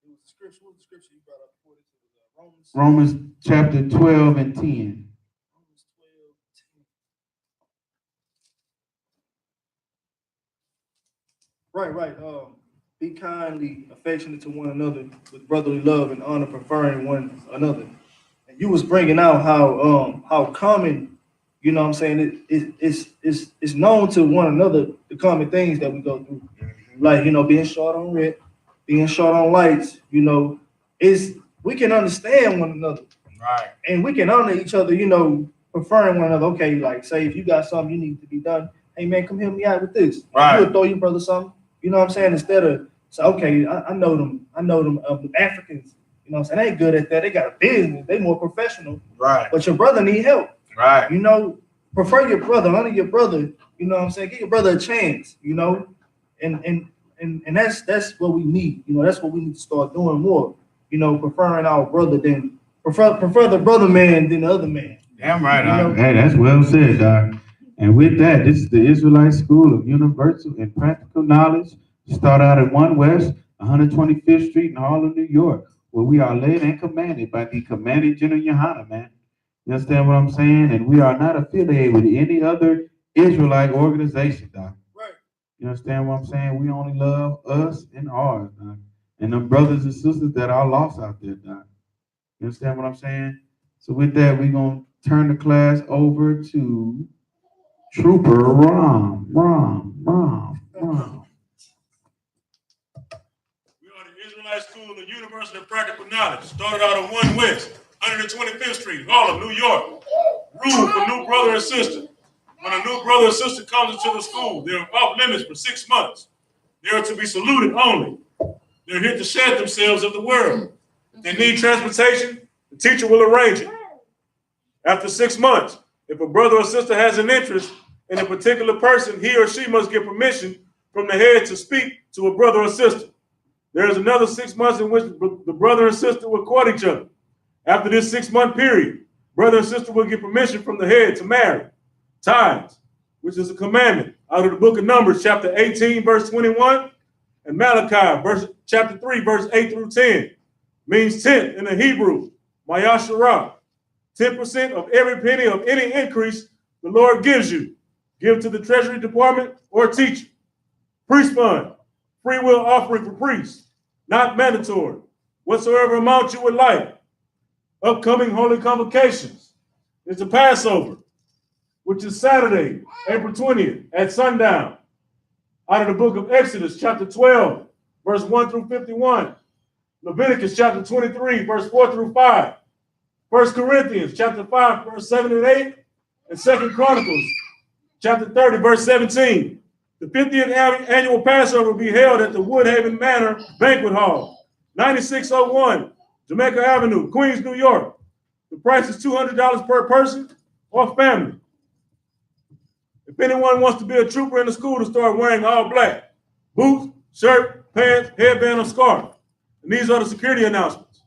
It was the scripture. What was the scripture you brought up before this? Romans chapter 12 and 10. Romans 12, 10. Right. Be kindly affectionate to one another with brotherly love and honor, preferring one another. And you was bringing out how common, you know what I'm saying, it's known to one another, the common things that we go through. Like, being short on rent, being short on lights, we can understand one another. Right. And we can honor each other, preferring one another. Okay, like say if you got something you need to be done, hey man, come help me out with this. Right. You'll throw your brother something. You know what I'm saying? Instead of okay, I know them Africans, you know what I'm saying? They ain't good at that. They got a business, they more professional. Right. But your brother need help. Right. Prefer your brother, honor your brother, you know what I'm saying? Give your brother a chance, and that's what we need. That's what we need to start doing more. Preferring our brother than prefer the brother man than the other man. Damn right, Doc. Hey, that's well said, Doc. And with that, this is the Israelite School of Universal and Practical Knowledge. Start out at 1 West, 125th Street in Harlem, New York, where we are led and commanded by the commanding General YAHANNA, man. You understand what I'm saying? And we are not affiliated with any other Israelite organization, Doc. Right. You understand what I'm saying? We only love us and ours, Doc. And the brothers and sisters that are lost out there, Doc. You understand what I'm saying? So with that, we're going to turn the class over to Trooper Rom. We are the Israelites. School of Universal and Practical Knowledge. Started out on 1 West, 125th Street, Harlem, New York. Rule for new brother and sister. When a new brother or sister comes into the school, they're off limits for 6 months. They are to be saluted only. They're here to shed themselves of the world. If they need transportation, the teacher will arrange it. After 6 months, if a brother or sister has an interest in a particular person, he or she must get permission from the head to speak to a brother or sister. There is another 6 months in which the brother and sister will court each other. After this 6-month period, brother and sister will get permission from the head to marry. Tithes, which is a commandment out of the book of Numbers, chapter 18, verse 21, and Malachi, chapter 3, verse 8 through 10, means 10th in the Hebrew, Mayasharah. 10% of every penny of any increase the Lord gives you. Give to the Treasury Department or teacher. Priest fund, free will offering for priests, not mandatory. Whatsoever amount you would like. Upcoming holy convocations is the Passover, which is Saturday, April 20th at sundown. Out of the book of Exodus, chapter 12, verse 1 through 51. Leviticus, chapter 23, verse 4 through 5. 1 Corinthians, chapter 5, verse 7 and 8. And 2 Chronicles, chapter 30, verse 17. The 50th annual Passover will be held at the Woodhaven Manor Banquet Hall, 9601 Jamaica Avenue, Queens, New York. The price is $200 per person or family. If anyone wants to be a trooper in the school to start wearing all black, boots, shirt, pants, headband, or scarf. And these are the security announcements.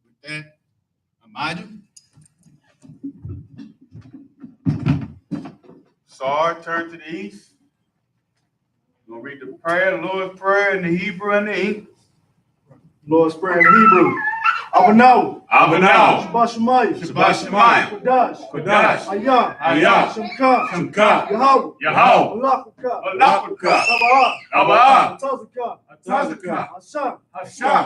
With that, Amaju. Sar, turn to the east. We're going to read the prayer, the Lord's Prayer in the Hebrew and the English. Lord's Prayer in Hebrew. Abanaw. Abanaw. Shabbat Shemayim. Shabbat Shemayim. Kodash. Kodash. Ayah. Ayah. Shemka. Shemka. Yahweh. Yahweh. Alakaka. Alakaka. Taba'ah. Taba'ah. Atazaka. Atazaka. Hashem. Hashem.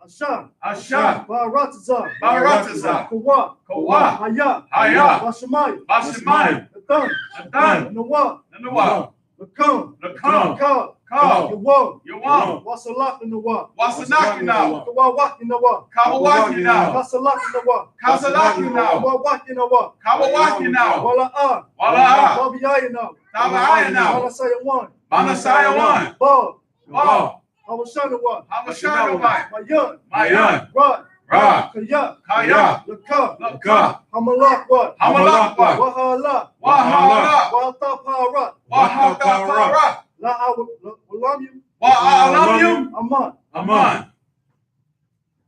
Hashem. Hashem. Baratazah. Baratazah. Kawa. Kawa. Hayah. Hayah. Bashemayim. Bashemayim. Nathan. Nathan. Nawah. Nawah. Lakam. Lakam. Ka. Ka. Yawam. Yawam. Wasalak Nawah. Wasanaki now. Kawawaki Nawah. Kawawaki now. Kasalaki Nawah. Kasalaki now. Kawawaki Nawah. Kawawaki now. Wala'a. Wala'a. Babiyaya now. Taba'aya now. Malasayawan. Manasayawan. Bob. Bob. Hawashanawa. Hamashanawan. Mayan. Mayan. Rod. Ra. Kaya. Kaya. Laka. Laka. Hamalakwa. Hamalakwa. Wahala. Wahala. Watapara. Wahatapara. La'awalamyu. Wa'alamyu. Aman. Aman.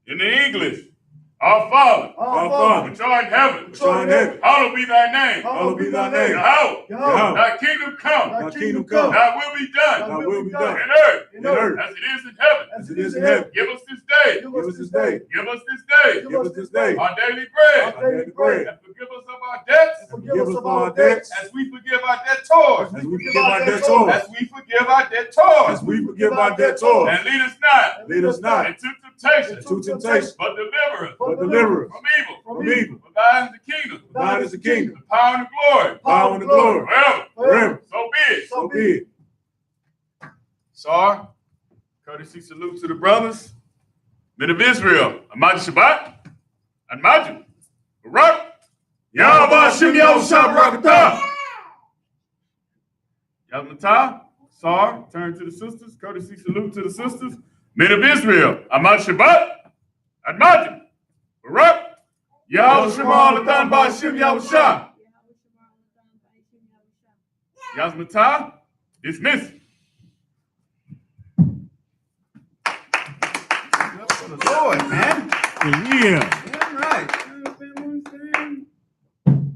In the English, our Father, Our Father, which art in heaven, which art in heaven, hallowed be thy name. hallowed be thy name. Yahweh, Yahweh, thy kingdom come, thy kingdom come, thy will be done, thy will be done, in earth, in earth, as it is in heaven. as it is in heaven. Give us this day, Give us this day, give us this day, give us this day, our daily bread, our daily bread, and forgive us of our debts, and forgive us of our debts, as we forgive our debtors, as we forgive our debtors, as we forgive our debtors, as we forgive our debtors, and lead us not and lead us not into temptation, into temptation, but deliver us but deliver us from evil. from evil. For thine is the kingdom, Thine is the kingdom, the power and the glory, power and the glory, forever. forever. So be it. So be it. Sar, courtesy salute to the brothers, men of Israel. Amadu Shabbat, Amadu, Barak, Yahweh Shem Yahushua Barakatah. Yazmatah, Sar, turn to the sisters, courtesy salute to the sisters, men of Israel. Amadu Shabbat, Amadu, Barak, Yahweh Shem Yahushua Barakatah. Yazmatah, dismiss. For the Lord, man. Yeah.